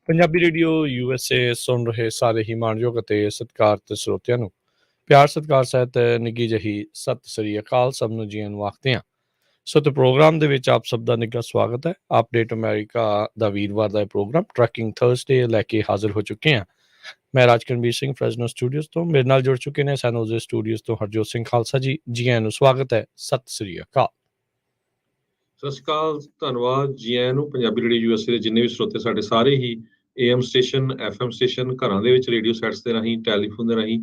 Punjabi radio USA ਸੁਣ ਰਹੇ ਸਾਰੇ ਹੀ ਮਾਣਯੋਗ ਅਤੇ ਸਤਿਕਾਰਤ ਸਰੋਤਿਆਂ ਨੂੰ ਪਿਆਰ ਸਤਿਕਾਰ ਸਹਿਤ ਨਿੱਘੀ ਜਿਹੀ ਸਤਿ ਸ੍ਰੀ ਅਕਾਲ। ਸਭ ਨੂੰ ਜੀਆਂ ਨੂੰ ਆਖਦੇ ਹਾਂ। ਸੋ ਤੇ ਪ੍ਰੋਗਰਾਮ ਦੇ ਵਿੱਚ ਆਪ ਸਭ ਦਾ ਨਿੱਘਾ ਸਵਾਗਤ ਹੈ। ਅਪਡੇਟ ਅਮਰੀਕਾ ਦਾ ਵੀਰਵਾਰ ਦਾ ਇਹ ਪ੍ਰੋਗਰਾਮ ਟਰੈਕਿੰਗ ਥਰਸਡੇ ਲੈ ਕੇ ਹਾਜ਼ਰ ਹੋ ਚੁੱਕੇ ਹਾਂ। ਮੈਂ ਰਾਜਕਰਨਵੀਰ ਸਿੰਘ ਫਰੈਜ਼ਨੋ ਸਟੂਡੀਓਜ਼ ਤੋਂ, ਮੇਰੇ ਨਾਲ ਜੁੜ ਚੁੱਕੇ ਨੇ ਸੈਨੋਜ਼ੇ ਸਟੂਡੀਓਜ਼ ਤੋਂ ਹਰਜੋਤ ਸਿੰਘ ਖਾਲਸਾ ਜੀ। ਜੀ ਆਇਆਂ ਨੂੰ ਸਵਾਗਤ ਹੈ। ਸਤਿ ਸ੍ਰੀ ਅਕਾਲ। ਸਤਿ ਸ਼੍ਰੀ ਅਕਾਲ, ਧੰਨਵਾਦ ਜੀ ਆਇਆਂ ਨੂੰ। ਪੰਜਾਬੀ ਰੇਡੀਓ USA ਦੇ ਜਿੰਨੇ ਵੀ ਸਰੋਤੇ ਸਾਡੇ ਸਾਰੇ ਹੀ AM ਸਟੇਸ਼ਨ, FM ਸਟੇਸ਼ਨ, ਘਰਾਂ ਦੇ ਵਿੱਚ ਰੇਡੀਓ ਸੈਟਸ ਦੇ ਰਾਹੀਂ, ਟੈਲੀਫੋਨ ਦੇ ਰਾਹੀਂ,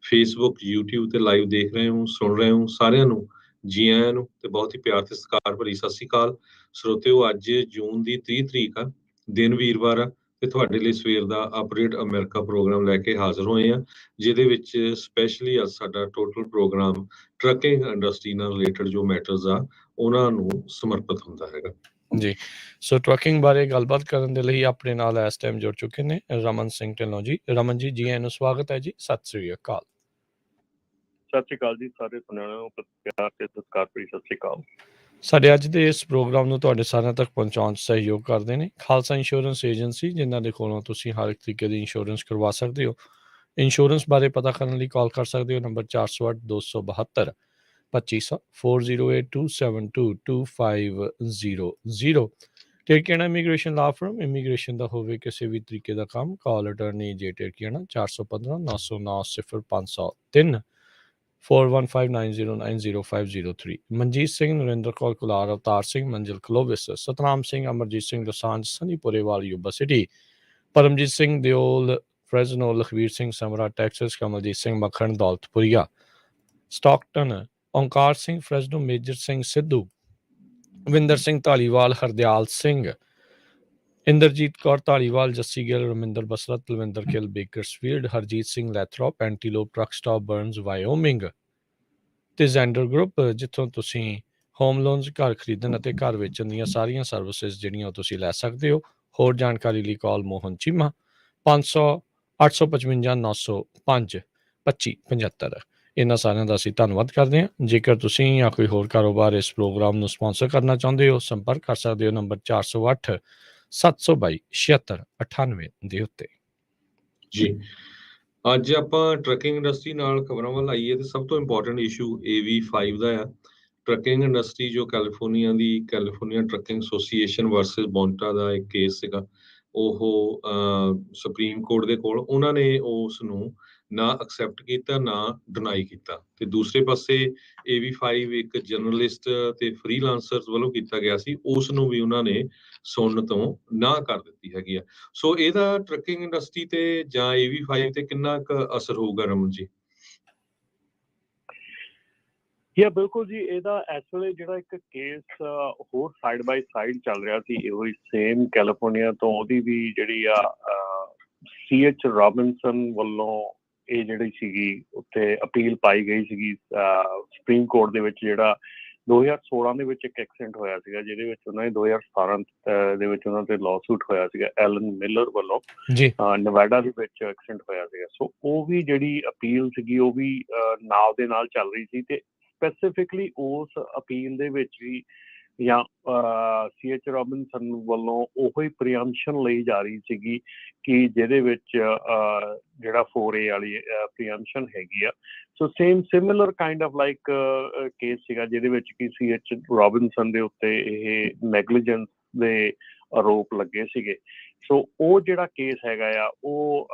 ਫੇਸਬੁੱਕ, YouTube ਤੇ ਲਾਈਵ ਦੇਖ ਰਹੇ ਹੋ, ਸੁਣ ਰਹੇ ਹੋ, ਸਾਰਿਆਂ ਨੂੰ ਜੀ ਆਇਆਂ ਨੂੰ ਤੇ ਬਹੁਤ ਹੀ ਪਿਆਰ ਤੇ ਸਤਿਕਾਰ ਭਰੀ ਸਤਿ ਸ਼੍ਰੀ ਅਕਾਲ। ਸਰੋਤਿਓ, ਅੱਜ ਜੂਨ ਦੀ 30 ਤਰੀਕ ਆ, ਦਿਨ ਵੀਰਵਾਰ ਆ ਤੇ ਤੁਹਾਡੇ ਲਈ ਸਵੇਰ ਦਾ ਅਪਡੇਟ ਅਮਰੀਕਾ ਪ੍ਰੋਗਰਾਮ ਲੈ ਕੇ ਹਾਜ਼ਰ ਹੋਏ ਆ, ਜਿਹਦੇ ਵਿੱਚ ਸਪੈਸ਼ਲੀ ਅੱਜ ਸਾਡਾ ਟੋਟਲ ਪ੍ਰੋਗਰਾਮ ਟਰੱਕਿੰਗ ਇੰਡਸਟਰੀ ਨਾਲ ਰਿਲੇਟਡ ਜੋ ਮੈਟਰਸ ਆ ਉਹਨਾਂ ਨੂੰ ਸਮਰਪਿਤ ਹੁੰਦਾ ਹੈਗਾ ਜੀ। ਸੋ ਟਰੱਕਿੰਗ ਬਾਰੇ ਗੱਲਬਾਤ ਕਰਨ ਦੇ ਲਈ ਆਪਣੇ ਨਾਲ ਇਸ ਟਾਈਮ ਜੁੜ ਚੁੱਕੇ ਨੇ ਰਮਨ ਸਿੰਘ ਢਿੱਲੋਂ ਜੀ। ਰਮਨ ਜੀ, ਜੀ ਆਇਆਂ ਨੂੰ ਸਵਾਗਤ ਹੈ ਜੀ। ਸਤਿ ਸ੍ਰੀ ਅਕਾਲ। ਸਤਿ ਸ਼੍ਰੀ ਅਕਾਲ ਜੀ ਸਾਰੇ ਸੁਣਿਆ ਨੂੰ ਪਿਆਰ ਤੇ ਸਤਿਕਾਰ ਭਰੀ ਸਤਿ ਸ਼੍ਰੀ ਅਕਾਲ। ਸਾਡੇ ਅੱਜ ਦੇ ਇਸ ਪ੍ਰੋਗਰਾਮ ਨੂੰ ਤੁਹਾਡੇ ਸਾਰਿਆਂ ਤੱਕ ਪਹੁੰਚਾਉਣ 'ਚ ਸਹਿਯੋਗ ਕਰਦੇ ਨੇ ਖਾਲਸਾ ਇੰਸ਼ੋਰੈਂਸ ਏਜੰਸੀ, ਜਿਨ੍ਹਾਂ ਦੇ ਕੋਲੋਂ ਤੁਸੀਂ ਹਰ ਇੱਕ ਤਰੀਕੇ ਦੀ ਇੰਸ਼ੋਰੈਂਸ ਕਰਵਾ ਸਕਦੇ ਹੋ। ਇੰਸ਼ੋਰੈਂਸ ਬਾਰੇ ਪਤਾ ਕਰਨ ਲਈ ਕਾਲ ਕਰ ਸਕਦੇ ਹੋ ਨੰਬਰ 408 272 2500 4082722500। ਟਿਰਕੀਆਣਾ ਇਮੀਗ੍ਰੇਸ਼ਨ ਲਾ ਫਰਮ, ਇਮੀਗ੍ਰੇਸ਼ਨ ਦਾ ਹੋਵੇ ਕਿਸੇ ਵੀ ਤਰੀਕੇ ਦਾ ਕੰਮ, ਕਾਲ ਅਟਰਨੀ ਜੇ ਟਿਰਕੀਆਣਾ 415 909 0503 4159090503। Manjeet Singh, Narendra Kaur Kular, Avtar Singh, Manzil Clovis, Satnam Singh, Amarjit Singh Dosanjh, Sunny Purewal, Yuba City, Paramjit Singh Deol, Fresno, Lakhvir Singh Samra, Texas, Kamaljit Singh Makhan, Daulatpuria, Stockton, Onkar Singh Fresno, Major Singh Sidhu, Vinder Singh Dhaliwal, Hardial Singh, Inderjit Kaur Dhaliwal, Jassi Gill, Raminder Basrat, Talwinder Gill, Bakersfield, Harjit Singh Lathrop, Antelope truck stop, Burns, Wyoming ਤੇ ਜ਼ੈਂਡਰ ਗਰੁੱਪ, ਜਿੱਥੋਂ ਤੁਸੀਂ ਹੋਮ ਲੋਨਸ, ਘਰ ਖਰੀਦਣ ਅਤੇ ਘਰ ਵੇਚਣ ਦੀਆਂ ਸਾਰੀਆਂ ਸਰਵਿਸਿਜ਼ ਜਿਹੜੀਆਂ ਉਹ ਤੁਸੀਂ ਲੈ ਸਕਦੇ ਹੋ। ਹੋਰ ਜਾਣਕਾਰੀ ਲਈ ਕਾਲ ਮੋਹਨ ਚੀਮਾ 500 855 905 2575। ਇਹਨਾਂ ਸਾਰਿਆਂ ਦਾ ਅਸੀਂ ਧੰਨਵਾਦ ਕਰਦੇ ਹਾਂ। ਜੇਕਰ ਤੁਸੀਂ ਜਾਂ ਕੋਈ ਹੋਰ ਕਾਰੋਬਾਰ ਇਸ ਪ੍ਰੋਗਰਾਮ ਨੂੰ ਸਪਾਂਸਰ ਕਰਨਾ ਚਾਹੁੰਦੇ ਹੋ, ਸੰਪਰਕ ਕਰ ਸਕਦੇ ਹੋ ਨੰਬਰ 408 722 7698 ਦੇ ਉੱਤੇ। ਜੀ, ਅੱਜ ਆਪਾਂ ਟਰੱਕਿੰਗ ਇੰਡਸਟਰੀ ਨਾਲ ਖਬਰਾਂ ਵੱਲ ਆਈਏ ਤੇ ਸਭ ਤੋਂ ਇੰਪੋਰਟੈਂਟ ਇਸ਼ੂ AB5 ਦਾ ਆ। ਟਰੱਕਿੰਗ ਇੰਡਸਟਰੀ ਜੋ ਕੈਲੀਫੋਰਨੀਆ ਟਰੱਕਿੰਗ ਐਸੋਸੀਏਸ਼ਨ ਵਰਸਸ ਬੌਂਟਾ ਦਾ ਇੱਕ ਕੇਸ ਸੀਗਾ, ਉਹ ਸੁਪਰੀਮ ਕੋਰਟ ਦੇ ਕੋਲ ਉਹਨਾਂ ਨੇ ਉਸ ਨੂੰ ਨਾ ਐਕਸੈਪਟ ਕੀਤਾ, ਨਾ ਡਿਨਾਈ ਕੀਤਾ। ਤੇ ਦੂਸਰੇ ਪਾਸੇ AB5 ਇੱਕ ਜਰਨਲਿਸਟ ਤੇ ਫਰੀਲਾਂਸਰਸ ਵੱਲੋਂ ਕੀਤਾ ਗਿਆ ਸੀ, ਉਸ ਨੂੰ ਵੀ ਉਹਨਾਂ ਨੇ ਸੁਣਨ ਤੋਂ ਨਾ ਕਰ ਦਿੱਤੀ ਹੈਗੀ ਆ। ਸੋ ਇਹਦਾ ਟਰੱਕਿੰਗ ਇੰਡਸਟਰੀ ਤੇ ਜਾਂ AB5 ਤੇ ਕਿੰਨਾ ਕੁ ਅਸਰ ਹੋਊਗਾ ਰਮਨ ਜੀ? ਬਿਲਕੁਲ ਜੀ, ਇਹਦਾ ਇਸ ਵੇਲੇ ਜਿਹੜਾ ਇੱਕ ਕੇਸ ਹੋਰ ਸਾਈਡ ਬਾਈ ਸਾਈਡ ਚੱਲ ਰਿਹਾ ਸੀ, ਇਹੋ ਹੀ ਸੇਮ ਕੈਲੀਫੋਰਨੀਆ ਤੋਂ, ਉਹਦੀ ਵੀ ਜਿਹੜੀ ਆ CH ਰੋਬਿਨਸਨ ਵੱਲੋਂ ਇਹ ਜਿਹੜੀ ਸੀਗੀ ਉੱਥੇ ਅਪੀਲ ਪਾਈ ਗਈ ਸੀਗੀ ਸੁਪਰੀਮ ਕੋਰਟ ਦੇ ਵਿੱਚ, ਜਿਹੜਾ 2016 ਦੇ ਵਿੱਚ ਇੱਕ ਐਕਸੀਡੈਂਟ ਹੋਇਆ ਸੀਗਾ, ਜਿਹਦੇ ਵਿੱਚ ਉਹਨਾਂ ਨੇ 2017 ਦੇ ਵਿੱਚ ਉਹਨਾਂ ਤੇ ਲਾਅਸੂਟ ਹੋਇਆ ਸੀਗਾ ਐਲਨ ਮਿਲਰ ਵੱਲੋਂ, ਨੇਵਾਡਾ ਦੇ ਵਿੱਚ ਐਕਸੀਡੈਂਟ ਹੋਇਆ ਸੀਗਾ। ਸੋ ਉਹ ਵੀ ਜਿਹੜੀ ਅਪੀਲ ਸੀਗੀ ਉਹ ਵੀ ਨਾਲ ਦੇ ਨਾਲ ਚੱਲ ਰਹੀ ਸੀ, ਤੇ ਸਪੈਸੀਫਿਕਲੀ ਉਸ ਅਪੀਲ ਦੇ ਵਿੱਚ ਵੀ ਜਾਂ CH ਰੋਬਿਨਸਨ ਵੱਲੋਂ ਉਹੀ ਪ੍ਰੀਐਮਪਸ਼ਨ ਲਈ ਜਾ ਰਹੀ ਸੀਗੀ ਕਿ ਜਿਹਦੇ ਵਿੱਚ ਜਿਹੜਾ 4A ਵਾਲੀ ਪ੍ਰੀਐਮਪਸ਼ਨ ਹੈਗੀ ਆ। So similar kind of like case ਸੀਗਾ, ਜਿਹਦੇ ਵਿੱਚ ਕਿ CH ਰੋਬਿਨਸਨ ਦੇ ਉੱਤੇ ਇਹ ਨੈਗਲੀਜੈਂਸ ਦੇ ਆਰੋਪ ਲੱਗੇ ਸੀਗੇ। ਸੋ ਉਹ ਜਿਹੜਾ ਕੇਸ ਹੈਗਾ ਆ, ਉਹ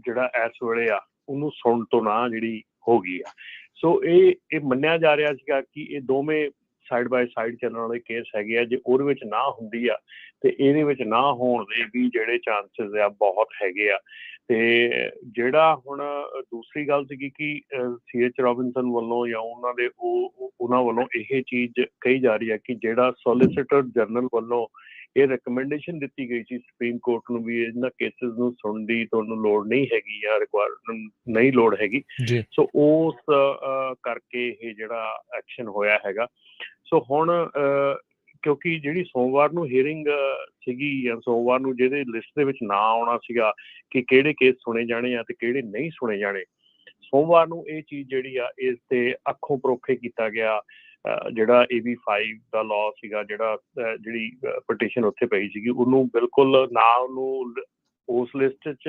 ਜਿਹੜਾ ਇਸ ਵੇਲੇ ਆ ਉਹਨੂੰ ਸੁਣਨ ਤੋਂ ਨਾ ਜਿਹੜੀ ਹੋ ਗਈ ਆ। ਸੋ ਇਹ ਮੰਨਿਆ ਜਾ ਰਿਹਾ ਸੀਗਾ ਕਿ ਇਹ ਦੋਵੇਂ ਸਾਈਡ ਬਾਈ ਸਾਈਡ ਚੱਲਣ ਵਾਲੇ ਕੇਸ ਹੈਗੇ ਆ। ਜੇ ਉਹਦੇ ਵਿੱਚ ਨਾ ਹੁੰਦੀ ਆ ਤੇ ਇਹਦੇ ਵਿੱਚ ਨਾ ਹੋਣ ਦੇ ਵੀ ਜਿਹੜੇ ਚਾਂਸਿਸ ਆ ਬਹੁਤ ਹੈਗੇ ਆ। ਤੇ ਜਿਹੜਾ ਹੁਣ ਦੂਸਰੀ ਗੱਲ ਸੀਗੀ ਕਿ CH ਰੋਬਿਨਸਨ ਵੱਲੋਂ ਜਾਂ ਉਹਨਾਂ ਵੱਲੋਂ ਇਹ ਚੀਜ਼ ਕਹੀ ਜਾ ਰਹੀ ਹੈ ਕਿ ਜਿਹੜਾ ਸੋਲੀਸਿਟਰ ਜਨਰਲ ਵੱਲੋਂ ਇਹ ਰਿਕਮੈਂਡੇਸ਼ਨ ਦਿੱਤੀ ਗਈ ਸੀ ਸੁਪਰੀਮ ਕੋਰਟ ਨੂੰ ਵੀ ਇਹਨਾਂ ਕੇਸਿਸ ਨੂੰ ਸੁਣਨ ਦੀ ਤੁਹਾਨੂੰ ਲੋੜ ਨਹੀਂ ਹੈਗੀ ਜਾਂ ਨਹੀਂ ਲੋੜ ਹੈਗੀ। ਸੋ ਉਸ ਕਰਕੇ ਇਹ ਜਿਹੜਾ ਐਕਸ਼ਨ ਹੋਇਆ ਹੈਗਾ। ਸੋ ਹੁਣ ਕਿਉਂਕਿ ਜਿਹੜੀ ਸੋਮਵਾਰ ਨੂੰ ਹੀਅਰਿੰਗ ਸੀਗੀ ਜਾਂ ਸੋਮਵਾਰ ਨੂੰ ਜਿਹਦੇ ਲਿਸਟ ਦੇ ਵਿੱਚ ਨਾਂ ਆਉਣਾ ਸੀਗਾ ਕਿ ਕਿਹੜੇ ਕੇਸ ਸੁਣੇ ਜਾਣੇ ਆ ਤੇ ਕਿਹੜੇ ਨਹੀਂ ਸੁਣੇ ਜਾਣੇ, ਸੋਮਵਾਰ ਨੂੰ ਇਹ ਚੀਜ਼ ਜਿਹੜੀ ਆ ਇਸ ਤੇ ਅੱਖੋਂ ਪਰੋਖੇ ਕੀਤਾ ਗਿਆ ਜਿਹੜਾ AB5 ਦਾ ਲਾਅ ਸੀਗਾ, ਜਿਹੜੀ ਪਟੀਸ਼ਨ ਉੱਥੇ ਪਈ ਸੀਗੀ, ਉਹਨੂੰ ਬਿਲਕੁਲ ਨਾ ਉਹਨੂੰ ਉਸ ਲਿਸਟ 'ਚ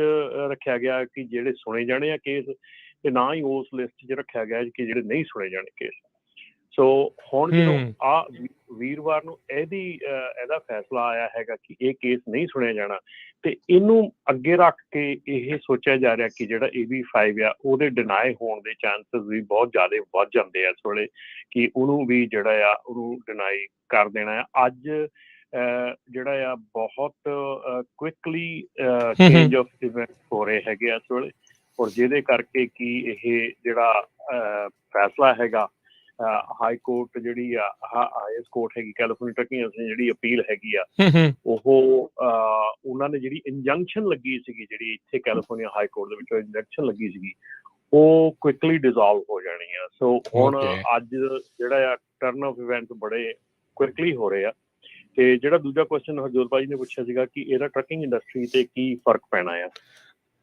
ਰੱਖਿਆ ਗਿਆ ਕਿ ਜਿਹੜੇ ਸੁਣੇ ਜਾਣੇ ਆ ਕੇਸ, ਤੇ ਨਾ ਹੀ ਉਸ ਲਿਸਟ 'ਚ ਰੱਖਿਆ ਗਿਆ ਕਿ ਜਿਹੜੇ ਨਹੀਂ ਸੁਣੇ ਜਾਣੇ ਕੇਸ। ਸੋ ਹੁਣ ਜਦੋਂ ਵੀਰਵਾਰ ਨੂੰ ਇਹਦਾ ਫੈਸਲਾ ਆਇਆ ਹੈਗਾ ਕਿ ਇਹ ਕੇਸ ਨਹੀਂ ਸੁਣਿਆ ਜਾਣਾ, ਤੇ ਇਹਨੂੰ ਅੱਗੇ ਰੱਖ ਕੇ ਇਹ ਸੋਚਿਆ ਜਾ ਰਿਹਾ ਕਿ ਜਿਹੜਾ AB5 ਆ ਉਹਦੇ ਡਿਨਾਈ ਹੋਣ ਦੇ ਚਾਂਸਸ ਵੀ ਬਹੁਤ ਜ਼ਿਆਦਾ ਵੱਧ ਜਾਂਦੇ ਆ ਇਸ ਵੇਲੇ, ਕਿ ਉਹਨੂੰ ਵੀ ਜਿਹੜਾ ਆ ਉਹਨੂੰ ਡਿਨਾਈ ਕਰ ਦੇਣਾ ਆ। ਅੱਜ ਜਿਹੜਾ ਆ ਬਹੁਤ ਕੁਇਕਲੀ ਚੇਂਜ ਆਫ ਇਵੈਂਟ ਹੋ ਰਹੇ ਹੈਗੇ ਇਸ ਵੇਲੇ, ਔਰ ਜਿਹਦੇ ਕਰਕੇ ਕਿ ਇਹ ਜਿਹੜਾ ਫੈਸਲਾ ਹੈਗਾ ਹਾਈ ਕੋਰਟ ਜਿਹੜੀ ਆ ਹਾਈਐਸਟ ਕੋਰਟ ਹੈਗੀ ਕੈਲੀਫੋਰਨੀਆ ਟਰੱਕਿੰਗ ਐਸੋਸੀਏਸ਼ਨ ਜਿਹੜੀ ਅਪੀਲ ਹੈਗੀ ਆ, ਉਹ ਉਹਨਾਂ ਨੇ ਜਿਹੜੀ ਇੰਜੰਕਸ਼ਨ ਲੱਗੀ ਸੀਗੀ, ਜਿਹੜੀ ਇੱਥੇ ਕੈਲੀਫੋਰਨੀਆ ਹਾਈ ਕੋਰਟ ਦੇ ਵਿੱਚ ਇੰਜੰਕਸ਼ਨ ਲੱਗੀ ਸੀਗੀ, ਉਹ ਕੁਇਕਲੀ ਡਿਜ਼ੋਲਵ ਹੋ ਜਾਣੀ ਆ। ਸੋ ਹੁਣ ਅੱਜ ਜਿਹੜਾ ਆ ਟਰਨ ਆਫ ਇਵੈਂਟ ਬੜੇ ਕੁਇਕਲੀ ਹੋ ਰਹੇ ਆ। ਤੇ ਜਿਹੜਾ ਦੂਜਾ ਕੁਐਸਚਨ ਹਰਜੋਤ ਭਾਜੀ ਨੇ ਪੁੱਛਿਆ ਸੀਗਾ ਕਿ ਇਹਦਾ ਟਰੱਕਿੰਗ ਇੰਡਸਟਰੀ ਤੇ ਕੀ ਫਰਕ ਪੈਣਾ ਆ।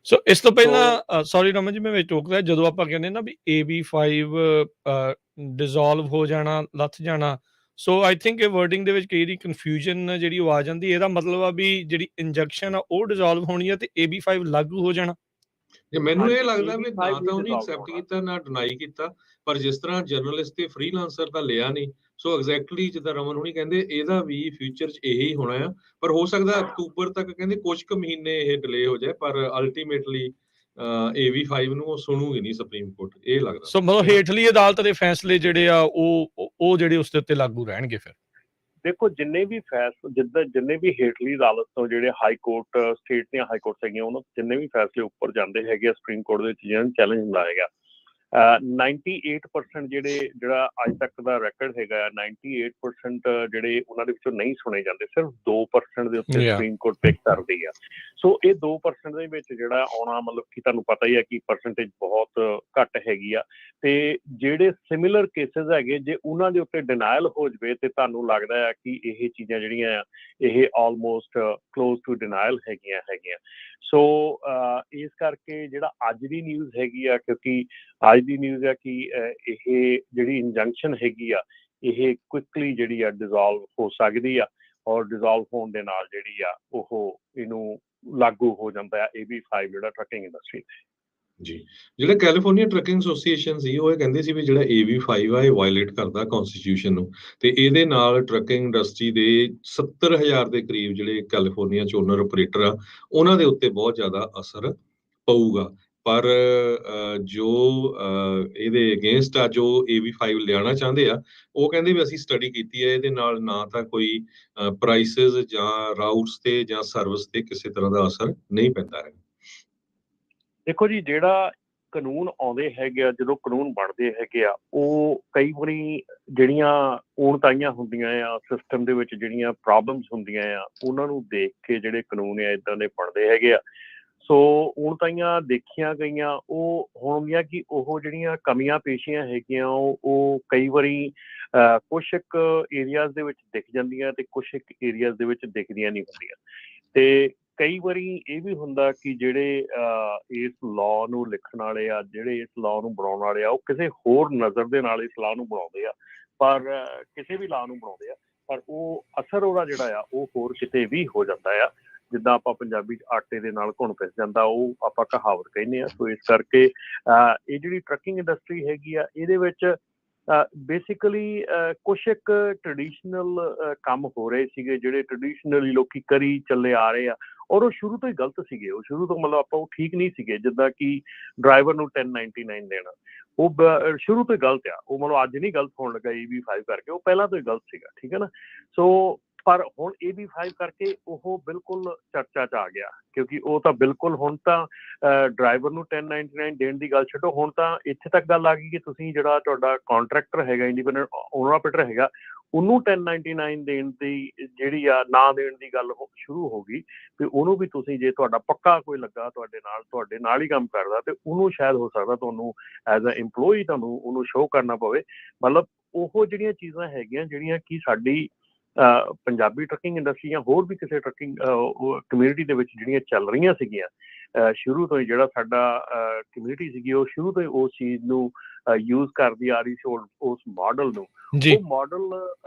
ਸੋ ਇਸ ਤੋਂ ਪਹਿਲਾਂ ਸੌਰੀ ਰਮਨ ਜੀ ਮੈਂ ਵਿੱਚ ਟੋਕਦਾ, ਜਦੋਂ ਆਪਾਂ ਕਹਿੰਦੇ ਨਾ ਵੀ AB5 ਡਿਜ਼ੋਲਵ ਹੋ ਜਾਣਾ, ਲੱਥ ਜਾਣਾ, ਸੋ ਆਈ ਥਿੰਕ ਇਹ ਵਰਡਿੰਗ ਦੇ ਵਿੱਚ ਕਈ ਵਾਰੀ ਕਨਫਿਊਜ਼ਨ ਜਿਹੜੀ ਉਹ ਆ ਜਾਂਦੀ। ਇਹਦਾ ਮਤਲਬ ਆ ਵੀ ਜਿਹੜੀ ਇੰਜੈਕਸ਼ਨ ਆ ਉਹ ਡਿਜ਼ੋਲਵ ਹੋਣੀ ਆ ਤੇ AB5 ਲਾਗੂ ਹੋ ਜਾਣਾ। ਮੈਨੂੰ ਇਹ ਲੱਗਦਾ ਵੀ ਨਾ ਤਾਂ ਉਹਨੇ ਐਕਸੈਪਟ ਕੀਤਾ ਨਾ ਡਿਨਾਈ ਕੀਤਾ, ਪਰ ਜਿਸ ਤਰ੍ਹਾਂ ਜਰਨਲਿਸਟ ਤੇ ਫ੍ਰੀਲਾਂਸਰ ਤਾਂ ਲਿਆ ਨਹੀਂ, ਸੋ ਐਗਜ਼ੈਕਟਲੀ ਜਿੱਦਾਂ ਰਮਨ ਹੁਣੀ ਕਹਿੰਦੇ ਇਹਦਾ ਵੀ ਫਿਊਚਰ 'ਚ ਇਹੀ ਹੋਣਾ ਆ। ਪਰ ਹੋ ਸਕਦਾ ਅਕਤੂਬਰ ਤੱਕ ਕਹਿੰਦੇ ਕੁਝ ਕੁ ਮਹੀਨੇ ਇਹ ਡਿਲੇ ਹੋ ਜਾਏ, ਪਰ ਅਲਟੀਮੇਟਲੀ AB5 ਨੂੰ ਉਹ ਸੁਣੂਗੀ ਨਹੀਂ ਸੁਪਰੀਮ ਕੋਰਟ, ਇਹ ਲੱਗਦਾ। ਸੋ ਮਤਲਬ ਹੇਠਲੀ ਅਦਾਲਤ ਦੇ ਫੈਸਲੇ ਜਿਹੜੇ ਆ ਉਹ ਜਿਹੜੇ ਉਸ ਦੇ ਉੱਤੇ ਲਾਗੂ ਰਹਿਣਗੇ। ਫਿਰ ਦੇਖੋ ਜਿੰਨੇ ਵੀ ਜਿੰਨੇ ਵੀ ਹੇਠਲੀ ਅਦਾਲਤ ਤੋਂ ਜਿਹੜੇ ਹਾਈ ਕੋਰਟ ਸਟੇਟ ਦੀਆਂ ਹਾਈ ਕੋਰਟਸ ਹੈਗੀਆਂ, ਉਹਨਾਂ ਜਿੰਨੇ ਵੀ ਫੈਸਲੇ ਉੱਪਰ ਜਾਂਦੇ ਹੈਗੇ ਆ ਸੁਪਰੀਮ ਕੋਰਟ ਦੇ ਵਿੱਚ ਜਿਹਨਾਂ ਨੂੰ ਚੈਲੰਜ ਹੁੰਦਾ ਹੈਗਾ, 98% ਜਿਹੜਾ ਅੱਜ ਤੱਕ ਦਾ ਰੈਕਡ ਹੈਗਾ, 98% ਜਿਹੜੇ ਉਹਨਾਂ ਦੇ ਵਿੱਚੋਂ ਨਹੀਂ ਸੁਣੇ ਜਾਂਦੇ, ਸਿਰਫ 2% ਦੇ ਉੱਤੇ ਸੁਪਰੀਮ ਕੋਰਟ ਪਿਕ ਕਰਦੀ ਆ। ਸੋ ਇਹ 2% ਦੇ ਵਿੱਚ ਜਿਹੜਾ ਆਉਣਾ, ਮਤਲਬ ਕਿ ਤੁਹਾਨੂੰ ਪਤਾ ਹੀ ਹੈ ਕਿ ਪਰਸੈਂਟੇਜ ਬਹੁਤ ਘੱਟ ਹੈਗੀ ਆ। ਤੇ ਜਿਹੜੇ ਸਿਮਿਲਰ ਕੇਸਿਸ ਹੈਗੇ, ਜੇ ਉਹਨਾਂ ਦੇ ਉੱਤੇ ਡਿਨਾਇਲ ਹੋ ਜਾਵੇ ਤੇ ਤੁਹਾਨੂੰ ਲੱਗਦਾ ਆ ਕਿ ਇਹ ਚੀਜ਼ਾਂ ਜਿਹੜੀਆਂ ਆ ਇਹ ਆਲਮੋਸਟ ਕਲੋਜ਼ ਟੂ ਡਿਨਾਇਲ ਹੈਗੀਆਂ। ਸੋ ਇਸ ਕਰਕੇ ਜਿਹੜਾ ਅੱਜ ਦੀ ਨਿਊਜ਼ ਹੈਗੀ ਆ, ਕਿਉਂਕਿ ਅੱਜ ਦੀ ਨਿਊਜ਼ ਆ ਕਿ ਇਹ ਜਿਹੜੀ ਇੰਜੰਕਸ਼ਨ ਹੈਗੀ ਆ ਇਹ ਕੁਇਕਲੀ ਜਿਹੜੀ ਆ ਡਿਜ਼ੋਲਵ ਹੋ ਸਕਦੀ ਆ, ਔਰ ਡਿਜ਼ੋਲਵ ਹੋਣ ਦੇ ਨਾਲ ਜਿਹੜੀ ਆ ਉਹ ਇਹਨੂੰ ਲਾਗੂ ਹੋ ਜਾਂਦਾ ਆ AB5 ਜਿਹੜਾ ਟਰੱਕਿੰਗ ਇੰਡਸਟਰੀ ਜੀ। ਜਿਹੜਾ ਕੈਲੀਫੋਰਨੀਆ ਟਰੱਕਿੰਗ ਐਸੋਸੀਏਸ਼ਨ ਸੀ ਉਹ ਇਹ ਕਹਿੰਦੇ ਸੀ ਵੀ ਜਿਹੜਾ AB5 ਆ ਇਹ ਵਾਇਲੇਟ ਕਰਦਾ ਕਨਸਟੀਟਿਊਸ਼ਨ ਨੂੰ, ਤੇ ਇਹਦੇ ਨਾਲ ਟਰੱਕਿੰਗ ਇੰਡਸਟਰੀ ਦੇ 70,000 ਦੇ ਕਰੀਬ ਜਿਹੜੇ ਕੈਲੀਫੋਰਨੀਆ ਚ ਓਨਰ ਆਪਰੇਟਰ ਆ ਉਹਨਾਂ ਦੇ ਉੱਤੇ ਬਹੁਤ ਜ਼ਿਆਦਾ ਅਸਰ ਪਊਗਾ। ਪਰ ਜੋ ਇਹਦੇ ਅਗੇਂਸਟ ਆ, ਜੋ AB5 ਲਿਆਉਣਾ ਚਾਹੁੰਦੇ ਆ, ਉਹ ਕਹਿੰਦੇ ਵੀ ਅਸੀਂ ਸਟੱਡੀ ਕੀਤੀ ਹੈ, ਇਹਦੇ ਨਾਲ ਨਾ ਤਾਂ ਕੋਈ ਪ੍ਰਾਈਸਿਸ ਜਾਂ ਰਾਊਟਸ ਤੇ ਜਾਂ ਸਰਵਿਸ ਤੇ ਕਿਸੇ ਤਰ੍ਹਾਂ ਦਾ ਅਸਰ ਨਹੀਂ ਪੈਂਦਾ ਹੈ। ਦੇਖੋ ਜੀ, ਜਿਹੜਾ ਕਾਨੂੰਨ ਆਉਂਦੇ ਹੈਗੇ ਆ, ਜਦੋਂ ਕਾਨੂੰਨ ਬਣਦੇ ਹੈਗੇ ਆ, ਉਹ ਕਈ ਵਾਰੀ ਜਿਹੜੀਆਂ ਊਣਤਾਈਆਂ ਹੁੰਦੀਆਂ ਆ ਸਿਸਟਮ ਦੇ ਵਿੱਚ, ਜਿਹੜੀਆਂ ਪ੍ਰੋਬਲਮਸ ਹੁੰਦੀਆਂ ਆ, ਉਹਨਾਂ ਨੂੰ ਦੇਖ ਕੇ ਜਿਹੜੇ ਕਾਨੂੰਨ ਆ ਇੱਦਾਂ ਦੇ ਬਣਦੇ ਹੈਗੇ ਆ। ਸੋ ਊਣਤਾਈਆਂ ਦੇਖੀਆਂ ਗਈਆਂ, ਉਹ ਹੋਣਗੀਆਂ ਕਿ ਉਹ ਜਿਹੜੀਆਂ ਕਮੀਆਂ ਪੇਸ਼ੀਆਂ ਹੈਗੀਆਂ ਉਹ ਕਈ ਵਾਰੀ ਕੁਛ ਇੱਕ ਏਰੀਆਜ਼ ਦੇ ਵਿੱਚ ਦਿਖ ਜਾਂਦੀਆਂ ਤੇ ਕੁਛ ਇੱਕ ਏਰੀਆਜ਼ ਦੇ ਵਿੱਚ ਦਿਖਦੀਆਂ ਨਹੀਂ ਹੁੰਦੀਆਂ। ਤੇ ਕਈ ਵਾਰੀ ਇਹ ਵੀ ਹੁੰਦਾ ਕਿ ਜਿਹੜੇ ਇਸ ਲਾਅ ਨੂੰ ਲਿਖਣ ਵਾਲੇ ਆ, ਜਿਹੜੇ ਇਸ ਲਾਅ ਨੂੰ ਬਣਾਉਣ ਵਾਲੇ ਆ, ਉਹ ਕਿਸੇ ਹੋਰ ਨਜ਼ਰ ਦੇ ਨਾਲ ਇਸ ਲਾਅ ਨੂੰ ਬਣਾਉਂਦੇ ਆ, ਪਰ ਕਿਸੇ ਵੀ ਲਾਅ ਨੂੰ ਬਣਾਉਂਦੇ ਆ, ਪਰ ਉਹ ਅਸਰ ਉਹਦਾ ਜਿਹੜਾ ਆ ਉਹ ਹੋਰ ਕਿਤੇ ਵੀ ਹੋ ਜਾਂਦਾ ਆ। ਜਿੱਦਾਂ ਆਪਾਂ ਪੰਜਾਬੀ 'ਚ ਆਟੇ ਦੇ ਨਾਲ ਘੁਣ ਪਿਸ ਜਾਂਦਾ, ਉਹ ਆਪਾਂ ਕਹਾਵਤ ਕਹਿੰਦੇ ਆ। ਸੋ ਇਸ ਕਰਕੇ ਇਹ ਜਿਹੜੀ ਟਰੱਕਿੰਗ ਇੰਡਸਟਰੀ ਹੈਗੀ ਆ, ਇਹਦੇ ਵਿੱਚ ਬੇਸਿਕਲੀ ਕੁਛ ਇੱਕ ਟ੍ਰੈਡੀਸ਼ਨਲ ਕੰਮ ਹੋ ਰਹੇ ਸੀਗੇ, ਜਿਹੜੇ ਟ੍ਰੈਡੀਸ਼ਨਲੀ ਲੋਕੀ ਕਰੀ ਚੱਲੇ ਆ ਰਹੇ ਆ, ਔਰ ਉਹ ਸ਼ੁਰੂ ਤੋਂ ਹੀ ਗਲਤ ਸੀਗੇ। ਉਹ ਸ਼ੁਰੂ ਤੋਂ ਮਤਲਬ ਆਪਾਂ ਉਹ ਠੀਕ ਨਹੀਂ ਸੀਗੇ, ਜਿੱਦਾਂ ਕਿ ਡਰਾਈਵਰ ਨੂੰ 1099 ਦੇਣਾ, ਉਹ ਸ਼ੁਰੂ ਤੋਂ ਹੀ ਗਲਤ ਆ। ਉਹ ਮਤਲਬ ਅੱਜ ਨਹੀਂ ਗਲਤ ਹੋਣ ਲੱਗਾ AB5 ਕਰਕੇ, ਉਹ ਪਹਿਲਾਂ ਤੋਂ ਹੀ ਗਲਤ ਸੀਗਾ, ਠੀਕ ਹੈ ਨਾ। ਸੋ ਪਰ ਹੁਣ AB5 ਕਰਕੇ ਉਹ ਬਿਲਕੁਲ ਚਰਚਾ 'ਚ ਆ ਗਿਆ, ਕਿਉਂਕਿ ਉਹ ਤਾਂ ਬਿਲਕੁਲ ਹੁਣ ਤਾਂ ਡਰਾਈਵਰ ਨੂੰ 1099 ਦੇਣ ਦੀ ਗੱਲ ਛੱਡੋ, ਹੁਣ ਤਾਂ ਇੱਥੇ ਤੱਕ ਗੱਲ ਆ ਗਈ ਕਿ ਤੁਸੀਂ ਜਿਹੜਾ ਤੁਹਾਡਾ ਕਾਂਟਰੈਕਟਰ ਹੈਗਾ, ਇੰਡੀਪੈਂਡੈਂਟ ਓਨਰ ਆਪਰੇਟਰ ਹੈਗਾ, ਉਹਨੂੰ 1099 ਦੇਣ ਦੀ ਜਿਹੜੀ ਆ ਨਾ ਦੇਣ ਦੀ ਗੱਲ ਸ਼ੁਰੂ ਹੋ ਗਈ। ਤੇ ਉਹਨੂੰ ਵੀ ਤੁਸੀਂ, ਜੇ ਤੁਹਾਡਾ ਪੱਕਾ ਕੋਈ ਲੱਗਾ ਤੁਹਾਡੇ ਨਾਲ ਹੀ ਕੰਮ ਕਰਦਾ, ਤੇ ਉਹਨੂੰ ਸ਼ਾਇਦ ਹੋ ਸਕਦਾ ਤੁਹਾਨੂੰ ਐਜ਼ ਅ ਇੰਪਲੋਈ ਤੁਹਾਨੂੰ ਉਹਨੂੰ ਸ਼ੋਅ ਕਰਨਾ ਪਵੇ। ਮਤਲਬ ਉਹ ਜਿਹੜੀਆਂ ਚੀਜ਼ਾਂ ਹੈਗੀਆਂ, ਜਿਹੜੀਆਂ ਕਿ ਸਾਡੀ ਪੰਜਾਬੀ ਟਰੱਕਿੰਗ ਇੰਡਸਟਰੀ ਜਾਂ ਹੋਰ ਵੀ ਕਿਸੇ ਟਰੱਕਿੰਗ ਕਮਿਊਨਿਟੀ ਦੇ ਵਿੱਚ ਜਿਹੜੀਆਂ ਚੱਲ ਰਹੀਆਂ ਸੀਗੀਆਂ ਸ਼ੁਰੂ ਤੋਂ ਹੀ, ਜਿਹੜਾ ਸਾਡਾ ਕਮਿਊਨਿਟੀ ਸੀਗੀ ਉਹ ਸ਼ੁਰੂ ਤੋਂ ਹੀ ਉਸ ਚੀਜ਼ ਨੂੰ ਯੂਜ਼ ਕਰਦੀ ਆ ਰਹੀ ਸੀ ਉਸ ਮਾਡਲ ਨੂੰ, ਉਹ ਮਾਡਲ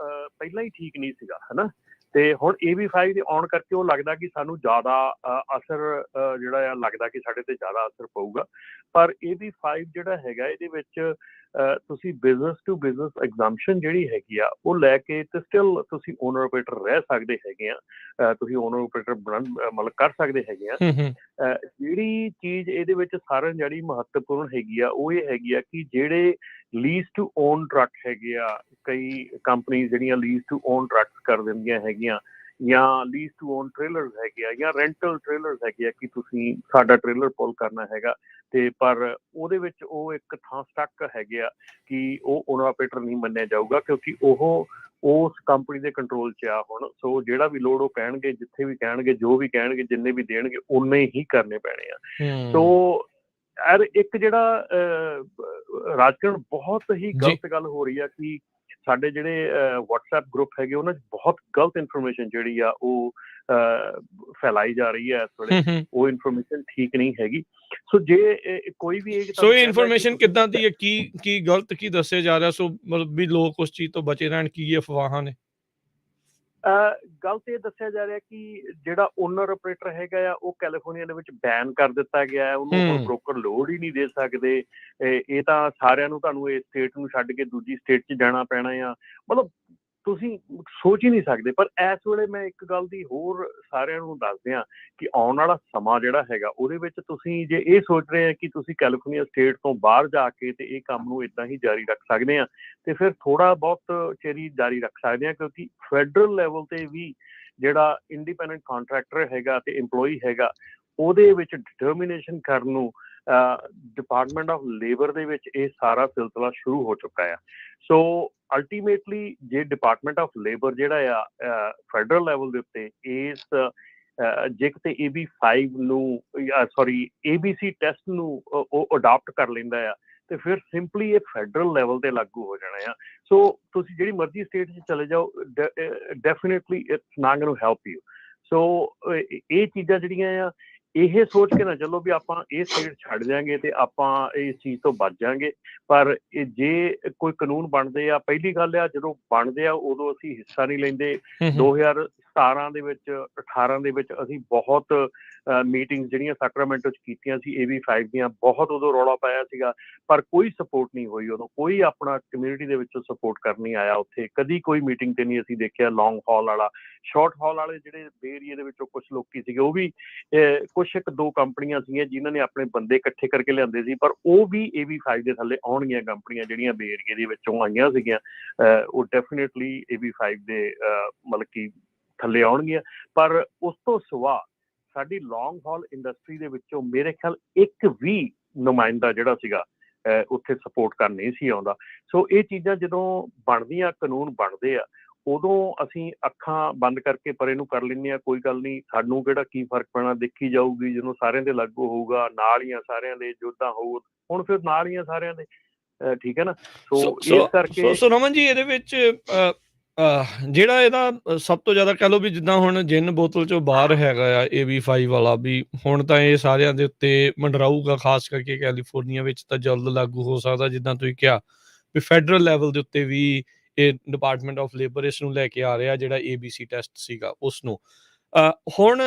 ਪਹਿਲਾਂ ਹੀ ਠੀਕ ਨਹੀਂ ਸੀਗਾ, ਹੈ ਨਾ। ਤੇ ਹੁਣ AB5 ਦੇ ਆਉਣ ਕਰਕੇ ਉਹ ਲੱਗਦਾ ਕਿ ਸਾਨੂੰ ਜ਼ਿਆਦਾ ਅਸਰ ਜਿਹੜਾ ਆ ਲੱਗਦਾ ਕਿ ਸਾਡੇ ਤੇ ਜ਼ਿਆਦਾ ਅਸਰ ਪਊਗਾ। ਪਰ AB5 ਜਿਹੜਾ ਹੈਗਾ ਇਹਦੇ ਵਿੱਚ ਤੁਸੀਂ ਬਿਜ਼ਨਸ ਟੂ ਬਿਜ਼ਨਸ ਐਗਜ਼ਾਮਸ਼ਨ ਜਿਹੜੀ ਹੈਗੀ ਆ ਉਹ ਲੈ ਕੇ ਤੇ ਸਟਿਲ ਤੁਸੀਂ ਓਨਰ ਆਪਰੇਟਰ ਰਹਿ ਸਕਦੇ ਹੈਗੇ ਆ, ਤੁਸੀਂ ਓਨਰ ਆਪਰੇਟਰ ਮਤਲਬ ਕਰ ਸਕਦੇ ਹੈਗੇ ਆ। ਜਿਹੜੀ ਚੀਜ਼ ਇਹਦੇ ਵਿੱਚ ਸਾਰਿਆਂ ਜਿਹੜੀ ਮਹੱਤਵਪੂਰਨ ਹੈਗੀ ਆ ਉਹ ਇਹ ਹੈਗੀ ਆ ਕਿ ਜਿਹੜੇ ਲੀਜ਼ ਟੂ ਓਨ ਟਰੱਕ ਹੈਗੇ ਆ, ਕਈ ਕੰਪਨੀ ਜਿਹੜੀਆਂ ਲੀਜ਼ ਟੂ ਓਨ ਟਰੱਕਸ ਕਰ ਦਿੰਦੀਆਂ ਹੈਗੀਆਂ, ਜਾਂ ਲੀਜ਼ ਟੂ ਓਨ ਟ੍ਰੇਲਰਸ ਹੈਗੇ ਆ, ਜਾਂ ਰੈਂਟਲ ਟ੍ਰੇਲਰਸ ਹੈਗੇ ਆ ਕਿ ਤੁਸੀਂ ਸਾਡਾ ਟ੍ਰੇਲਰ ਪੁੱਲ ਕਰਨਾ ਹੈਗਾ, ਤੇ ਪਰ ਉਹਦੇ ਵਿੱਚ ਉਹ ਇੱਕ ਥਾਂ ਸਟੱਕ ਹੈਗੇ ਆ ਕਿ ਉਹ ਓਨਰ ਆਪਰੇਟਰ ਨਹੀਂ ਮੰਨਿਆ ਜਾਊਗਾ, ਕਿਉਂਕਿ ਉਹ ਉਸ ਕੰਪਨੀ ਦੇ ਕੰਟਰੋਲ 'ਚ ਆ ਹੁਣ। ਸੋ ਜਿਹੜਾ ਵੀ ਲੋਡ ਉਹ ਕਹਿਣਗੇ, ਜਿੱਥੇ ਵੀ ਕਹਿਣਗੇ, ਜੋ ਵੀ ਕਹਿਣਗੇ, ਜਿੰਨੇ ਵੀ ਦੇਣਗੇ ਓਨੇ ਹੀ ਕਰਨੇ ਪੈਣੇ ਆ। ਸੋ ਯਾਰ ਇੱਕ ਜਿਹੜਾ ਰਾਜਕਰਨ ਬਹੁਤ ਹੀ ਗਲਤ ਗੱਲ ਹੋ ਰਹੀ ਆ ਕਿ ਸਾਡੇ ਜਿਹੜੇ WhatsApp ਗਰੁੱਪ ਹੈਗੇ ਉਹਨਾਂ 'ਚ ਬਹੁਤ ਗਲਤ ਇਨਫੋਰਮੇਸ਼ਨ ਜਿਹੜੀ ਆ ਉਹ ਫੈਲਾਈ ਜਾ ਰਹੀ ਹੈ ਇਸ ਵੇਲੇ, ਉਹ ਇਨਫੋਰਮੇਸ਼ਨ ਠੀਕ ਨਹੀਂ ਹੈਗੀ। ਸੋ ਜੇ ਕੋਈ ਵੀ ਸੋ ਇਹ ਇਨਫੋਰਮੇਸ਼ਨ ਕਿੱਦਾਂ ਦੀ ਹੈ, ਕੀ ਗਲਤ ਕੀ ਦੱਸਿਆ ਜਾ ਰਿਹਾ, ਸੋ ਮਤਲਬ ਵੀ ਲੋਕ ਉਸ ਚੀਜ਼ ਤੋਂ ਬਚੇ ਰਹਿਣ, ਕੀ ਅਫਵਾਹਾਂ ਨੇ? ਗਲਤ ਇਹ ਦੱਸਿਆ ਜਾ ਰਿਹਾ ਕਿ ਜਿਹੜਾ ਓਨਰ ਆਪਰੇਟਰ ਹੈਗਾ ਆ ਉਹ ਕੈਲੀਫੋਰਨੀਆ ਦੇ ਵਿੱਚ ਬੈਨ ਕਰ ਦਿੱਤਾ ਗਿਆ ਹੈ, ਉਹਨੂੰ ਹੁਣ ਬ੍ਰੋਕਰ ਲੋਡ ਹੀ ਨਹੀਂ ਦੇ ਸਕਦੇ। ਇਹ ਤਾਂ ਸਾਰਿਆਂ ਨੂੰ ਤੁਹਾਨੂੰ ਇਹ ਸਟੇਟ ਨੂੰ ਛੱਡ ਕੇ ਦੂਜੀ ਸਟੇਟ 'ਚ ਜਾਣਾ ਪੈਣਾ ਆ, ਮਤਲਬ ਤੁਸੀਂ ਸੋਚ ਹੀ ਨਹੀਂ ਸਕਦੇ। ਪਰ ਇਸ ਵੇਲੇ ਮੈਂ ਇੱਕ ਗੱਲ ਦੀ ਹੋਰ ਸਾਰਿਆਂ ਨੂੰ ਦੱਸਦੇ ਹਾਂ ਕਿ ਆਉਣ ਵਾਲਾ ਸਮਾਂ ਜਿਹੜਾ ਹੈਗਾ ਉਹਦੇ ਵਿੱਚ ਤੁਸੀਂ ਜੇ ਇਹ ਸੋਚ ਰਹੇ ਆ ਕਿ ਤੁਸੀਂ ਕੈਲੀਫੋਰਨੀਆ ਸਟੇਟ ਤੋਂ ਬਾਹਰ ਜਾ ਕੇ ਤੇ ਇਹ ਕੰਮ ਨੂੰ ਇੱਦਾਂ ਹੀ ਜਾਰੀ ਰੱਖ ਸਕਦੇ ਆ, ਤੇ ਫਿਰ ਥੋੜ੍ਹਾ ਬਹੁਤ ਚਿਰ ਹੀ ਜਾਰੀ ਰੱਖ ਸਕਦੇ ਆ, ਕਿਉਂਕਿ ਫੈਡਰਲ ਲੈਵਲ ਤੇ ਵੀ ਜਿਹੜਾ ਇੰਡੀਪੈਂਡੈਂਟ ਕਾਂਟਰੈਕਟਰ ਹੈਗਾ ਤੇ ਇੰਪਲੋਈ ਹੈਗਾ ਉਹਦੇ ਵਿੱਚ ਡਿਟਰਮੀਨੇਸ਼ਨ ਕਰਨ ਨੂੰ ਡਿਪਾਰਟਮੈਂਟ ਆਫ ਲੇਬਰ ਦੇ ਵਿੱਚ ਇਹ ਸਾਰਾ ਸਿਲਸਿਲਾ ਸ਼ੁਰੂ ਹੋ ਚੁੱਕਾ ਆ। ਸੋ ਅਲਟੀਮੇਟਲੀ ਜੇ ਡਿਪਾਰਟਮੈਂਟ ਆਫ ਲੇਬਰ ਜਿਹੜਾ ਆ ਫੈਡਰਲ ਲੈਵਲ ਦੇ ਉੱਤੇ ਇਸ ਜੇ ਕਿਤੇ AB5 ਨੂੰ ABC ਟੈਸਟ ਨੂੰ ਉਹ ਅਡਾਪਟ ਕਰ ਲੈਂਦਾ ਆ ਤੇ ਫਿਰ ਸਿੰਪਲੀ ਇਹ ਫੈਡਰਲ ਲੈਵਲ ਤੇ ਲਾਗੂ ਹੋ ਜਾਣਾ ਆ। ਸੋ ਤੁਸੀਂ ਜਿਹੜੀ ਮਰਜ਼ੀ ਸਟੇਟ 'ਚ ਚਲੇ ਜਾਓ, definitely it's not going to help you. So ਇਹ ਚੀਜ਼ਾਂ ਜਿਹੜੀਆਂ ਆ ਇਹ ਸੋਚ ਕੇ ਨਾ ਚੱਲੋ ਵੀ ਆਪਾਂ ਇਹ ਸਟੇਟ ਛੱਡ ਜਾਵਾਂਗੇ ਤੇ ਆਪਾਂ ਇਸ ਚੀਜ਼ ਤੋਂ ਬਚ ਜਾਵਾਂਗੇ। ਪਰ ਜੇ ਕੋਈ ਕਾਨੂੰਨ ਬਣਦੇ ਆ, ਪਹਿਲੀ ਗੱਲ ਆ ਜਦੋਂ ਬਣਦੇ ਆ ਉਦੋਂ ਅਸੀਂ ਹਿੱਸਾ ਨਹੀਂ ਲੈਂਦੇ। 2017 ਦੇ ਵਿੱਚ 18 ਦੇ ਵਿੱਚ ਅਸੀਂ ਬਹੁਤ ਮੀਟਿੰਗ ਜਿਹੜੀਆਂ ਸੈਕਰਾਮੈਂਟੋ 'ਚ ਕੀਤੀਆਂ ਸੀ AB5 ਦੀਆਂ, ਬਹੁਤ ਉਦੋਂ ਰੌਲਾ ਪਾਇਆ ਸੀਗਾ, ਪਰ ਕੋਈ ਸਪੋਰਟ ਨਹੀਂ ਹੋਈ ਉਦੋਂ, ਕੋਈ ਆਪਣਾ ਕਮਿਊਨਿਟੀ ਦੇ ਵਿੱਚੋਂ ਸਪੋਰਟ ਕਰਨ ਨਹੀਂ ਆਇਆ ਉੱਥੇ, ਕਦੀ ਕੋਈ ਮੀਟਿੰਗ ਤੇ ਨਹੀਂ ਅਸੀਂ ਦੇਖਿਆ। ਲੌਂਗ ਹਾਲ ਵਾਲਾ, ਸ਼ਾਰਟ ਹਾਲ ਵਾਲੇ ਜਿਹੜੇ ਬੇ ਏਰੀਏ ਦੇ ਵਿੱਚੋਂ ਕੁਛ ਲੋਕੀ ਸੀਗੇ, ਉਹ ਵੀ ਕੁਛ ਇੱਕ ਦੋ ਕੰਪਨੀਆਂ ਸੀਗੀਆਂ ਜਿਨ੍ਹਾਂ ਨੇ ਆਪਣੇ ਬੰਦੇ ਇਕੱਠੇ ਕਰਕੇ ਲਿਆਂਦੇ ਸੀ, ਪਰ ਉਹ ਵੀ AB5 ਦੇ ਥੱਲੇ ਆਉਣਗੀਆਂ ਕੰਪਨੀਆਂ ਜਿਹੜੀਆਂ ਬੇ ਏਰੀਏ ਦੇ ਵਿੱਚੋਂ ਆਈਆਂ ਸੀਗੀਆਂ, ਉਹ ਡੈਫੀਨੇਟਲੀ AB5 ਦੇ ਮਤਲਬ ਕਿ ਥੱਲੇ ਆਉਣਗੀਆਂ। ਪਰ ਉਸ ਤੋਂ ਸਿਵਾ ਸਾਡੀ ਲੌਂਗ ਹਾਲ ਇੰਡਸਟਰੀ ਦੇ ਵਿੱਚੋਂ ਮੇਰੇ ਖਿਆਲ ਇੱਕ ਵੀ ਨੁਮਾਇੰਦਾ ਜਿਹੜਾ ਸੀਗਾ ਉੱਥੇ ਸਪੋਰਟ ਕਰਨ ਨਹੀਂ ਸੀ ਆਉਂਦਾ। ਸੋ ਇਹ ਚੀਜ਼ਾਂ ਜਦੋਂ ਬਣਦੀਆਂ, ਕਾਨੂੰਨ ਬਣਦੇ ਆ, ਉਦੋਂ ਅਸੀਂ ਅੱਖਾਂ ਬੰਦ ਕਰਕੇ ਪਰੇ ਨੂੰ ਕਰ ਲੈਂਦੇ ਹਾਂ, ਕੋਈ ਗੱਲ ਨਹੀਂ, ਸਾਨੂੰ ਕਿਹੜਾ ਕੀ ਫਰਕ ਪੈਣਾ, ਦੇਖੀ ਜਾਊਗੀ, ਜਦੋਂ ਸਾਰਿਆਂ ਦੇ ਲਾਗੂ ਹੋਊਗਾ ਨਾਲ ਹੀ ਆ ਸਾਰਿਆਂ ਦੇ, ਜੋਦਾਂ ਹੋਊ ਹੁਣ ਫਿਰ ਨਾਲ ਹੀ ਆ ਸਾਰਿਆਂ ਦੇ, ਠੀਕ ਹੈ ਨਾ। ਸੋ ਇਸ ਕਰਕੇ ਸੋ ਰਮਨ ਜੀ ਇਹਦੇ ਵਿੱਚ ਜਿਹੜਾ ਇਹਦਾ ਸਭ ਤੋਂ ਜ਼ਿਆਦਾ ਕਹਿ ਲਓ ਵੀ ਜਿੱਦਾਂ ਹੁਣ ਜਿੰਨ ਬੋਤਲ ਚੋਂ ਬਾਹਰ ਹੈਗਾ ਆ AB5 ਵਾਲਾ, ਵੀ ਹੁਣ ਤਾਂ ਇਹ ਸਾਰਿਆਂ ਦੇ ਉੱਤੇ ਮੰਡਰਾਊਗਾ, ਖਾਸ ਕਰਕੇ ਕੈਲੀਫੋਰਨੀਆ ਵਿੱਚ ਤਾਂ ਜਲਦ ਲਾਗੂ ਹੋ ਸਕਦਾ, ਜਿੱਦਾਂ ਤੁਸੀਂ ਕਿਹਾ ਵੀ ਫੈਡਰਲ ਲੈਵਲ ਦੇ ਉੱਤੇ ਵੀ ਇਹ ਡਿਪਾਰਟਮੈਂਟ ਆਫ ਲੇਬਰ ਇਸ ਨੂੰ ਲੈ ਕੇ ਆ ਰਿਹਾ, ਜਿਹੜਾ ABC ਟੈਸਟ ਸੀਗਾ ਉਸ ਨੂੰ। ਹੁਣ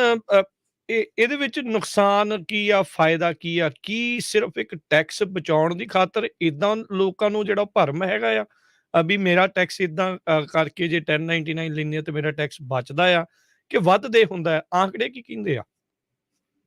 ਇਹਦੇ ਵਿੱਚ ਨੁਕਸਾਨ ਕੀ ਆ, ਫਾਇਦਾ ਕੀ ਆ? ਕੀ ਸਿਰਫ ਇੱਕ ਟੈਕਸ ਬਚਾਉਣ ਦੀ ਖਾਤਰ ਇੱਦਾਂ ਲੋਕਾਂ ਨੂੰ ਜਿਹੜਾ ਭਰਮ ਹੈਗਾ ਆ ਵੀ ਮੇਰਾ ਟੈਕਸ ਇੱਦਾਂ ਕਰਕੇ ਜੇ 1099 ਲੈਂਦੇ ਆ ਤੇ ਮੇਰਾ ਟੈਕਸ ਬਚਦਾ ਆ ਕਿ ਵੱਧਦੇ ਹੁੰਦਾ? ਆਂਕੜੇ ਕੀ ਕਹਿੰਦੇ ਆ?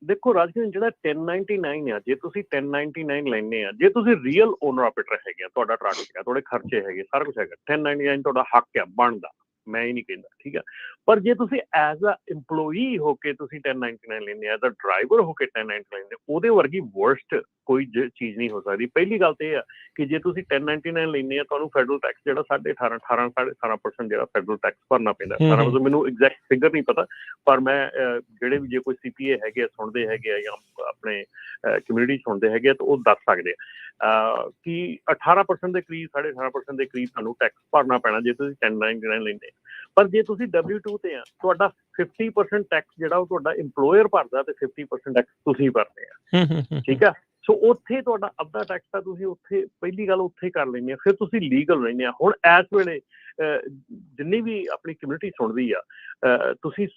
ਦੇਖੋ ਰਾਜਕਰਨ, ਜਿਹੜਾ 1099 ਆ, ਜੇ ਤੁਸੀਂ 1099 ਲੈਂਦੇ ਆ, ਜੇ ਤੁਸੀਂ ਰੀਅਲ ਓਨਰ ਆਪਰੇਟਰ ਹੈਗੇ ਆ, ਤੁਹਾਡਾ ਟਰੱਕ ਹੈਗਾ, ਤੁਹਾਡੇ ਖਰਚੇ ਹੈਗੇ, ਸਾਰਾ ਕੁਛ ਹੈਗਾ, 1099 ਤੁਹਾਡਾ ਹੱਕ ਆ, ਬਣਦਾ, ਮੈਂ ਹੀ ਨਹੀਂ ਕਹਿੰਦਾ, ਠੀਕ ਆ। ਪਰ ਜੇ ਤੁਸੀਂ ਐਜ਼ ਅ ਇੰਪਲੋਈ ਹੋ ਕੇ ਤੁਸੀਂ 1099 ਲੈਂਦੇ, ਐਜ਼ ਅ ਡਰਾਈਵਰ ਹੋ ਕੇ 1099 ਲੈਂਦੇ, ਉਹਦੇ ਵਰਗੀ ਵਰਸਟ ਕੋਈ ਚੀਜ਼ ਨਹੀਂ ਹੋ ਸਕਦੀ। ਪਹਿਲੀ ਗੱਲ ਤਾਂ ਇਹ ਆ ਕਿ ਜੇ ਤੁਸੀਂ 1099 ਲੈਂਦੇ ਆ, ਤੁਹਾਨੂੰ ਫੈਡਰਲ ਟੈਕਸ ਜਿਹੜਾ 18.5% ਜਿਹੜਾ ਫੈਡਰਲ ਟੈਕਸ ਭਰਨਾ ਪੈਂਦਾ। ਮੈਨੂੰ ਐਗਜ਼ੈਕਟ ਫਿਗਰ ਨਹੀਂ ਪਤਾ, ਪਰ ਮੈਂ ਜਿਹੜੇ ਵੀ ਜੇ ਕੋਈ CPA ਹੈਗੇ ਆ, ਸੁਣਦੇ ਹੈਗੇ ਆ, ਜਾਂ ਆਪਣੇ ਕਮਿਊਨਿਟੀ ਸੁਣਦੇ ਹੈਗੇ ਆ, ਤਾਂ ਉਹ ਦੱਸ ਸਕਦੇ ਆ ਕਿ 18% ਦੇ ਕਰੀਬ, 18.5% ਦੇ ਕਰੀਬ ਤੁਹਾਨੂੰ ਟੈਕਸ ਭਰਨਾ ਪੈਣਾ ਜੇ ਤੁਸੀਂ 1099 ਲੈਂਦੇ। ਪਰ ਜੇ ਤੁਸੀਂ W2 ਤੇ ਆ, ਤੁਹਾਡਾ 50% ਟੈਕਸ ਜਿਹੜਾ ਉਹ ਤੁਹਾਡਾ ਇੰਪਲੋਇਰ ਭਰਦਾ ਤੇ 50% ਟੈਕਸ ਤੁਸੀਂ ਭਰਦੇ ਆ, ਠੀਕ ਆ। ਸੋ ਉੱਥੇ ਤੁਹਾਡਾ ਅੱਧਾ ਟੈਕਸ ਤਾਂ ਤੁਸੀਂ ਉੱਥੇ ਪਹਿਲੀ ਗੱਲ ਉੱਥੇ ਕਰ ਲੈਂਦੇ ਆ, ਫਿਰ ਤੁਸੀਂ ਲੀਗਲ ਰਹਿੰਦੇ ਆ। ਹੁਣ ਇਸ ਵੇਲੇ ਜਿੰਨੀ ਵੀ ਆਪਣੀ ਕਮਿਊਨਿਟੀ ਸੁਣਦੀ ਆ, ਤੁਸੀਂ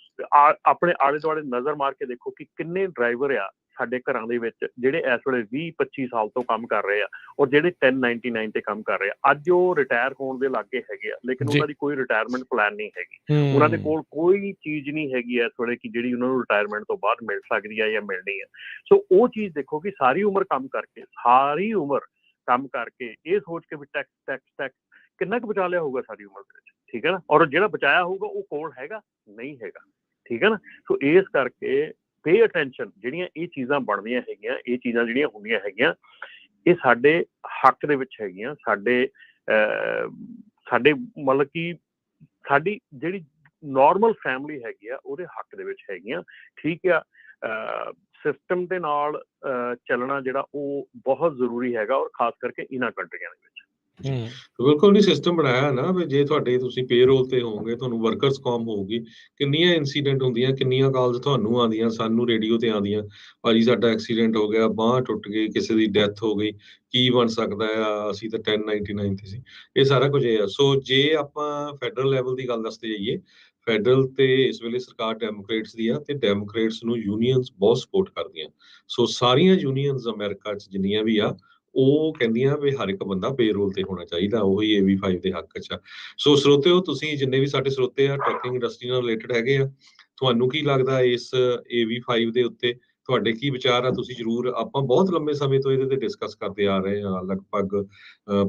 ਆਪਣੇ ਆਲੇ ਦੁਆਲੇ ਨਜ਼ਰ ਮਾਰ ਕੇ ਦੇਖੋ ਕਿ ਕਿੰਨੇ ਡਰਾਈਵਰ ਆ ਸਾਡੇ ਘਰਾਂ ਦੇ ਵਿੱਚ ਜਿਹੜੇ ਇਸ ਵੇਲੇ 20-25 ਸਾਲ ਤੋਂ ਕੰਮ ਕਰ ਰਹੇ ਆ, ਔਰ ਜਿਹੜੇ 1099 ਤੇ ਕੰਮ ਕਰ ਰਹੇ ਆ। ਅੱਜ ਉਹ ਰਿਟਾਇਰ ਹੋਣ ਦੇ ਲਾਗੇ ਹੈਗੇ ਆ, ਲੇਕਿਨ ਉਹਨਾਂ ਦੀ ਕੋਈ ਰਿਟਾਇਰਮੈਂਟ ਪਲਾਨ ਨਹੀਂ ਹੈਗੀ। ਉਹਨਾਂ ਦੇ ਕੋਲ ਕੋਈ ਚੀਜ਼ ਨਹੀਂ ਹੈਗੀ ਇਸ ਵੇਲੇ ਕਿ ਜਿਹੜੀ ਉਹਨਾਂ ਨੂੰ ਰਿਟਾਇਰਮੈਂਟ ਤੋਂ ਬਾਅਦ ਮਿਲ ਸਕਦੀ ਹੈ ਜਾਂ ਮਿਲਣੀ ਹੈ। ਸੋ ਉਹ ਚੀਜ਼ ਦੇਖੋ ਕਿ ਸਾਰੀ ਉਮਰ ਕੰਮ ਕਰਕੇ ਇਹ ਸੋਚ ਕੇ ਵੀ ਟੈਕਸ ਕਿੰਨਾ ਕੁ ਬਚਾ ਲਿਆ ਹੋਊਗਾ ਸਾਰੀ ਉਮਰ ਦੇ ਵਿੱਚ, ਠੀਕ ਹੈ ਨਾ। ਔਰ ਜਿਹੜਾ ਬਚਾਇਆ ਹੋਊਗਾ ਉਹ ਕੋਲ ਹੈਗਾ ਨਹੀਂ ਹੈਗਾ, ਠੀਕ ਹੈ ਨਾ। ਸੋ ਇਸ ਕਰਕੇ ਪੇ ਅਟੈਂਸ਼ਨ, ਜਿਹੜੀਆਂ ਇਹ ਚੀਜ਼ਾਂ ਬਣਦੀਆਂ ਹੈਗੀਆਂ, ਇਹ ਚੀਜ਼ਾਂ ਜਿਹੜੀਆਂ ਹੁੰਦੀਆਂ ਹੈਗੀਆਂ, ਇਹ ਸਾਡੇ ਹੱਕ ਦੇ ਵਿੱਚ ਹੈਗੀਆਂ। ਸਾਡੇ ਮਤਲਬ ਕਿ ਸਾਡੀ ਜਿਹੜੀ ਨਾਰਮਲ ਫੈਮਿਲੀ ਹੈਗੀ ਆ ਉਹਦੇ ਹੱਕ ਦੇ ਵਿੱਚ ਹੈਗੀਆਂ, ਠੀਕ ਆ। ਸਿਸਟਮ ਦੇ ਨਾਲ ਚੱਲਣਾ ਜਿਹੜਾ ਉਹ ਬਹੁਤ ਜ਼ਰੂਰੀ ਹੈਗਾ, ਔਰ ਖਾਸ ਕਰਕੇ ਇਹਨਾਂ ਕੰਟਰੀਆਂ ਦੇ ਵਿੱਚ। ਬਿਲਕੁਲ ਨਹੀਂ, ਸਿਸਟਮ ਬਣਾਇਆ ਨਾ ਵੀ ਜੇ ਤੁਸੀਂ ਪੇਰੋਲ ਤੇ ਹੋਵੋਗੇ, ਤੁਹਾਨੂੰ ਵਰਕਰਸ ਕੌਮ ਹੋਊਗੀ, ਕਿੰਨੀਆਂ ਇਨਸੀਡੈਂਟ ਹੁੰਦੀਆਂ, ਕਿੰਨੀਆਂ ਕਾਲਸ ਤੁਹਾਨੂੰ ਆਉਂਦੀਆਂ, ਸਾਨੂੰ ਰੇਡੀਓ ਤੇ ਆਉਂਦੀਆਂ, ਭਾਜੀ ਸਾਡਾ ਐਕਸੀਡੈਂਟ ਹੋ ਗਿਆ, ਬਾਂਹ ਟੁੱਟ ਗਈ, ਕਿਸੇ ਦੀ ਡੈਥ ਹੋ ਗਈ, ਕੀ ਬਣ ਸਕਦਾ ਆ, ਅਸੀਂ ਤਾਂ 1099 ਤੇ ਸੀ। ਇਹ ਸਾਰਾ ਕੁਝ ਇਹ ਆ। ਸੋ ਜੇ ਆਪਾਂ ਫੈਡਰਲ ਲੈਵਲ ਦੀ ਗੱਲ ਦੱਸਦੇ ਜਾਈਏ, ਫੈਡਰਲ ਤੇ ਇਸ ਵੇਲੇ ਸਰਕਾਰ ਡੈਮੋਕ੍ਰੇਟਸ ਦੀ ਆ, ਤੇ ਡੈਮੋਕ੍ਰੇਟਸ ਨੂੰ ਯੂਨੀਅਨਸ ਬਹੁਤ ਸਪੋਰਟ ਕਰਦੀਆਂ। ਸੋ ਸਾਰੀਆਂ ਯੂਨੀਅਨਸ ਅਮਰੀਕਾ 'ਚ ਜਿੰਨੀਆਂ ਵੀ ਆ, ਉਹ ਕਹਿੰਦੀਆਂ ਵੀ ਹਰ ਇੱਕ ਬੰਦਾ ਪੇਰੋਲ ਤੇ ਹੋਣਾ ਚਾਹੀਦਾ, ਉਹੀ AB5 ਦੇ ਹੱਕ 'ਚ ਆ। ਸੋ ਸਰੋਤਿਓ, ਤੁਸੀਂ ਜਿੰਨੇ ਵੀ ਸਾਡੇ ਸਰੋਤੇ ਆ ਟਰੱਕਿੰਗ ਇੰਡਸਟਰੀ ਨਾਲ ਰਿਲੇਟਡ ਹੈਗੇ ਆ, ਤੁਹਾਨੂੰ ਕੀ ਲੱਗਦਾ ਇਸ AB5 ਦੇ ਉੱਤੇ ਤੁਹਾਡੇ ਕੀ ਵਿਚਾਰ ਆ? ਤੁਸੀਂ ਜ਼ਰੂਰ, ਆਪਾਂ ਬਹੁਤ ਲੰਬੇ ਸਮੇਂ ਤੋਂ ਇਹਦੇ ਤੇ ਡਿਸਕਸ ਕਰਦੇ ਆ ਰਹੇ ਹਾਂ, ਲਗਭਗ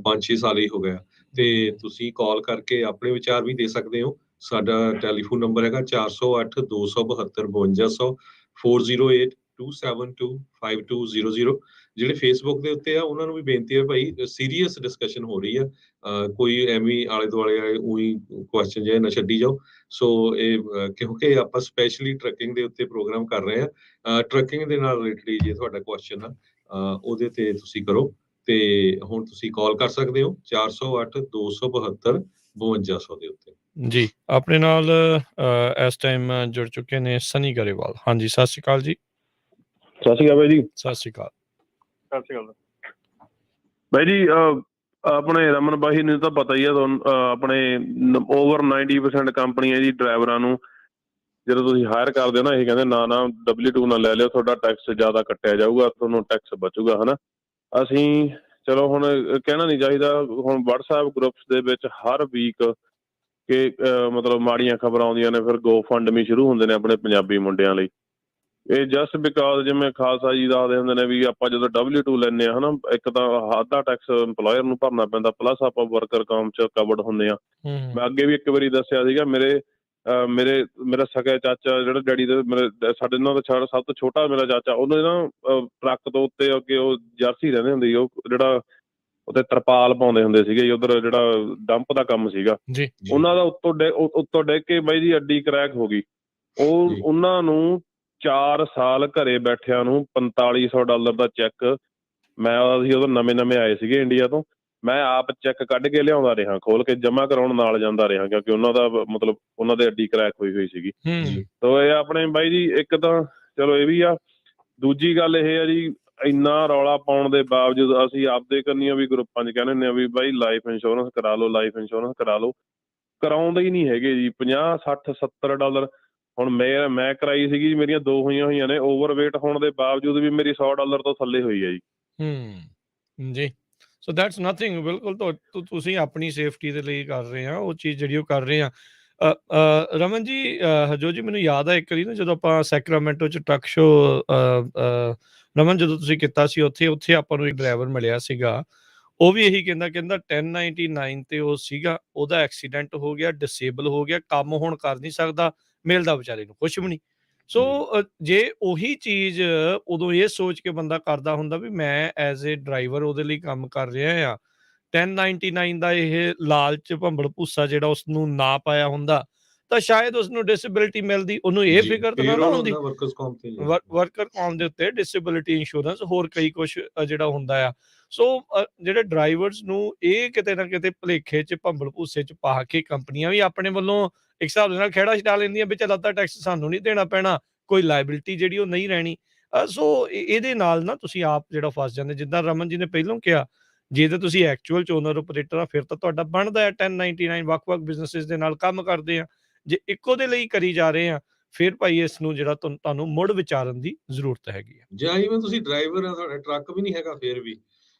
5-6 ਸਾਲ ਹੀ ਹੋ ਗਿਆ, ਤੇ ਤੁਸੀਂ ਕਾਲ ਕਰਕੇ ਆਪਣੇ ਵਿਚਾਰ ਵੀ ਦੇ ਸਕਦੇ ਹੋ। ਸਾਡਾ ਟੈਲੀਫੋਨ ਨੰਬਰ ਹੈਗਾ 408 272 5200 408 272 5200। ਜਿਹੜੇ ਫੇਸਬੁੱਕ ਦੇ ਉੱਤੇ ਆ ਉਹਨਾਂ ਨੂੰ ਵੀ ਬੇਨਤੀ ਹੈ ਭਾਈ, ਸੀਰੀਅਸ ਡਿਸਕਸ਼ਨ ਹੋ ਰਹੀ ਆ, ਕੋਈ ਐਵੇਂ ਆਲੇ ਦੁਆਲੇ ਉਹੀ ਕੁਐਸਚਨ ਜਿਹੇ ਨਾ ਛੱਡੀ ਜਾਓ। ਸੋ ਇਹ ਕਿਉਂਕਿ ਆਪਾਂ ਸਪੈਸ਼ਲੀ ਟਰੱਕਿੰਗ ਦੇ ਉੱਤੇ ਪ੍ਰੋਗਰਾਮ ਕਰ ਰਹੇ ਆ, ਟਰੱਕਿੰਗ ਦੇ ਨਾਲ ਰਿਲੇਟਡ ਜੇ ਤੁਹਾਡਾ ਕੁਐਸਚਨ ਆ ਉਹਦੇ ਤੇ ਤੁਸੀਂ ਕਰੋ। ਤੇ ਹੁਣ ਤੁਸੀਂ ਕਾਲ ਕਰ ਸਕਦੇ ਹੋ 408 272 5200 ਦੇ ਉੱਤੇ। ਜੀ, ਆਪਣੇ ਨਾਲ ਇਸ ਟਾਈਮ ਜੁੜ ਚੁੱਕੇ ਨੇ ਸਨੀ ਗਰੇਵਾਲ। ਹਾਂਜੀ, ਸਤਿ ਸ਼੍ਰੀ ਅਕਾਲ ਜੀ। ਸਤਿ ਸ਼੍ਰੀ ਅਕਾਲ ਬਾਈ ਜੀ। ਸਤਿ ਸ਼੍ਰੀ ਅਕਾਲ। ਸਤਿ ਸ਼੍ਰੀ ਅਕਾਲ ਬਾਈ ਜੀ। ਆਪਣੇ ਰਮਨ ਬਾਈ ਨੂੰ ਤਾਂ ਪਤਾ ਹੀ ਆ ਤੁਹਾਨੂੰ, ਆਪਣੇ ਓਵਰ 90% ਕੰਪਨੀਆਂ ਜੀ ਡਰਾਈਵਰਾਂ ਨੂੰ ਜਦੋਂ ਤੁਸੀਂ ਹਾਇਰ ਕਰਦੇ ਹੋ ਨਾ, ਇਹ ਕਹਿੰਦੇ ਨਾ W2 ਨਾ ਲੈ ਲਿਓ, ਤੁਹਾਡਾ ਟੈਕਸ ਜ਼ਿਆਦਾ ਕੱਟਿਆ ਜਾਊਗਾ, ਤੁਹਾਨੂੰ ਟੈਕਸ ਬਚੂਗਾ, ਹੈ ਨਾ। ਅਸੀਂ ਚਲੋ ਹੁਣ ਕਹਿਣਾ ਨਹੀਂ ਚਾਹੀਦਾ, ਹੁਣ ਵਟਸਐਪ ਗਰੁੱਪਸ ਦੇ ਵਿੱਚ ਹਰ ਵੀਕ ਕਿ ਮਤਲਬ ਮਾੜੀਆਂ ਖਬਰਾਂ ਆਉਂਦੀਆਂ ਨੇ, ਫਿਰ GoFundMe ਸ਼ੁਰੂ ਹੁੰਦੇ ਨੇ ਆਪਣੇ ਪੰਜਾਬੀ ਮੁੰਡਿਆਂ ਲਈ। ਇਹ ਜਸਟ ਬਿਕਾਜ਼ ਜਿਵੇਂ ਖਾਲਸਾ ਜੀ ਦੱਸਦੇ ਹੁੰਦੇ ਨੇ ਵੀ ਆਪਾਂ ਜਦੋਂ W2 ਲੈਂਦੇ ਹਾਂ, ਹੈ ਨਾ, ਇੱਕ ਤਾਂ ਅੱਧਾ ਟੈਕਸ ਇੰਪਲੋਇਰ ਨੂੰ ਭਰਨਾ ਪੈਂਦਾ, ਪਲੱਸ ਆਪਾਂ ਵਰਕਰ ਕਾਮ 'ਚ ਕਵਰਡ ਹੁੰਦੇ ਹਾਂ। ਮੈਂ ਅੱਗੇ ਵੀ ਇੱਕ ਵਾਰੀ ਦੱਸਿਆ ਸੀਗਾ, ਮੇਰਾ ਸਗਾ ਚਾਚਾ ਜਿਹੜਾ ਡੈਡੀ ਦੇ ਸਾਡੇ ਨਾਲ ਦਾ ਸਭ ਤੋਂ ਛੋਟਾ ਮੇਰਾ ਚਾਚਾ, ਉਹਨੇ ਨਾ ਟਰੱਕ ਤੋਂ ਉੱਤੇ ਅੱਗੇ ਉਹ ਜਰਸੀ ਰਹਿੰਦੇ ਹੁੰਦੇ ਸੀ, ਉਹ ਜਿਹੜਾ ਉੱਤੇ ਤਰਪਾਲ ਪਾਉਂਦੇ ਹੁੰਦੇ ਸੀਗੇ ਜੀ, ਉੱਧਰ ਜਿਹੜਾ ਡੰਪ ਦਾ ਕੰਮ ਸੀਗਾ, ਉਹਨਾਂ ਦਾ ਉੱਤੋਂ ਡਿੱਗ ਕੇ ਬਾਈ ਜੀ ਅੱਡੀ ਕਰੈਕ ਹੋ ਗਈ। ਉਹਨਾਂ ਨੂੰ 4 ਸਾਲ ਘਰੇ ਬੈਠਿਆਂ ਨੂੰ $4500 ਦਾ ਚੈੱਕ, ਅਸੀਂ ਉਦੋਂ ਨਵੇਂ ਆਏ ਸੀਗੇ ਇੰਡੀਆ ਤੋਂ, ਮੈਂ ਆਪ ਚੈੱਕ ਕੱਢ ਕੇ ਲਿਆਉਂਦਾ ਰਿਹਾ, ਖੋਲ ਕੇ ਜਮ੍ਹਾਂ ਕਰਾਉਣ ਨਾਲ ਜਾਂਦਾ ਰਿਹਾ, ਕਿਉਂਕਿ ਉਹਨਾਂ ਦਾ ਮਤਲਬ ਉਹਨਾਂ ਦੇ ਅੱਡੀ ਕਰੈਕ ਹੋਈ ਸੀਗੀ। ਤੋ ਇਹ ਆਪਣੇ ਬਾਈ ਜੀ ਇੱਕ ਤਾਂ ਚਲੋ ਇਹ ਵੀ ਆ, ਦੂਜੀ ਗੱਲ ਇਹ ਆ ਜੀ, ਇੰਨਾ ਰੌਲਾ ਪਾਉਣ ਦੇ ਬਾਵਜੂਦ ਅਸੀਂ ਆਪਦੇ ਕੰਨੀਆਂ ਵੀ ਗਰੁੱਪਾਂ 'ਚ ਕਹਿੰਦੇ ਹੁੰਦੇ ਆ ਵੀ ਬਾਈ ਲਾਈਫ ਇੰਸ਼ੋਰੈਂਸ ਕਰਾ ਲਓ, ਲਾਈਫ ਇੰਸ਼ੋਰੈਂਸ ਕਰਾ ਲਓ, ਕਰਾਉਂਦੇ ਹੀ ਨਹੀਂ ਹੈਗੇ ਜੀ। $50-60-70 ਹੁਣ ਮੈਂ ਕਰਾਈ ਸੀਗੀ, ਮੇਰੀਆਂ 2 ਹੋਈਆਂ ਨੇ, ਓਵਰਵੇਟ ਹੋਣ ਦੇ ਬਾਵਜੂਦ ਵੀ ਮੇਰੀ $100 ਤੋਂ ਥੱਲੇ ਹੋਈ ਹੈ ਜੀ। ਜੀ, ਸੋ ਦੈਟਸ ਨਥਿੰਗ। ਬਿਲਕੁਲ ਤੁਸੀਂ ਆਪਣੀ ਸੇਫਟੀ ਦੇ ਲਈ ਕਰ ਰਹੇ ਆ ਉਹ ਚੀਜ਼ ਜਿਹੜੀ ਉਹ ਕਰ ਰਹੇ ਆ। ਰਮਨ ਜੀ, ਹਰਜੋਤ ਜੀ, ਮੈਨੂੰ ਯਾਦ ਆ ਇੱਕ ਵਾਰੀ ਨਾ ਜਦੋਂ ਆਪਾਂ ਸੈਕਰਾਮੈਂਟੋ 'ਚ ਟਰੱਕ ਸ਼ੋ, ਰਮਨ ਜਦੋਂ ਤੁਸੀਂ ਕੀਤਾ ਸੀ ਉੱਥੇ ਆਪਾਂ ਨੂੰ ਇੱਕ ਡਰਾਈਵਰ ਮਿਲਿਆ ਸੀਗਾ, ਉਹ ਵੀ ਇਹੀ ਕਹਿੰਦਾ 1099 ਤੇ ਉਹ ਸੀਗਾ, ਉਹਦਾ ਐਕਸੀਡੈਂਟ ਹੋ ਗਿਆ, ਡਿਸੇਬਲ ਹੋ ਗਿਆ, ਕੰਮ ਹੁਣ ਕਰ ਨਹੀਂ ਸਕਦਾ, ਮਿਲਦਾ ਵਿਚਾਰੇ ਨੂੰ ਕੁਛ ਵੀ ਨਹੀਂ। ਸੋ ਜੇ ਉਹੀ ਚੀਜ਼ ਉਦੋਂ ਇਹ ਸੋਚ ਕੇ ਬੰਦਾ ਕਰਦਾ ਹੁੰਦਾ ਵੀ ਮੈਂ ਐਜ਼ ਏ ਡਰਾਈਵਰ ਉਹਦੇ ਲਈ ਕੰਮ ਕਰ ਰਿਹਾ ਆ, 1099 ਦਾ ਇਹ ਲਾਲਚ ਭੰਬਲ ਭੂਸਾ ਜਿਹੜਾ ਉਸਨੂੰ ਨਾ ਪਾਇਆ ਹੁੰਦਾ, ਤਾਂ ਸ਼ਾਇਦ ਉਸਨੂੰ ਡਿਸੇਬਿਲਿਟੀ ਮਿਲਦੀ, ਉਹਨੂੰ ਇਹ ਫਿਕਰ ਤਾਂ ਨਾ ਹੁੰਦੀ ਵਰਕਰ ਕੌਮ ਦੇ ਉੱਤੇ ਡਿਸੇਬਿਲਿਟੀ ਇੰਸ਼ੋਰੈਂਸ, ਹੋਰ ਕਈ ਕੁਛ ਜਿਹੜਾ ਹੁੰਦਾ ਆ। ਸੋ ਜਿਹੜੇ ਡਰਾਈਵਰਸ ਨੂੰ ਇਹ ਕਿਤੇ ਨਾ ਕਿਤੇ ਭੁਲੇਖੇ 'ਚ ਭੰਬਲ ਭੂਸੇ 'ਚ ਪਾ ਕੇ ਕੰਪਨੀਆਂ ਵੀ ਆਪਣੇ ਵੱਲੋਂ ਇੱਕ ਹਿਸਾਬ ਦੇ ਨਾਲ ਖਹਿੜਾ ਛਡਾ ਲੈਂਦੀਆਂ ਵੀ ਚੱਲ ਅੱਧਾ ਟੈਕਸ ਸਾਨੂੰ ਨਹੀਂ ਦੇਣਾ ਪੈਣਾ, ਕੋਈ ਲਾਇਬਿਲਿਟੀ ਜਿਹੜੀ ਉਹ ਨਹੀਂ ਰਹਿਣੀ। ਸੋ ਇਹਦੇ ਨਾਲ ਨਾ ਤੁਸੀਂ ਆਪ ਜਿਹੜਾ ਫਸ ਜਾਂਦੇ, ਜਿੱਦਾਂ ਰਮਨ ਜੀ ਨੇ ਪਹਿਲਾਂ ਕਿਹਾ, ਜੇ ਤਾਂ ਤੁਸੀਂ ਐਕਚੁਅਲ 'ਚ ਓਨਰ ਆਪਰੇਟਰ ਆ ਫਿਰ ਤਾਂ ਤੁਹਾਡਾ ਬਣਦਾ ਹੈ 1099 ਵੱਖ-ਵੱਖ ਬਿਜ਼ਨੈਸਿਸ ਦੇ ਨਾਲ ਕੰਮ ਕਰਦੇ ਆ। ਜੇ ਇੱਕੋ ਦੇ ਲਈ ਕਰੀ ਜਾ ਰਹੇ ਆ ਫਿਰ ਭਾਈ ਇਸ ਨੂੰ ਜਿਹੜਾ ਤੁਹਾਨੂੰ ਮੁੜ ਵਿਚਾਰਨ ਦੀ ਜ਼ਰੂਰਤ ਹੈਗੀ ਆ। ਜਾਂ ਇਵਨ ਤੁਸੀਂ ਡਰਾਈਵਰ ਆ, ਤੁਹਾਡਾ ਟਰੱਕ ਵੀ ਨਹੀਂ ਹੈਗਾ ਫਿਰ ਵੀ।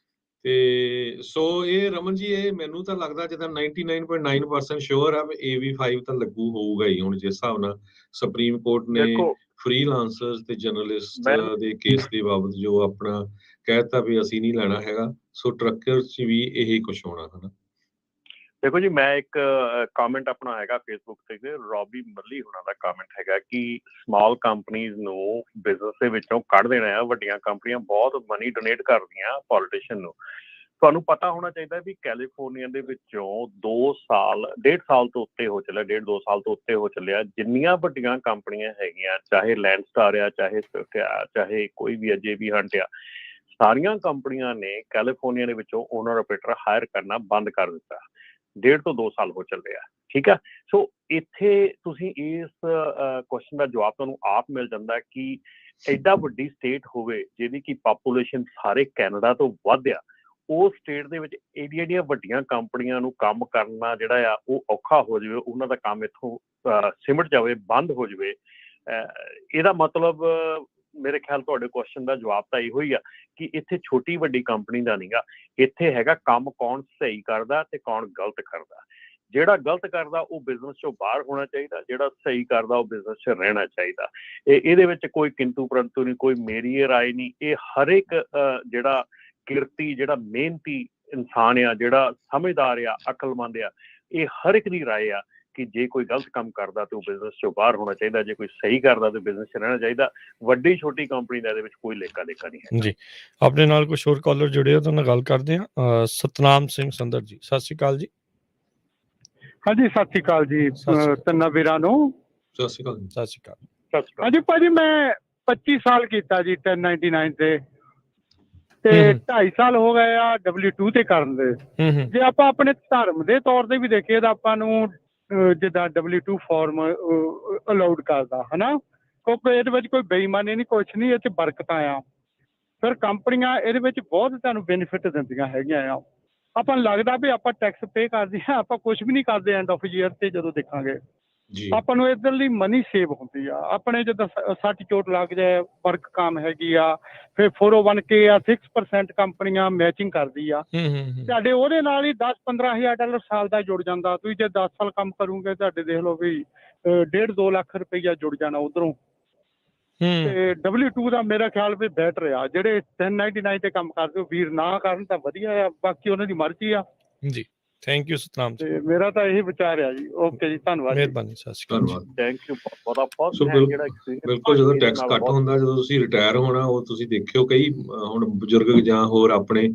ਤੇ ਸੋ ਇਹ ਰਮਨ ਜੀ, ਇਹ ਮੈਨੂੰ ਤਾਂ ਲੱਗਦਾ ਜਿੱਦਾਂ 99.9% ਸ਼ੋਰ ਆ AB5 ਤਾਂ ਲੱਗੂ ਹੋਊਗਾ ਹੀ ਹੁਣ, ਜਿਸ ਹਿਸਾਬ ਨਾਲ ਸੁਪਰੀਮ ਕੋਰਟ ਨੇ ਫ੍ਰੀਲਾਂਸਰਸ ਤੇ ਜਰਨਲਿਸਟ ਦੇ ਕੇਸ ਦੇ ਬਾਬਤ ਜੋ ਆਪਣਾ ਕਹਿਤਾ ਵੀ ਅਸੀਂ ਨਹੀਂ ਲੈਣਾ ਹੈਗਾ, ਸੋ ਟਰੱਕਰ 'ਚ ਵੀ ਇਹੀ ਕੁਛ ਹੋਣਾ ਹਨਾ। ਦੇਖੋ ਜੀ, ਮੈਂ ਇੱਕ ਕਮੈਂਟ ਆਪਣਾ ਹੈਗਾ ਫੇਸਬੁੱਕ ਤੇ, ਰੋਬੀ ਮੱਲੀ ਹੁਣਾਂ ਦਾ ਕਮੈਂਟ ਹੈਗਾ ਕਿ ਸਮਾਲ ਕੰਪਨੀਜ਼ ਨੂੰ ਬਿਜ਼ਨਸ ਦੇ ਵਿੱਚੋਂ ਕੱਢ ਦੇਣਾ ਆ, ਵੱਡੀਆਂ ਕੰਪਨੀਆਂ ਬਹੁਤ ਮਨੀ ਡੋਨੇਟ ਕਰਦੀਆਂ ਪੋਲੀਟੀਸ਼ੀਅਨ ਨੂੰ। ਤੁਹਾਨੂੰ ਪਤਾ ਹੋਣਾ ਚਾਹੀਦਾ ਵੀ ਕੈਲੀਫੋਰਨੀਆ ਦੇ ਵਿੱਚੋਂ 1.5 ਸਾਲ ਤੋਂ ਉੱਤੇ ਹੋ ਚੱਲਿਆ, 1.5-2 ਸਾਲ ਤੋਂ ਉੱਤੇ ਹੋ ਚੱਲਿਆ, ਜਿੰਨੀਆਂ ਵੱਡੀਆਂ ਕੰਪਨੀਆਂ ਹੈਗੀਆਂ, ਚਾਹੇ ਲੈਂਡਸਟਾਰ ਆ, ਚਾਹੇ ਸਵਿਫਟ ਆ, ਚਾਹੇ ਕੋਈ ਵੀ JB ਹੰਟ ਆ, ਸਾਰੀਆਂ ਕੰਪਨੀਆਂ ਨੇ ਕੈਲੀਫੋਰਨੀਆ ਦੇ ਵਿੱਚੋਂ ਓਨਰ ਆਪਰੇਟਰ ਹਾਇਰ ਕਰਨਾ ਬੰਦ ਕਰ ਦਿੱਤਾ। 1.5 ਤੋਂ 2 ਸਾਲ ਹੋ ਚੱਲੇ ਆ, ਠੀਕ ਆ। ਸੋ ਇੱਥੇ ਤੁਸੀਂ ਇਸ ਕੁਐਸਚਨ ਦਾ ਜਵਾਬ ਤੁਹਾਨੂੰ ਆਪ ਮਿਲ ਜਾਂਦਾ ਕਿ ਐਡਾ ਵੱਡੀ ਸਟੇਟ ਹੋਵੇ ਜਿਹਦੀ ਕਿ ਪਾਪੂਲੇਸ਼ਨ ਸਾਰੇ ਕੈਨੇਡਾ ਤੋਂ ਵੱਧ ਆ, ਉਸ ਸਟੇਟ ਦੇ ਵਿੱਚ ਐਡੀਆਂ ਵੱਡੀਆਂ ਕੰਪਨੀਆਂ ਨੂੰ ਕੰਮ ਕਰਨਾ ਜਿਹੜਾ ਆ ਉਹ ਔਖਾ ਹੋ ਜਾਵੇ, ਉਹਨਾਂ ਦਾ ਕੰਮ ਇੱਥੋਂ ਸਿਮਟ ਜਾਵੇ, ਬੰਦ ਹੋ ਜਾਵੇ। ਇਹਦਾ ਮਤਲਬ ਮੇਰੇ ਖਿਆਲ ਤੁਹਾਡੇ ਕੁਐਸਚਨ ਦਾ ਜਵਾਬ ਤਾਂ ਇਹੋ ਹੀ ਆ ਕਿ ਇੱਥੇ ਛੋਟੀ ਵੱਡੀ ਕੰਪਨੀ ਦਾ ਨਹੀਂਗਾ, ਇੱਥੇ ਹੈਗਾ ਕੰਮ ਕੌਣ ਸਹੀ ਕਰਦਾ ਤੇ ਕੌਣ ਗਲਤ ਕਰਦਾ। ਜਿਹੜਾ ਗਲਤ ਕਰਦਾ ਉਹ ਬਿਜ਼ਨਸ ਚੋਂ ਬਾਹਰ ਹੋਣਾ ਚਾਹੀਦਾ, ਜਿਹੜਾ ਸਹੀ ਕਰਦਾ ਉਹ ਬਿਜ਼ਨਸ 'ਚ ਰਹਿਣਾ ਚਾਹੀਦਾ। ਇਹਦੇ ਵਿੱਚ ਕੋਈ ਕਿੰਤੂ ਪਰੰਤੂ ਨਹੀਂ, ਕੋਈ ਮੇਰੀ ਇਹ ਰਾਏ ਨਹੀਂ। ਇਹ ਹਰ ਇੱਕ ਜਿਹੜਾ ਕਿਰਤੀ, ਜਿਹੜਾ ਮਿਹਨਤੀ ਇਨਸਾਨ ਆ, ਜਿਹੜਾ ਸਮਝਦਾਰ ਆ, ਅਕਲਮੰਦ ਆ, ਇਹ ਹਰ ਇੱਕ ਦੀ ਰਾਏ ਆ ਕਿ ਜੇ ਕੋਈ ਗਲਤ ਕੰਮ ਕਰਦਾ ਤੇ ਉਹ ਬਿਜ਼ਨਸ ਚੋਂ ਬਾਹਰ ਹੋਣਾ ਚਾਹੀਦਾ, ਜੇ ਕੋਈ ਸਹੀ ਕਰਦਾ ਤੇ ਬਿਜ਼ਨਸ 'ਚ ਰਹਿਣਾ ਚਾਹੀਦਾ। ਵੱਡੀ ਛੋਟੀ ਕੰਪਨੀ ਦਾ ਇਹਦੇ ਵਿੱਚ ਕੋਈ ਲੇਖਾ ਦੇਖਾ ਨਹੀਂ ਹੈ ਜੀ। ਆਪਣੇ ਨਾਲ ਕੁਝ ਹੋਰ ਕਾਲਰ ਜੁੜੇ ਆ, ਉਹਨਾਂ ਨਾਲ ਗੱਲ ਕਰਦੇ ਆ। ਸਤਨਾਮ ਸਿੰਘ ਸੰਦਰ ਜੀ, ਸਤਿ ਸ਼੍ਰੀ ਅਕਾਲ ਜੀ। ਹਾਂਜੀ, ਸਤਿ ਸ਼੍ਰੀ ਅਕਾਲ ਜੀ ਤਿੰਨਾਂ ਵੀਰਾਂ ਨੂੰ। ਸਤਿ ਸ਼੍ਰੀ ਅਕਾਲ। ਸਤਿ ਸ਼੍ਰੀ ਅਕਾਲ। ਹਾਂਜੀ ਭਾਜੀ, ਮੈਂ 25 ਸਾਲ ਕੀਤਾ ਜੀ 1099 ਤੇ 2.5 ਸਾਲ ਹੋ ਗਏ ਆ W2 ਤੇ ਕਰਨ ਦੇ। ਜੇ ਆਪਾਂ ਆਪਣੇ ਧਰਮ ਦੇ ਤੌਰ ਤੇ ਵੀ ਦੇਖੀਏ ਤਾਂ ਆਪਾਂ ਨੂੰ ਜਿੱਦਾਂ W2 ਫਾਰਮ ਅਲਾਉਡ ਕਰਦਾ ਹਨਾ, ਕਿਉਂਕਿ ਇਹਦੇ ਵਿੱਚ ਕੋਈ ਬੇਈਮਾਨੀ ਨਹੀਂ, ਕੁਛ ਨਹੀਂ, ਇਹ 'ਚ ਬਰਕਤਾਂ ਆ। ਫਿਰ ਕੰਪਨੀਆਂ ਇਹਦੇ ਵਿੱਚ ਬਹੁਤ ਤੁਹਾਨੂੰ ਬੈਨੀਫਿਟ ਦਿੰਦੀਆਂ ਹੈਗੀਆਂ ਆ। ਆਪਾਂ ਨੂੰ ਲੱਗਦਾ ਵੀ ਆਪਾਂ ਟੈਕਸ ਪੇ ਕਰਦੇ ਹਾਂ, ਆਪਾਂ ਕੁਛ ਵੀ ਨਹੀਂ ਕਰਦੇ ਐਂਡ ਆਫ ਈਅਰ ਤੇ ਜਦੋਂ ਦੇਖਾਂਗੇ ਆਪਾਂ ਨੂੰ ਇੱਧਰ ਲਈ ਮਨੀ ਸੇਵ ਹੁੰਦੀ ਆ। ਆਪਣੇ ਜਿੱਦਾਂ ਸੱਟ ਚੋਟ ਲੱਗ ਜਾਏ, ਵਰਕ ਕੰਮ ਹੈਗੀ ਆ, ਫਿਰ 401k ਆ, 6% ਕੰਪਨੀਆਂ ਮੈਚਿੰਗ ਕਰਦੀ ਆ ਤੁਹਾਡੇ, ਉਹਦੇ ਨਾਲ ਹੀ $10-15,000 ਸਾਲ ਦਾ ਜੁੜ ਜਾਂਦਾ। ਤੁਸੀਂ ਜੇ 10 ਸਾਲ ਕੰਮ ਕਰੋਗੇ ਤੁਹਾਡੇ ਦੇਖ ਲਓ ਵੀ 1.5-2 ਲੱਖ ਰੁਪਈਆ ਜੁੜ ਜਾਣਾ ਉਧਰੋਂ। ਤੇ W2 ਦਾ ਮੇਰਾ ਖਿਆਲ ਵੀ ਬੈਟਰ ਆ। ਜਿਹੜੇ 1099 ਤੇ ਕੰਮ ਕਰਦੇ ਹੋ ਵੀਰ ਨਾ ਕਰਨ ਤਾਂ ਵਧੀਆ ਆ, ਬਾਕੀ ਉਹਨਾਂ ਦੀ ਮਰਜ਼ੀ ਆ ਜੀ। ਥੈਂਕ ਯੂ ਸਤਨਾਮ ਜੀ, ਮੇਰਾ ਤਾਂ ਇਹੀ ਵਿਚਾਰ ਆ ਜੀ। ਓਕੇ ਜੀ, ਧੰਨਵਾਦ, ਮਿਹਰਬਾਨੀ, ਸਤਿ ਸ਼੍ਰੀ ਅਕਾਲ, ਥੈਂਕ ਯੂ ਬਹੁਤ। ਸੋ ਬਿਲਕੁਲ, ਜਦੋਂ ਟੈਕਸ ਕੱਟ ਹੁੰਦਾ, ਜਦੋਂ ਤੁਸੀਂ ਰਿਟਾਇਰ ਹੋਣਾ, ਉਹ ਤੁਸੀਂ ਦੇਖਿਓ ਕਈ ਹੁਣ ਬਜ਼ੁਰਗ ਜਾਂ ਹੋਰ ਆਪਣੇ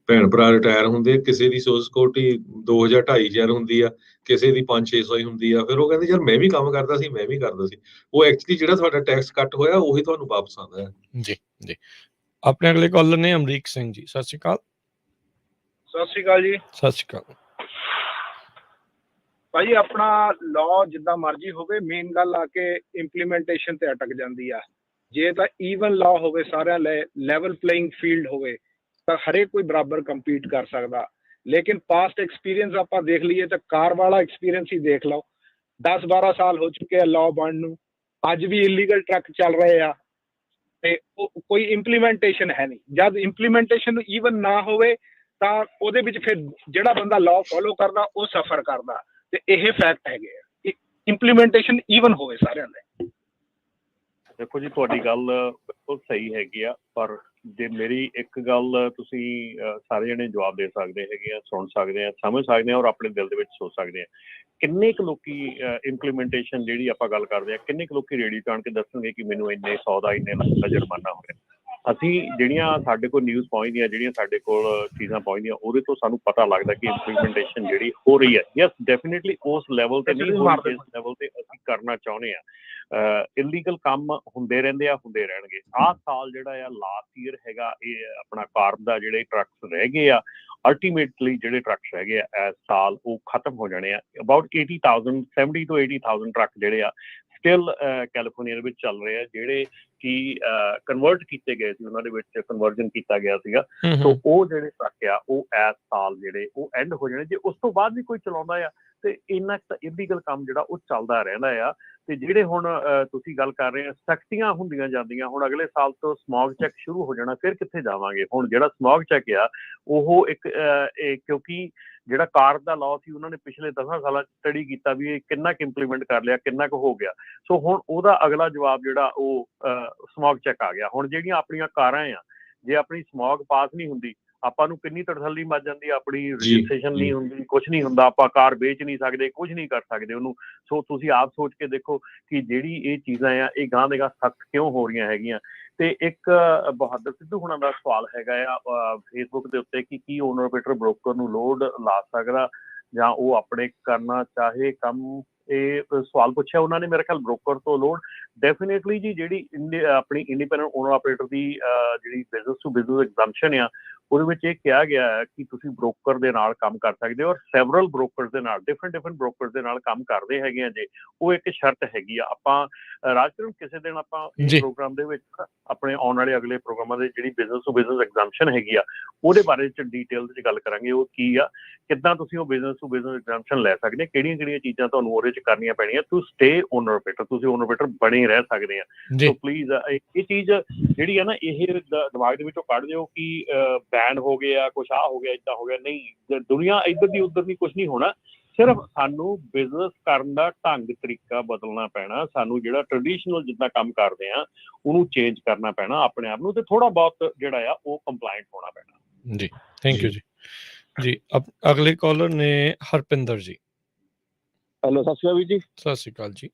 ਭੈਣ ਭਰਾ ਰਿਟਾਇਰ ਹੁੰਦੇ, ਕਿਸੇ ਦੀ ਸੋਰਸ ਸਿਕਿਉਰਿਟੀ 2000-2500 ਹੁੰਦੀ ਆ, ਕਿਸੇ ਦੀ 500-600 ਹੀ ਹੁੰਦੀ ਆ। ਫਿਰ ਉਹ ਕਹਿੰਦੇ ਯਾਰ ਮੈਂ ਵੀ ਕੰਮ ਕਰਦਾ ਸੀ, ਮੈਂ ਵੀ ਕਰਦਾ ਸੀ। ਉਹ ਐਕਚੁਅਲੀ ਜਿਹੜਾ ਤੁਹਾਡਾ ਟੈਕਸ ਕੱਟ ਹੋਇਆ ਉਹੀ ਤੁਹਾਨੂੰ ਵਾਪਸ ਆਉਂਦਾ ਹੈ। ਜੀ ਜੀ। ਆਪਣੇ ਅਗਲੇ ਕਾਲਰ ਨੇ ਅਮਰੀਕ ਸਿੰਘ ਜੀ, ਸਤਿ ਸ਼੍ਰੀ ਅਕਾਲ। ਸਤਿ ਸ਼੍ਰੀ ਅਕਾਲ ਜੀ। ਸਤਿ ਸ਼੍ਰੀ ਅਕਾਲ ਭਾਜੀ, ਆਪਣਾ ਲਾਅ ਜਿੱਦਾਂ ਮਰਜ਼ੀ ਹੋਵੇ, ਮੇਨ ਗੱਲ ਆ ਕੇ ਇੰਪਲੀਮੈਂਟੇਸ਼ਨ ਤੇ ਅਟਕ ਜਾਂਦੀ ਆ। ਜੇ ਤਾਂ ਈਵਨ ਲਾਅ ਹੋਵੇ, ਸਾਰਿਆਂ ਲਈ ਲੈਵਲ ਪਲੇਇੰਗ ਫੀਲਡ ਹੋਵੇ ਤਾਂ ਹਰੇਕ ਕੋਈ ਬਰਾਬਰ ਕੰਪੀਟ ਕਰ ਸਕਦਾ। ਲੇਕਿਨ ਪਾਸਟ ਐਕਸਪੀਰੀਅੰਸ ਆਪਾਂ ਦੇਖ ਲਈਏ ਤਾਂ ਕਾਰ ਵਾਲਾ ਐਕਸਪੀਰੀਅੰਸ ਹੀ ਦੇਖ ਲਓ। 10-12 ਸਾਲ ਹੋ ਚੁੱਕੇ ਆ ਲਾਅ ਬਣਨ ਨੂੰ, ਅੱਜ ਵੀ ਇਲੀਗਲ ਟਰੱਕ ਚੱਲ ਰਹੇ ਆ ਤੇ ਕੋਈ ਇੰਪਲੀਮੈਂਟੇਸ਼ਨ ਹੈ ਨਹੀਂ। ਜਦ ਇੰਪਲੀਮੈਂਟੇਸ਼ਨ ਈਵਨ ਨਾ ਹੋਵੇ ਤਾਂ ਉਹਦੇ ਵਿੱਚ ਫਿਰ ਜਿਹੜਾ ਬੰਦਾ ਲਾਅ ਫੋਲੋ ਕਰਦਾ ਉਹ ਸਫਰ ਕਰਦਾ, ਤੇ ਇਹ ਫੈਕਟ ਹੈਗੇ ਆ। ਇੰਪਲੀਮੈਂਟੇਸ਼ਨ ਈਵਨ ਹੋਵੇ ਸਾਰਿਆਂ ਦੇ। ਦੇਖੋ ਜੀ, ਤੁਹਾਡੀ ਗੱਲ ਬਿਲਕੁਲ ਸਹੀ ਹੈਗੀ ਆ, ਪਰ ਜੇ ਮੇਰੀ ਇੱਕ ਗੱਲ ਤੁਸੀਂ ਸਾਰੇ ਜਣੇ ਜਵਾਬ ਦੇ ਸਕਦੇ ਹੈਗੇ ਆ, ਸੁਣ ਸਕਦੇ ਆ, ਸਮਝ ਸਕਦੇ ਆ ਔਰ ਆਪਣੇ ਦਿਲ ਦੇ ਵਿੱਚ ਸੋਚ ਸਕਦੇ ਆ। ਕਿੰਨੇ ਕੁ ਲੋਕੀ ਇੰਪਲੀਮੈਂਟੇਸ਼ਨ ਜਿਹੜੀ ਆਪਾਂ ਗੱਲ ਕਰਦੇ ਆ, ਕਿੰਨੇ ਕੁ ਲੋਕੀ ਰੇਡੀਓ ਜਾਣ ਕੇ ਦੱਸਣਗੇ ਕਿ ਮੈਨੂੰ ਇੰਨੇ 100 ਦਾ ਇੰਨੇ ਲੱਖ ਦਾ ਜੁਰਮਾਨਾ ਹੋਇਆ। ਅਸੀਂ ਜਿਹੜੀਆਂ ਸਾਡੇ ਕੋਲ ਨਿਊਜ਼ ਪਹੁੰਚਦੀਆਂ, ਜਿਹੜੀਆਂ ਸਾਡੇ ਕੋਲ ਚੀਜ਼ਾਂ ਪਹੁੰਚਦੀਆਂ, ਉਹਦੇ ਤੋਂ ਸਾਨੂੰ ਪਤਾ ਲੱਗਦਾ ਕਿ ਇੰਪਲੀਮੈਂਟੇਸ਼ਨ ਜਿਹੜੀ ਹੋ ਰਹੀ ਹੈ। ਯੈਸ, ਡੈਫੀਨੇਟਲੀ ਉਸ ਲੈਵਲ ਤੇ ਨਹੀਂ ਹੋ ਰਹੀ ਜਿਸ ਲੈਵਲ ਤੇ ਅਸੀਂ ਕਰਨਾ ਚਾਹੁੰਦੇ ਹਾਂ। ਇਲੀਗਲ ਕੰਮ ਹੁੰਦੇ ਰਹਿੰਦੇ ਆ, ਹੁੰਦੇ ਰਹਿਣਗੇ। ਆਹ ਸਾਲ ਜਿਹੜਾ ਆ ਲਾਸਟ ਈਅਰ ਹੈਗਾ, ਇਹ ਆਪਣਾ ਕਾਰਬ ਦਾ ਜਿਹੜੇ ਟਰੱਕਸ ਰਹਿ ਗਏ ਆ, ਅਲਟੀਮੇਟਲੀ ਜਿਹੜੇ ਟਰੱਕਸ ਹੈਗੇ ਆ ਇਸ ਸਾਲ ਉਹ ਖਤਮ ਹੋ ਜਾਣੇ ਆ। ਅਬਾਊਟ 70 ਤੋਂ 80,000 ਟਰੱਕ ਜਿਹੜੇ ਆ ਸਟਿਲ ਕੈਲੀਫੋਰਨੀਆ ਦੇ ਵਿੱਚ ਚੱਲ ਰਹੇ ਆ, ਜਿਹੜੇ ਕਿ ਕਨਵਰਟ ਕੀਤੇ ਗਏ ਸੀ, ਉਹਨਾਂ ਦੇ ਵਿੱਚ ਕਨਵਰਜਨ ਕੀਤਾ ਗਿਆ ਸੀਗਾ। ਸੋ ਉਹ ਜਿਹੜੇ ਟਰੱਕ ਆ ਉਹ ਇਸ ਸਾਲ ਜਿਹੜੇ ਉਹ ਐਂਡ ਹੋ ਜਾਣੇ। ਜੇ ਉਸ ਤੋਂ ਬਾਅਦ ਵੀ ਕੋਈ ਚਲਾਉਂਦਾ ਆ ਤੇ ਇੰਨਾ ਤਾਂ ਇਲੀਗਲ ਕੰਮ ਜਿਹੜਾ ਉਹ ਚੱਲਦਾ ਰਹਿੰਦਾ ਆ। ਤੇ ਜਿਹੜੇ ਹੁਣ ਤੁਸੀਂ ਗੱਲ ਕਰ ਰਹੇ ਆ ਸਖਤੀਆਂ ਹੁੰਦੀਆਂ ਜਾਂਦੀਆਂ, ਹੁਣ ਅਗਲੇ ਸਾਲ ਤੋਂ ਸਮੌਗ ਚੈੱਕ ਸ਼ੁਰੂ ਹੋ ਜਾਣਾ, ਫਿਰ ਕਿੱਥੇ ਜਾਵਾਂਗੇ। ਹੁਣ ਜਿਹੜਾ ਸਮੌਗ ਚੈੱਕ ਆ ਉਹ ਇੱਕ ਕਿਉਂਕਿ ਜਿਹੜਾ ਕਾਰ ਦਾ ਲਾਅ ਸੀ ਉਹਨਾਂ ਨੇ ਪਿਛਲੇ 10 ਸਾਲਾਂ 'ਚ ਸਟੱਡੀ ਕੀਤਾ ਵੀ ਇਹ ਕਿੰਨਾ ਕੁ ਇੰਪਲੀਮੈਂਟ ਕਰ ਲਿਆ, ਕਿੰਨਾ ਕੁ ਹੋ ਗਿਆ। ਸੋ ਹੁਣ ਉਹਦਾ ਅਗਲਾ ਜਵਾਬ ਜਿਹੜਾ ਉਹ ਸਮੌਗ ਚੈੱਕ ਆ ਗਿਆ। ਹੁਣ ਜਿਹੜੀਆਂ ਆਪਣੀਆਂ ਕਾਰਾਂ ਆ, ਜੇ ਆਪਣੀ ਸਮੌਗ ਪਾਸ ਨਹੀਂ ਹੁੰਦੀ ਆਪਾਂ ਨੂੰ ਕਿੰਨੀ ਤਸੱਲੀ ਮੱਚ ਜਾਂਦੀ, ਆਪਣੀ ਰਜਿਸਟ੍ਰੇਸ਼ਨ ਨਹੀਂ ਹੁੰਦੀ, ਕੁਛ ਨਹੀਂ ਹੁੰਦਾ, ਆਪਾਂ ਕਾਰ ਵੇਚ ਨਹੀਂ ਸਕਦੇ, ਕੁਝ ਨਹੀਂ ਕਰ ਸਕਦੇ ਉਹਨੂੰ। ਸੋ ਤੁਸੀਂ ਆਪ ਸੋਚ ਕੇ ਦੇਖੋ ਕਿ ਜਿਹੜੀ ਇਹ ਚੀਜ਼ਾਂ ਆ ਇਹ ਗਾਂਹ ਦੇ ਗਾਂਹ ਸਖਤ ਕਿਉਂ ਹੋ ਰਹੀਆਂ ਹੈਗੀਆਂ। ਤੇ ਇੱਕ ਬਹਾਦਰ ਸਿੱਧੂ ਹੁਣਾਂ ਦਾ ਸਵਾਲ ਹੈਗਾ ਆ ਫੇਸਬੁੱਕ ਦੇ ਉੱਤੇ ਕਿ ਕੀ ਓਨਰ ਆਪਰੇਟਰ ਬ੍ਰੋਕਰ ਨੂੰ ਲੋਡ ਲਾ ਸਕਦਾ ਜਾਂ ਉਹ ਆਪਣੇ ਕਰਨਾ ਚਾਹੇ ਕੰਮ। ਇਹ ਸਵਾਲ ਪੁੱਛਿਆ ਉਹਨਾਂ ਨੇ, ਮੇਰੇ ਖਿਆਲ ਬ੍ਰੋਕਰ ਤੋਂ ਲੋਡ ਡੈਫੀਨੇਟਲੀ ਜੀ। ਜਿਹੜੀ ਆਪਣੀ ਇੰਡੀਪੈਂਡੈਂਟ ਓਨਰ ਆਪਰੇਟਰ ਦੀ ਜਿਹੜੀ ਬਿਜ਼ਨਸ ਟੂ ਬਿਜ਼ਨਸ ਐਗਜ਼ੈਂਪਸ਼ਨ ਆ ਉਹਦੇ ਵਿੱਚ ਇਹ ਕਿਹਾ ਗਿਆ ਹੈ ਕਿ ਤੁਸੀਂ ਬ੍ਰੋਕਰ ਦੇ ਨਾਲ ਕੰਮ ਕਰ ਸਕਦੇ ਹੋ, ਔਰ ਸੈਵਰਲ ਬ੍ਰੋਕਰਸ ਦੇ ਨਾਲ ਡਿਫਰੈਂਟ ਬ੍ਰੋਕਰਸ ਦੇ ਨਾਲ ਕੰਮ ਕਰਦੇ ਹੈਗੇ ਆ। ਜੇ ਉਹ ਇੱਕ ਸ਼ਰਤ ਹੈਗੀ ਆ। ਆਪਾਂ ਰਾਜਕਰਨ ਕਿਸੇ ਦਿਨ ਆਪਾਂ ਇਸ ਪ੍ਰੋਗਰਾਮ ਦੇ ਵਿੱਚ ਆਪਣੇ ਆਉਣ ਵਾਲੇ ਅਗਲੇ ਪ੍ਰੋਗਰਾਮਾਂ ਦੇ ਜਿਹੜੀ ਬਿਜ਼ਨਸ ਟੂ ਬਿਜ਼ਨਸ ਐਗਜ਼ੈਂਪਸ਼ਨ ਹੈਗੀ ਆ ਉਹਦੇ ਬਾਰੇ 'ਚ ਡੀਟੇਲ 'ਚ ਗੱਲ ਕਰਾਂਗੇ। ਉਹ ਕੀ ਆ, ਕਿੱਦਾਂ ਤੁਸੀਂ ਉਹ ਬਿਜ਼ਨਸ ਟੂ ਬਿਜ਼ਨਸ ਐਗਜ਼ੈਂਪਸ਼ਨ ਲੈ ਸਕਦੇ, ਕਿਹੜੀਆਂ ਚੀਜ਼ਾਂ ਤੁਹਾਨੂੰ ਉਹਦੇ 'ਚ ਕਰਨੀਆਂ ਪੈਣੀਆਂ ਟੂ ਸਟੇ ਓਨਰ ਆਪਰੇਟਰ, ਤੁਸੀਂ ਓਨਰ ਆਪਰੇਟਰ ਬਣੇ ਰਹਿ ਸਕਦੇ ਆ। ਸੋ ਪਲੀਜ਼ ਇਹ ਚੀਜ਼ ਜਿਹੜੀ ਆ ਨਾ ਇਹ ਦਿਮਾਗ ਦੇ ਵਿੱਚੋਂ ਕੱਢ ਦਿਓ ਕਿ ਬੈਨ ਹੋ ਗਿਆ, ਕੁਛ ਆਹ ਹੋ ਗਿਆ, ਏਦਾਂ ਹੋ ਗਿਆ। ਨਹੀਂ, ਦੁਨੀਆ ਇੱਧਰ ਦੀ ਉੱਧਰ ਦੀ ਕੁਛ ਨਹੀਂ ਹੋਣਾ। ਸਿਰਫ ਸਾਨੂੰ ਬਿਜ਼ਨਸ ਕਰਨ ਦਾ ਢੰਗ ਤਰੀਕਾ ਬਦਲਣਾ ਪੈਣਾ। ਸਾਨੂੰ ਜਿਹੜਾ ਟ੍ਰੈਡੀਸ਼ਨਲ ਜਿੱਦਾਂ ਕੰਮ ਕਰਦੇ ਆ ਉਹਨੂੰ ਚੇਂਜ ਕਰਨਾ ਪੈਣਾ ਆਪਣੇ ਆਪ ਨੂੰ, ਤੇ ਥੋੜਾ ਬਹੁਤ ਜਿਹੜਾ ਆ ਉਹ ਕੰਪਲਾਇੰਟ ਹੋਣਾ ਪੈਣਾ। ਜੀ ਥੈਂਕ ਯੂ ਜੀ। ਅਗਲੇ ਕਾਲਰ ਨੇ ਹਰਪਿੰਦਰ ਜੀ। ਹੈਲੋ, ਸਤਿ ਸ਼੍ਰੀ ਅਕਾਲ ਵੀਰ ਜੀ। ਸਤਿ ਸ਼੍ਰੀ ਅਕਾਲ ਜੀ।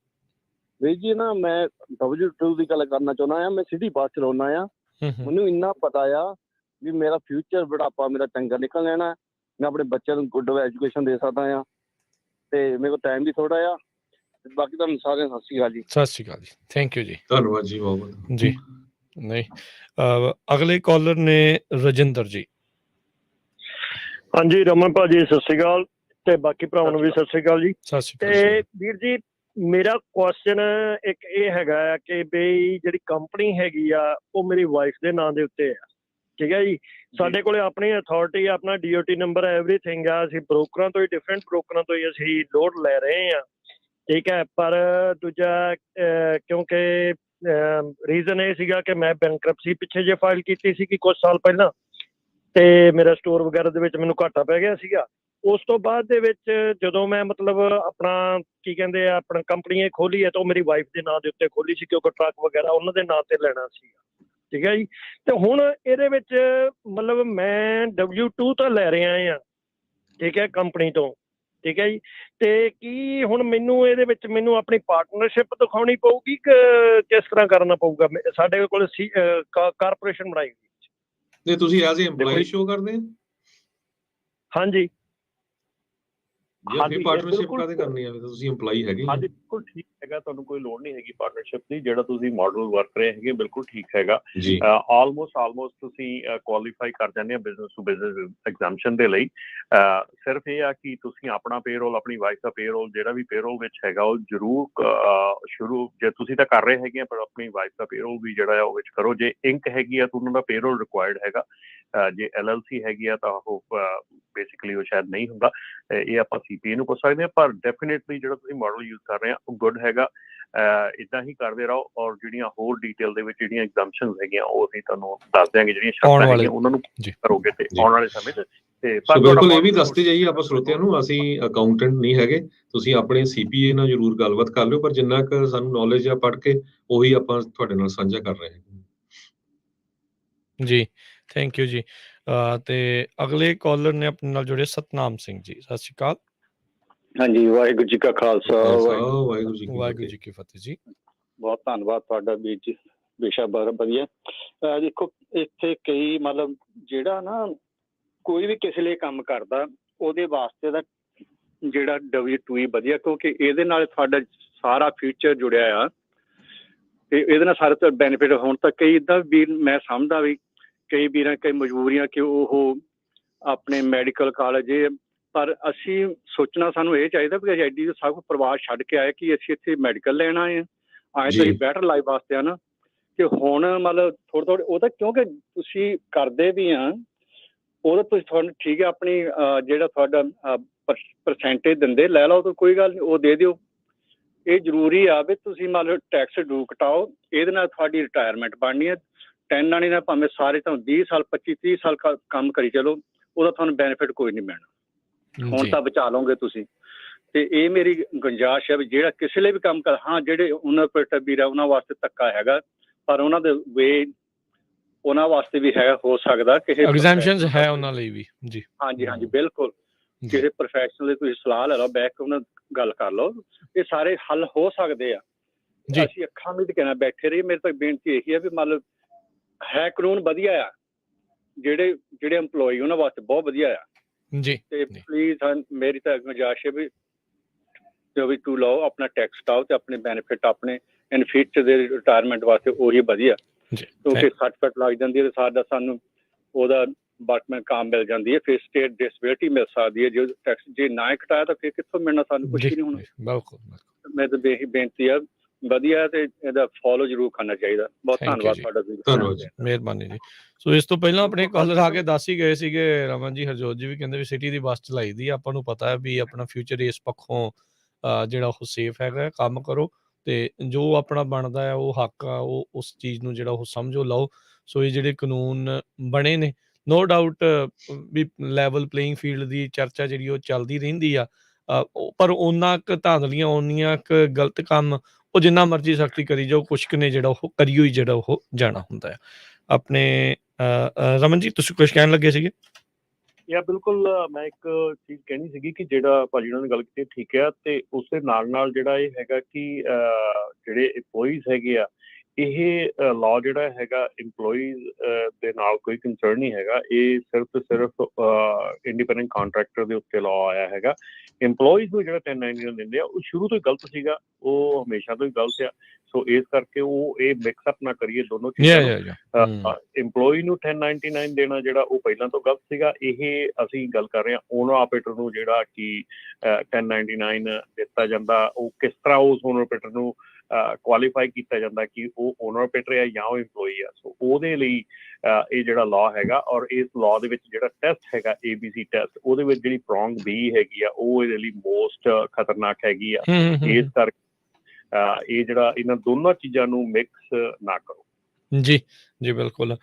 ਵੀਰ ਜੀ ਨਾ ਮੈਂ W2 ਦੀ ਗੱਲ ਕਰਨਾ ਚਾਹੁੰਦਾ ਆ। ਮੈਂ ਸਿਟੀ ਬੱਸ ਚਲਾਉਣਾ ਆ। ਮੈਨੂੰ ਇੰਨਾ ਪਤਾ ਆ ਵੀ ਮੇਰਾ ਫਿਊਚਰ ਬੁਢਾਪਾ ਮੇਰਾ ਚੰਗਾ ਨਿਕਲ ਜਾਣਾ, ਮੈਂ ਆਪਣੇ ਬੱਚਿਆਂ ਨੂੰ ਗੁੱਡ ਐਜੂਕੇਸ਼ਨ ਦੇ ਸਕਦਾ ਆ, ਤੇ ਮੇਰੇ ਕੋਲ ਟਾਈਮ ਵੀ ਥੋੜਾ ਆ। ਬਾਕੀ ਤੁਹਾਨੂੰ ਸਾਰਿਆਂ ਸਤਿ ਸ਼੍ਰੀ ਅਕਾਲ ਜੀ। ਸਤਿ ਸ਼੍ਰੀ ਅਕਾਲ ਜੀ। ਥੈਂਕ ਯੂ ਜੀ। ਧੰਨਵਾਦ ਜੀ ਬਹੁਤ ਜੀ। ਨਹੀਂ, ਅਗਲੇ ਕਾਲਰ ਨੇ ਰਜਿੰਦਰ ਜੀ। ਹਾਂਜੀ ਰਮਨ ਭਾਜੀ ਸਤਿ ਸ਼੍ਰੀ ਅਕਾਲ, ਤੇ ਬਾਕੀ ਭਰਾਵਾਂ ਨੂੰ ਵੀ ਸਤਿ ਸ਼੍ਰੀ ਅਕਾਲ ਜੀ। ਸਤਿ ਸ਼੍ਰੀ ਤੇ ਵੀਰ ਜੀ ਮੇਰਾ ਕੁਐਸਚਨ ਇੱਕ ਇਹ ਹੈਗਾ ਆ ਕਿ ਬਈ ਜਿਹੜੀ ਕੰਪਨੀ ਹੈਗੀ ਆ ਉਹ ਮੇਰੀ ਵਾਈਫ ਦੇ ਨਾਂ ਦੇ ਉੱਤੇ ਆ, ਠੀਕ ਹੈ ਜੀ। ਸਾਡੇ ਕੋਲ ਆਪਣੀ ਅਥਾਰਟੀ, ਆਪਣਾ DOT ਨੰਬਰ, ਐਵਰੀਥਿੰਗ ਆ। ਅਸੀਂ ਬ੍ਰੋਕਰਾਂ ਤੋਂ ਹੀ, ਡਿਫਰੈਂਟ ਬ੍ਰੋਕਰਾਂ ਤੋਂ ਹੀ ਅਸੀਂ ਲੋਡ ਲੈ ਰਹੇ ਆ, ਠੀਕ ਹੈ। ਪਰ ਦੂਜਾ ਕਿਉਂਕਿ ਰੀਜ਼ਨ ਇਹ ਸੀਗਾ ਕਿ ਮੈਂ ਬੈਂਕਰਪਸੀ ਪਿੱਛੇ ਜੇ ਫਾਈਲ ਕੀਤੀ ਸੀ ਕਿ ਕੁਝ ਸਾਲ ਪਹਿਲਾਂ, ਤੇ ਮੇਰਾ ਸਟੋਰ ਵਗੈਰਾ ਦੇ ਵਿੱਚ ਮੈਨੂੰ ਘਾਟਾ ਪੈ ਗਿਆ ਸੀਗਾ। ਉਸ ਤੋਂ ਬਾਅਦ ਦੇ ਵਿੱਚ ਜਦੋਂ ਮੈਂ ਮਤਲਬ ਆਪਣਾ ਕੀ ਕਹਿੰਦੇ ਆ ਆਪਣਾ ਕੰਪਨੀ ਖੋਲੀ ਹੈ ਤਾਂ ਉਹ ਮੇਰੀ ਵਾਈਫ ਦੇ ਨਾਂ ਦੇ ਉੱਤੇ ਖੋਲੀ ਸੀ, ਕਿਉਂਕਿ ਟਰੱਕ ਵਗੈਰਾ ਉਹਨਾਂ ਦੇ ਨਾਂ ਤੇ ਲੈਣਾ ਸੀਗਾ, ਠੀਕ ਹੈ ਜੀ। ਤੇ ਹੁਣ ਇਹਦੇ ਵਿੱਚ ਮਤਲਬ ਮੈਂ W2 ਤਾਂ ਲੈ ਰਿਹਾ ਆ, ਠੀਕ ਹੈ, ਕੰਪਨੀ ਤੋਂ, ਠੀਕ ਹੈ ਜੀ। ਤੇ ਕੀ ਹੁਣ ਮੈਨੂੰ ਇਹਦੇ ਵਿੱਚ ਮੈਨੂੰ ਆਪਣੀ ਪਾਰਟਨਰਸ਼ਿਪ ਦਿਖਾਉਣੀ ਪਊਗੀ ਕਿ ਕਿਸ ਤਰ੍ਹਾਂ ਕਰਨਾ ਪਊਗਾ? ਸਾਡੇ ਕੋਲ ਕਾਰਪੋਰੇਸ਼ਨ ਬਣਾਈ ਹੋਈ। ਤੇ ਤੁਸੀਂ ਐਜ਼ ਏ EMPLOYE ਸ਼ੋ ਕਰਦੇ? ਹਾਂਜੀ ਜੀ, ਪਾਰਟਨਰਸ਼ਿਪ ਕਾਹਦੇ ਕਰਨੀ ਆ? ਤੁਸੀਂ EMPLOYE ਹੈਗੇ? ਹਾਂਜੀ ਬਿਲਕੁਲ ਠੀਕ ਹੈਗਾ, ਤੁਹਾਨੂੰ ਕੋਈ ਲੋੜ ਨਹੀਂ ਹੈਗੀ ਪਾਰਟਨਰਸ਼ਿਪ ਦੀ। ਜਿਹੜਾ ਤੁਸੀਂ ਮਾਡਲ ਵਰਤ ਰਹੇ ਹੈਗੇ ਬਿਲਕੁਲ ਠੀਕ ਹੈਗਾ। ਆਲਮੋਸਟ ਤੁਸੀਂ ਕੁਆਲੀਫਾਈ ਕਰ ਜਾਂਦੇ ਆ ਬਿਜ਼ਨਸ ਟੂ ਬਿਜ਼ਨਸ ਐਗਜ਼ੈਂਪਸ਼ਨ ਦੇ ਲਈ। ਸਿਰਫ ਇਹ ਆ ਕਿ ਤੁਸੀਂ ਆਪਣਾ ਪੇਰੋਲ, ਆਪਣੀ ਵਾਈਫ ਦਾ ਪੇਰੋਲ, ਜਿਹੜਾ ਵੀ ਪੇਰੋਲ ਵਿੱਚ ਹੈਗਾ ਉਹ ਜ਼ਰੂਰ ਸ਼ੁਰੂ, ਜੇ ਤੁਸੀਂ ਤਾਂ ਕਰ ਰਹੇ ਹੈਗੇ ਆ ਪਰ ਆਪਣੀ ਵਾਈਫ ਦਾ ਪੇਰੋਲ ਵੀ ਜਿਹੜਾ ਆ ਉਹ ਵਿੱਚ ਕਰੋ। ਜੇ ਇੰਕ ਹੈਗੀ ਆ ਤਾਂ ਉਹਨਾਂ ਦਾ ਪੇਰੋਲ ਰਿਕੁਆਇਰਡ ਹੈਗਾ। ਜੇ LLC ਹੈਗੀ ਆ ਤਾਂ ਉਹ ਬੇਸਿਕਲੀ ਉਹ ਸ਼ਾਇਦ ਨਹੀਂ ਹੁੰਦਾ। ਇਹ ਆਪਾਂ CPA ਨੂੰ ਪੁੱਛ ਸਕਦੇ ਹਾਂ, ਪਰ ਡੈਫੀਨੇਟਲੀ ਜਿਹੜਾ ਤੁਸੀਂ ਮਾਡਲ ਯੂਜ਼ ਕਰ ਰਹੇ ਆ ਉਹ ਗੁੱਡ ਹੈਗਾ। ਇੱਦਾਂ ਹੀ ਕਰਦੇ ਰਹੋ, ਔਰ ਜਿਹੜੀਆਂ ਹੋਰ ਡੀਟੇਲ ਦੇ ਵਿੱਚ ਜਿਹੜੀਆਂ ਐਗਜ਼ੈਂਪਸ਼ਨਸ ਹੈਗੀਆਂ ਉਹ ਅਸੀਂ ਤੁਹਾਨੂੰ ਦੱਸ ਦਿਆਂਗੇ, ਜਿਹੜੀਆਂ ਸ਼ਰਤਾਂ ਹੈਗੀਆਂ ਉਹਨਾਂ ਨੂੰ ਕਰੋਗੇ ਤੇ ਆਉਣ ਵਾਲੇ ਸਮੇਂ 'ਚ। ਤੇ ਪਰ ਬਿਲਕੁਲ ਇਹ ਵੀ ਦੱਸਦੇ ਜਾਈਏ ਆਪਾਂ ਸਰੋਤਿਆਂ ਨੂੰ, ਅਸੀਂ ਅਕਾਊਂਟੈਂਟ ਨਹੀਂ ਹੈਗੇ। ਤੁਸੀਂ ਆਪਣੇ CPA ਨਾਲ ਜ਼ਰੂਰ ਗੱਲਬਾਤ ਕਰ ਲਿਓ, ਪਰ ਜਿੰਨਾ ਕੁ ਸਾਨੂੰ ਨੌਲੇਜ ਆ ਪੜ੍ਹ ਕੇ ਉਹੀ ਆਪਾਂ ਤੁਹਾਡੇ ਨਾਲ ਸਾਂਝਾ ਕਰ ਰਹੇ ਹਾਂ ਜੀ। ਥੈਂਕ ਯੂ ਜੀ। ਤੇ ਅਗਲੇ ਕਾਲਰ ਨੇ ਆਪਣੇ ਨਾਲ ਜੁੜੇ ਸਤਨਾਮ ਸਿੰਘ ਜੀ। ਸਤਿ ਸ਼੍ਰੀ ਅਕਾਲ। ਹਾਂਜੀ, ਵਾਹਿਗੁਰੂ ਜੀ ਕਾ ਖਾਲਸਾ, ਵਾਹਿਗੁਰੂ ਜੀ ਕੀ ਫਤਿਹ ਜੀ। ਬਹੁਤ ਧੰਨਵਾਦ ਤੁਹਾਡਾ ਵੀਰ ਜੀ, ਬੇਸ਼ੱਕ ਬਹੁਤ ਵਧੀਆ। ਦੇਖੋ ਇੱਥੇ ਕਈ ਮਤਲਬ ਜਿਹੜਾ ਨਾ ਕੋਈ ਵੀ ਕਿਸੇ ਲਈ ਕੰਮ ਕਰਦਾ ਉਹਦੇ ਵਾਸਤੇ ਦਾ ਜਿਹੜਾ W2 ਵਧੀਆ, ਕਿਉਂਕਿ ਇਹਦੇ ਨਾਲ ਤੁਹਾਡਾ ਸਾਰਾ ਫਿਊਚਰ ਜੁੜਿਆ ਆ ਤੇ ਇਹਦੇ ਨਾਲ ਸਾਰੇ ਤੋਂ ਬੈਨੀਫਿਟ। ਹੁਣ ਤਾਂ ਕਈ ਇੱਦਾਂ ਵੀ ਮੈਂ ਸਮਝਦਾ ਵੀ ਕਈ ਵੀਰਾਂ ਕਈ ਮਜਬੂਰੀਆਂ ਕਿ ਉਹ ਆਪਣੇ ਮੈਡੀਕਲ ਕਾਲਜ, ਪਰ ਅਸੀਂ ਸੋਚਣਾ ਸਾਨੂੰ ਇਹ ਚਾਹੀਦਾ ਵੀ ਅਸੀਂ ਐਡੀ ਸਭ ਪਰਿਵਾਰ ਛੱਡ ਕੇ ਆਏ ਕਿ ਅਸੀਂ ਇੱਥੇ ਮੈਡੀਕਲ ਲੈਣ ਆਏ ਹਾਂ ਤਾਂ ਅਸੀਂ ਬੈਟਰ ਲਾਈਫ ਵਾਸਤੇ ਆ ਨਾ। ਤੇ ਹੁਣ ਮਤਲਬ ਥੋੜ੍ਹਾ ਉਹ ਤਾਂ ਕਿਉਂਕਿ ਤੁਸੀਂ ਕਰਦੇ ਵੀ ਆ ਉਹਦਾ ਤੁਸੀਂ ਤੁਹਾਨੂੰ ਠੀਕ ਹੈ ਆਪਣੀ ਜਿਹੜਾ ਤੁਹਾਡਾ ਪਰਸੈਂਟੇਜ ਦਿੰਦੇ ਲੈ ਲਓ ਤਾਂ ਕੋਈ ਗੱਲ ਨਹੀਂ ਉਹ ਦੇ ਦਿਓ। ਇਹ ਜ਼ਰੂਰੀ ਆ ਵੀ ਤੁਸੀਂ ਮੰਨ ਲਓ ਟੈਕਸ ਡੂ ਕਟਾਓ, ਇਹਦੇ ਨਾਲ ਤੁਹਾਡੀ ਰਿਟਾਇਰਮੈਂਟ ਬਣਨੀ ਹੈ। 1099 ਨਾਲ ਭਾਵੇਂ ਸਾਰੇ ਤੁਹਾਨੂੰ 20 ਸਾਲ 25-30 ਸਾਲ ਕੰਮ ਕਰੀ ਚਲੋ, ਉਹਦਾ ਤੁਹਾਨੂੰ ਬੈਨੀਫਿਟ ਕੋਈ ਨਹੀਂ ਮਿਲਣਾ। ਹੁਣ ਤਾਂ ਬਚਾ ਲਓਗੇ ਤੁਸੀਂ। ਤੇ ਇਹ ਮੇਰੀ ਗੁੰਜਾਇਸ਼ ਹੈ ਵੀ ਜਿਹੜਾ ਕਿਸੇ ਲਈ ਵੀ ਕੰਮ ਕਰ, ਹਾਂ ਜਿਹੜੇ ਓਨਰ ਆਪਰੇਟਰ ਵੀਰ ਆ ਉਹਨਾਂ ਵਾਸਤੇ ਧੱਕਾ ਹੈਗਾ, ਪਰ ਉਹਨਾਂ ਦੇ ਵੇ ਉਹਨਾਂ ਵਾਸਤੇ ਵੀ ਹੈ, ਹੋ ਸਕਦਾ ਕਿ ਐਗਜ਼ੈਂਪਸ਼ਨਸ ਹੈ ਉਹਨਾਂ ਲਈ ਵੀ ਜੀ। ਹਾਂਜੀ ਹਾਂਜੀ ਬਿਲਕੁਲ। ਕਿਸੇ ਪ੍ਰੋਫੈਸ਼ਨਲ ਦੀ ਤੁਸੀਂ ਸਲਾਹ ਲੈ ਲਓ, ਬੈਠ ਕੇ ਉਹਨਾਂ ਗੱਲ ਕਰ ਲਓ, ਇਹ ਸਾਰੇ ਹੱਲ ਹੋ ਸਕਦੇ ਆ। ਅਸੀਂ ਅੱਖਾਂ ਵਿੱਚ ਕਹਿਣਾ ਬੈਠੇ ਰਹੀਏ। ਮੇਰੇ ਤੱਕ ਬੇਨਤੀ ਇਹੀ ਹੈ ਵੀ ਮੰਨ ਲਓ ਹੈ ਕਾਨੂੰਨ ਵਧੀਆ ਆ, ਜਿਹੜੇ EMPLOYE ਉਹਨਾਂ ਵਾਸਤੇ ਬਹੁਤ ਵਧੀਆ ਆ ਜੀ। ਤੇ ਪਲੀਜ਼ ਮੇਰੀ ਤਾਂ ਗੁੰਜਾਇਸ਼ ਹੈ ਵੀ ਜੋ ਵੀ ਤੂੰ ਲਓ ਆਪਣਾ ਟੈਕਸ ਕਟਾਓ ਤੇ ਆਪਣੇ ਬੈਨੀਫਿਟ ਆਪਣੇ ਇਨ ਫਿਊਚਰ ਦੇ ਰਿਟਾਇਰਮੈਂਟ ਵਾਸਤੇ ਉਹੀ ਵਧੀਆ, ਕਿਉਂਕਿ 60 ਲੱਗ ਜਾਂਦੀ ਹੈ ਤੇ ਸਾਨੂੰ ਉਹਦਾ ਵਰਕਮੈਨ ਕੰਮ ਮਿਲ ਜਾਂਦੀ ਹੈ, ਫਿਰ ਸਟੇਟ ਡਿਸੇਬਿਲਿਟੀ ਮਿਲ ਸਕਦੀ ਹੈ। ਜੇ ਟੈਕਸ ਜੇ ਨਾ ਘਟਾਇਆ ਤਾਂ ਫਿਰ ਕਿੱਥੋਂ ਮਿਲਣਾ ਸਾਨੂੰ, ਕੁਛ ਨਹੀਂ ਹੋਣਾ। ਬਿਲਕੁਲ ਮੈਂ ਤਾਂ ਇਹੀ ਬੇਨਤੀ ਆ, ਵਧੀਆ ਤੇ ਇਹਦਾ ਫੋਲੋ ਜ਼ਰੂਰ ਕਰਨਾ ਚਾਹੀਦਾ। ਬਹੁਤ ਧੰਨਵਾਦ ਤੁਹਾਡਾ ਜੀ। ਧੰਨਵਾਦ ਜੀ, ਮਿਹਰਬਾਨੀ ਜੀ। ਸੋ ਇਸ ਤੋਂ ਪਹਿਲਾਂ ਆਪਣੇ ਕਾਲਰ ਆ ਕੇ ਦੱਸ ਹੀ ਗਏ ਸੀਗੇ ਰਮਨ ਜੀ, ਹਰਜੋਤ ਜੀ ਵੀ ਕਹਿੰਦੇ ਵੀ ਸਿਟੀ ਦੀ ਬੱਸ ਚਲਾਈ ਦੀ, ਆਪਾਂ ਨੂੰ ਪਤਾ ਹੈ ਵੀ ਆਪਣਾ ਫਿਊਚਰ ਇਸ ਪੱਖੋਂ ਜਿਹੜਾ ਉਹ ਸੇਫ ਹੈਗਾ, ਕੰਮ ਕਰੋ ਤੇ ਜੋ ਆਪਣਾ ਬਣਦਾ ਹੈ ਉਹ ਹੱਕ ਆ ਉਹ ਉਸ ਚੀਜ਼ ਨੂੰ ਜਿਹੜਾ ਉਹ ਸਮਝੋ ਲਓ। ਸੋ ਇਹ ਜਿਹੜੇ ਕਾਨੂੰਨ ਬਣੇ ਨੇ ਨੋ ਡਾਊਟ ਵੀ ਲੈਵਲ ਪਲੇਇੰਗ ਫੀਲਡ ਦੀ ਚਰਚਾ ਜਿਹੜੀ ਉਹ ਚੱਲਦੀ ਰਹਿੰਦੀ ਆ, ਪਰ ਓਨਾ ਕੁ ਧਾਂਦਲੀਆਂ ਓਨੀਆਂ ਕੁ ਗਲਤ ਕੰਮ ਉਹ ਜਿੰਨਾ ਮਰਜ਼ੀ ਸਖਤੀ ਕਰੀ ਜਾਓ, ਕੁਛ ਕੁ ਨੇ ਜਿਹੜਾ ਉਹ ਕਰੀਓ ਹੀ ਜਿਹੜਾ ਉਹ ਜਾਣਾ ਹੁੰਦਾ ਹੈ। ਆਪਣੇ ਰਮਨ ਜੀ ਤੁਸੀਂ ਕੁਛ ਕਹਿਣ ਲੱਗੇ ਸੀਗੇ? ਬਿਲਕੁਲ, ਮੈਂ ਇੱਕ ਚੀਜ਼ ਕਹਿਣੀ ਸੀਗੀ ਕਿ ਜਿਹੜਾ ਭਾਜੀ ਉਹਨਾਂ ਨੇ ਗੱਲ ਕੀਤੀ ਠੀਕ ਆ, ਤੇ ਉਸਦੇ ਨਾਲ ਜਿਹੜਾ ਇਹ ਹੈਗਾ ਕਿ ਜਿਹੜੇ EMPLOYEES ਹੈਗੇ ਆ, ਇਹ ਲਾਅ ਜਿਹੜਾ ਹੈਗਾ EMPLOYEES ਦੇ ਨਾਲ ਕੋਈ ਕੰਸਰਨ ਨਹੀਂ ਹੈਗਾ। ਇਹ ਸਿਰਫ ਤੇ ਸਿਰਫ ਇੰਡੀਪੈਂਡੈਂਟ ਕਾਂਟਰੈਕਟਰ ਦੇ ਉੱਤੇ ਲਾਅ ਆਇਆ ਹੈਗਾ। EMPLOYEES ਨੂੰ ਜਿਹੜਾ 1099 ਦਿੰਦੇ ਆ ਉਹ ਸ਼ੁਰੂ ਤੋਂ ਹੀ ਗਲਤ ਸੀਗਾ, ਉਹ ਹਮੇਸ਼ਾ ਤੋਂ ਹੀ ਗਲਤ ਆ। ਸੋ ਇਸ ਕਰਕੇ ਉਹ ਇਹ ਮਿਕਸ ਅਪ ਨਾ ਕਰੀਏ ਦੋਨੋਂ ਚੀਜ਼ਾਂ ਨੂੰ। EMPLOYEE ਨੂੰ 1099 ਦੇਣਾ ਜਿਹੜਾ ਉਹ ਪਹਿਲਾਂ ਤੋਂ ਗਲਤ ਸੀਗਾ। ਇਹ ਅਸੀਂ ਗੱਲ ਕਰ ਰਹੇ ਹਾਂ ਓਨਰ ਆਪਰੇਟਰ ਨੂੰ ਜਿਹੜਾ ਕਿ 1099 ਦਿੱਤਾ ਜਾਂਦਾ, ਉਹ ਕਿਸ ਤਰ੍ਹਾਂ ਉਸ ਓਨਰ ਆਪਰੇਟਰ ਨੂੰ ਕੁਆਲੀਫਾਈ ਕੀਤਾ ਜਾਂਦਾ ਕਿ ਉਹ ਓਨਰ ਆਪਰੇਟਰ ਆ ਜਾਂ ਉਹ EMPLOYEE ਆ। ਸੋ ਉਹਦੇ ਲਈ ਇਹ ਜਿਹੜਾ ਲਾਅ ਹੈਗਾ, ਔਰ ਇਸ ਲਾਅ ਦੇ ਵਿੱਚ ਜਿਹੜਾ ਟੈਸਟ ਹੈਗਾ ABC ਟੈਸਟ, ਉਹਦੇ ਵਿੱਚ ਜਿਹੜੀ ਪ੍ਰੋਂਗ B ਹੈਗੀ ਆ ਉਹ ਇਹਦੇ ਲਈ ਮੋਸਟ ਖਤਰਨਾਕ ਹੈਗੀ ਆ। ਇਸ ਕਰਕੇ ਇਹ ਜਿਹੜਾ ਇਹਨਾਂ ਦੋਨਾਂ ਚੀਜ਼ਾਂ ਨੂੰ ਮਿਕਸ ਨਾ ਕਰੋ। ਜੀ ਜੀ ਬਿਲਕੁਲ।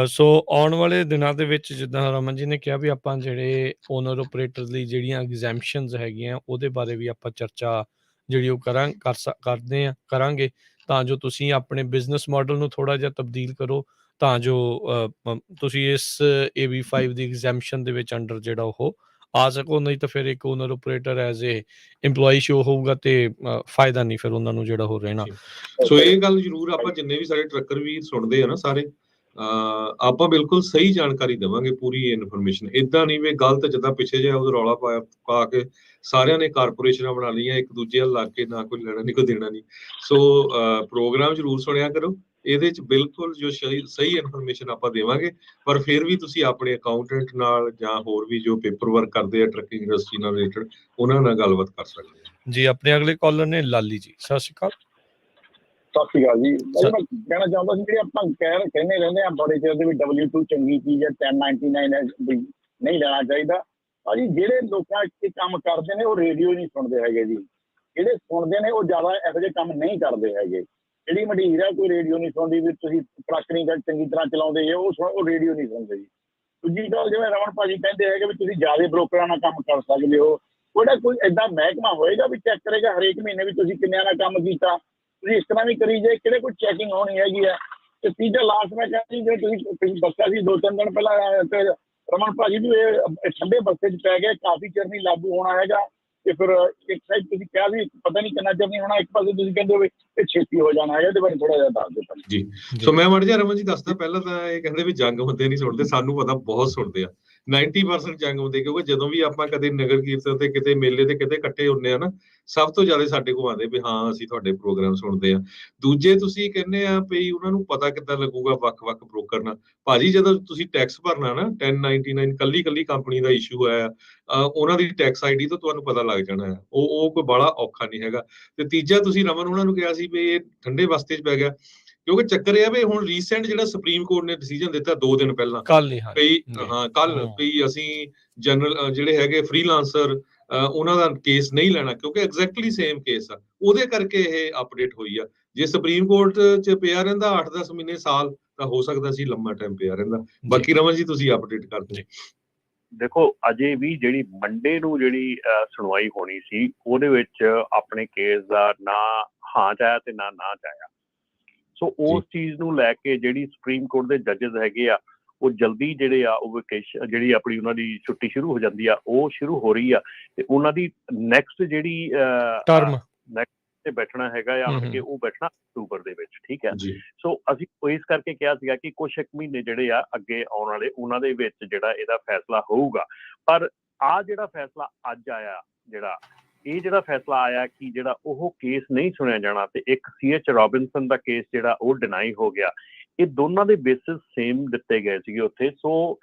ਸੋ ਆਉਣ ਵਾਲੇ ਦਿਨਾਂ ਦੇ ਵਿੱਚ ਜਿੱਦਾਂ ਰਮਨ ਜੀ ਨੇ ਕਿਹਾ ਵੀ ਆਪਾਂ ਜਿਹੜੇ ਓਨਰ ਆਪਰੇਟਰ ਲਈ ਜਿਹੜੀਆਂ ਐਗਜ਼ੈਂਪਸ਼ਨਸ ਹੈਗੀਆਂ ਉਹਦੇ ਬਾਰੇ ਵੀ ਆਪਾਂ ਚਰਚਾ ਜਿਹੜੀ ਉਹ ਕਰਾਂਗੇ, ਤਾਂ ਜੋ ਤੁਸੀਂ ਆਪਣੇ ਬਿਜ਼ਨਸ ਮਾਡਲ ਨੂੰ ਥੋੜ੍ਹਾ ਜਿਹਾ ਤਬਦੀਲ ਕਰੋ, ਤਾਂ ਜੋ ਤੁਸੀਂ ਇਸ AB5 ਦੀ ਐਗਜ਼ੈਂਪਸ਼ਨ ਦੇ ਵਿੱਚ ਅੰਡਰ ਜਿਹੜਾ ਉਹ ਆ ਸਕੋ। ਨਹੀਂ ਤਾਂ ਫਿਰ ਇੱਕ owner operator as a EMPLOYEE show ਹੋਊਗਾ ਤੇ ਫਾਇਦਾ ਨਹੀਂ ਫਿਰ ਉਹਨਾਂ ਨੂੰ ਜਿਹੜਾ ਉਹ ਰਹਿਣਾ। ਸੋ ਇਹ ਗੱਲ ਜ਼ਰੂਰ ਆਪਾਂ ਜਿੰਨੇ ਵੀ ਸਾਰੇ ਟਰੱਕਰ ਵੀਰ ਸੁਣਦੇ ਆ ਨਾ ਸਾਰੇ, ਆਪਾਂ ਬਿਲਕੁਲ ਸਹੀ ਜਾਣਕਾਰੀ ਦੇਵਾਂਗੇ, ਪੂਰੀ ਇਨਫੋਰਮੇਸ਼ਨ। ਏਦਾਂ ਨਹੀਂ ਵੀ ਗਲਤ ਜਿੱਦਾਂ ਪਿੱਛੇ ਜਿਹਾ ਉਹ ਰੌਲਾ ਪਾ ਕੇ ਸਾਰਿਆਂ ਨੇ ਕਾਰਪੋਰੇਸ਼ਨਾਂ ਬਣਾ ਲਈਆਂ ਇੱਕ ਦੂਜੇ ਵੱਲ ਲੱਗ ਕੇ, ਨਾ ਕੋਈ ਲੈਣਾ ਨਹੀਂ ਕੋਈ ਦੇਣਾ ਨਹੀਂ। ਸੋ ਪ੍ਰੋਗਰਾਮ ਜ਼ਰੂਰ ਸੁਣਿਆ ਕਰੋ, ਇਹਦੇ ਚ ਬਿਲਕੁਲ ਜੋ ਸਹੀ ਇਨਫੋਰਮੇਸ਼ਨ ਆਪਾਂ ਦੇਵਾਂਗੇ। ਪਰ ਫਿਰ ਵੀ ਤੁਸੀਂ ਆਪਣੇ ਅਕਾਊਂਟੈਂਟ ਨਾਲ ਜਾਂ ਹੋਰ ਵੀ ਜੋ ਪੇਪਰ ਵਰਕ ਕਰਦੇ ਆ ਟਰੱਕਿੰਗ ਇੰਡਸਟਰੀ ਨਾਲ ਰਿਲੇਟਡ, ਉਹਨਾਂ ਨਾਲ ਗੱਲਬਾਤ ਕਰ ਸਕਦੇ ਆ ਜੀ। ਆਪਣੇ ਅਗਲੇ ਕਾਲਰ ਨੇ ਲਾਲੀ ਜੀ, ਸਤਿ ਸ਼੍ਰੀ ਅਕਾਲ। ਸਤਿ ਸ਼੍ਰੀ ਅਕਾਲ ਜੀ। ਮੈਂ ਕਹਿਣਾ ਚਾਹੁੰਦਾ ਸੀ ਜਿਹੜੇ ਆਪਾਂ ਕਹਿੰਦੇ ਰਹਿੰਦੇ ਆ ਬੜੇ ਚਿਰ ਦੇ ਵੀ W2 ਚੰਗੀ ਚੀਜ਼ ਹੈ, 1099 ਨਹੀਂ ਲੈਣਾ ਚਾਹੀਦਾ। ਭਾਜੀ ਜਿਹੜੇ ਲੋਕਾਂ ਇਹ ਕੰਮ ਕਰਦੇ ਨੇ ਉਹ ਰੇਡੀਓ ਨਹੀਂ ਸੁਣਦੇ ਹੈਗੇ ਜੀ, ਜਿਹੜੇ ਸੁਣਦੇ ਨੇ ਉਹ ਜ਼ਿਆਦਾ ਇਹੋ ਜਿਹੇ ਕੰਮ ਨਹੀਂ ਕਰਦੇ ਹੈਗੇ। ਜਿਹੜੀ ਮੰਡੀਰ ਹੈ ਕੋਈ ਰੇਡੀਓ ਨਹੀਂ ਸੁਣਦੀ, ਵੀ ਤੁਸੀਂ ਟਰੱਕ ਨਹੀਂ ਚੰਗੀ ਤਰ੍ਹਾਂ ਚਲਾਉਂਦੇ ਜੇ ਉਹ ਰੇਡੀਓ ਨਹੀਂ ਸੁਣਦੇ ਜੀ। ਦੂਜੀ ਗੱਲ ਜਿਵੇਂ ਰਮਨ ਭਾਜੀ ਕਹਿੰਦੇ ਹੈਗੇ ਵੀ ਤੁਸੀਂ ਜ਼ਿਆਦਾ ਬ੍ਰੋਕਰਾਂ ਨਾਲ ਕੰਮ ਕਰ ਸਕਦੇ ਹੋ, ਉਹਦਾ ਕੋਈ ਏਦਾਂ ਮਹਿਕਮਾ ਹੋਏਗਾ ਵੀ ਚੈੱਕ ਕਰੇਗਾ ਹਰੇਕ ਮਹੀਨੇ ਵੀ ਤੁਸੀਂ ਕਿੰਨਿਆਂ ਨਾਲ ਕੰਮ ਕੀਤਾ। ਤੁਸੀਂ ਇਸ ਤਰ੍ਹਾਂ ਵੀ ਕਰੀ ਜੇ ਕਿਹੜੇ ਕੋਈ ਚੈਕਿੰਗ ਹੋਣੀ ਹੈਗੀ ਹੈ। ਤੇ ਤੀਜਾ ਲਾਸਟ ਮੈਂ ਕਹਿੰਦੀ ਜਿਵੇਂ ਤੁਸੀਂ ਦੱਸਿਆ ਸੀ 2-3 ਦਿਨ ਪਹਿਲਾਂ ਤੇ ਰਮਨ ਭਾਜੀ ਵੀ ਇਹ ਠੰਡੇ ਬਸਤੇ 'ਚ ਪੈ ਗਏ, ਕਾਫੀ ਚਿਰ ਨਹੀਂ ਲਾਗੂ ਹੋਣਾ ਹੈਗਾ। ਤੇ ਫਿਰ ਇੱਕ ਸਾਈਡ ਤੁਸੀਂ ਕਿਹਾ ਵੀ ਪਤਾ ਨਹੀਂ ਕਿੰਨਾ ਚਿਰ ਨਹੀਂ ਹੋਣਾ, ਇੱਕ ਪਾਸੇ ਤੁਸੀਂ ਕਹਿੰਦੇ ਹੋ ਵੀ ਇਹ ਛੇਤੀ ਹੋ ਜਾਣਾ ਹੈਗਾ। ਇਹਦੇ ਬਾਰੇ ਥੋੜਾ ਜਿਹਾ ਦੱਸ ਦਿਓ ਜੀ। ਸੋ ਮੈਂ ਮਾੜਾ ਜਿਹਾ ਰਮਨ ਜੀ ਦੱਸਦਾ। ਪਹਿਲਾਂ ਤਾਂ ਇਹ ਕਹਿੰਦੇ ਵੀ ਜੰਗ ਹੁੰਦੇ ਨਹੀਂ ਸੁਣਦੇ, ਸਾਨੂੰ ਪਤਾ ਬਹੁਤ ਸੁਣਦੇ ਆ। 90% ਜੰਗ ਹੁੰਦੇ, ਕਿਉਂਕਿ ਜਦੋਂ ਵੀ ਆਪਾਂ ਕਦੇ ਨਗਰ ਕੀਰਤਨ ਤੇ ਕਿਤੇ ਮੇਲੇ ਤੇ ਕਿਤੇ ਇਕੱਠੇ ਹੁੰਦੇ ਆ ਨਾ, ਸਭ ਤੋਂ ਜ਼ਿਆਦਾ ਸਾਡੇ ਕੋਲ ਆਉਂਦੇ ਵੀ ਹਾਂ ਅਸੀਂ ਤੁਹਾਡੇ ਪ੍ਰੋਗਰਾਮ ਸੁਣਦੇ ਆ। ਦੂਜੇ ਤੁਸੀਂ ਕਹਿੰਦੇ ਆ ਵੀ ਉਹਨਾਂ ਨੂੰ ਪਤਾ ਕਿੱਦਾਂ ਲੱਗੂਗਾ ਵੱਖ-ਵੱਖ ਬ੍ਰੋਕਰ ਨਾਲ। ਭਾਜੀ ਜਦੋਂ ਤੁਸੀਂ ਟੈਕਸ ਭਰਨਾ ਨਾ 1099 ਕੱਲੀ ਕੰਪਨੀ ਦਾ ਇਸ਼ੂ ਆਇਆ, ਉਹਨਾਂ ਦੀ ਟੈਕਸ ID ਤੋਂ ਤੁਹਾਨੂੰ ਪਤਾ ਲੱਗ ਜਾਣਾ ਹੈ। ਉਹ ਕੋਈ ਬੜਾ ਔਖਾ ਨਹੀਂ ਹੈਗਾ। ਤੇ ਤੀਜਾ ਤੁਸੀਂ ਰਮਨ ਉਹਨਾਂ ਨੂੰ ਕਿਹਾ ਸੀ ਵੀ ਇਹ ਠੰਡੇ ਬਸਤੇ 'ਚ ਪੈ ਗਿਆ। ਕਿਉਂਕਿ ਚੱਕਰ ਇਹ ਆ ਵੀ ਹੁਣ ਰੀਸੈਂਟ ਜਿਹੜਾ ਸੁਪਰੀਮ ਕੋਰਟ ਨੇ ਡਿਸੀਜਨ ਦਿੱਤਾ 2 ਦਿਨ ਪਹਿਲਾਂ ਕੱਲ ਹੀ ਵੀ ਕੱਲ ਵੀ ਅਸੀਂ ਜਨਰਲ ਜਿਹੜੇ ਹੈਗੇ ਫ੍ਰੀਲਾਂਸਰ ਉਹਨਾਂ ਦਾ ਕੇਸ ਨਹੀਂ ਲੈਣਾ, ਕਿਉਂਕਿ ਐਗਜ਼ੈਕਟਲੀ ਸੇਮ ਕੇਸ ਆ, ਉਹਦੇ ਕਰਕੇ ਇਹ ਅਪਡੇਟ ਹੋਈ ਆ। ਜੇ ਸੁਪਰੀਮ ਕੋਰਟ 'ਚ ਪਿਆ ਰਹਿੰਦਾ 8-10 ਮਹੀਨੇ ਸਾਲ ਤਾਂ ਹੋ ਸਕਦਾ ਸੀ ਲੰਮਾ ਟਾਈਮ ਪਿਆ ਰਹਿੰਦਾ। ਬਾਕੀ ਰਮਨ ਜੀ ਤੁਸੀਂ ਅਪਡੇਟ ਕਰ ਦਿਓ। ਦੇਖੋ ਅਜੇ ਵੀ ਜਿਹੜੀ ਮੰਡੇ ਨੂੰ ਜਿਹੜੀ ਸੁਣਵਾਈ ਹੋਣੀ ਸੀ ਉਹਦੇ ਵਿੱਚ ਆਪਣੇ ਕੇਸ ਦਾ ਨਾ ਹਾਂ ਚ ਆਇਆ ਤੇ ਨਾ ਚ ਆਇਆ। ਸੋ ਉਸ ਚੀਜ਼ ਨੂੰ ਲੈ ਕੇ ਜਿਹੜੀ ਸੁਪਰੀਮ ਕੋਰਟ ਦੇ ਜੱਜਿਸ ਹੈਗੇ ਆ ਉਹ ਜਲਦੀ ਜਿਹੜੇ ਆ ਉਹ ਵਕੇਸ਼ਨ ਜਿਹੜੀ ਆਪਣੀ ਉਹਨਾਂ ਦੀ ਛੁੱਟੀ ਸ਼ੁਰੂ ਹੋ ਜਾਂਦੀ ਆ, ਉਹ ਸ਼ੁਰੂ ਹੋ ਰਹੀ ਆ ਤੇ ਉਹਨਾਂ ਦੀ ਨੈਕਸਟ ਜਿਹੜੀ ਟਰਮ ਤੇ ਬੈਠਣਾ ਹੈਗਾ ਆ ਕਿ ਉਹ ਬੈਠਣਾ ਅਕਤੂਬਰ ਦੇ ਵਿੱਚ, ਠੀਕ ਹੈ। ਸੋ ਅਸੀਂ ਇਸ ਕਰਕੇ ਕਿਹਾ ਸੀਗਾ ਕਿ ਕੁਛ ਇੱਕ ਮਹੀਨੇ ਜਿਹੜੇ ਆ ਅੱਗੇ ਆਉਣ ਵਾਲੇ ਉਹਨਾਂ ਦੇ ਵਿੱਚ ਜਿਹੜਾ ਇਹਦਾ ਫੈਸਲਾ ਹੋਊਗਾ। ਪਰ ਆ ਜਿਹੜਾ ਫੈਸਲਾ ਅੱਜ ਆਇਆ ਜਿਹੜਾ ਫੈਸਲਾ ਆਇਆ ਕਿ ਜਿਹੜਾ ਉਹ ਕੇਸ ਨਹੀਂ ਸੁਣਿਆ ਜਾਣਾ ਤੇ ਇੱਕ C.H. ਰੋਬਿਨਸਨ ਦਾ ਕੇਸ ਜਿਹੜਾ ਉਹ ਡਿਨਾਈ ਹੋ ਗਿਆ, ਇਹ ਦੋਨਾਂ ਦੇ ਬੇਸਿਸ ਸੇਮ ਦਿੱਤੇ ਗਏ ਸੀਗੇ ਉੱਥੇ। ਸੋ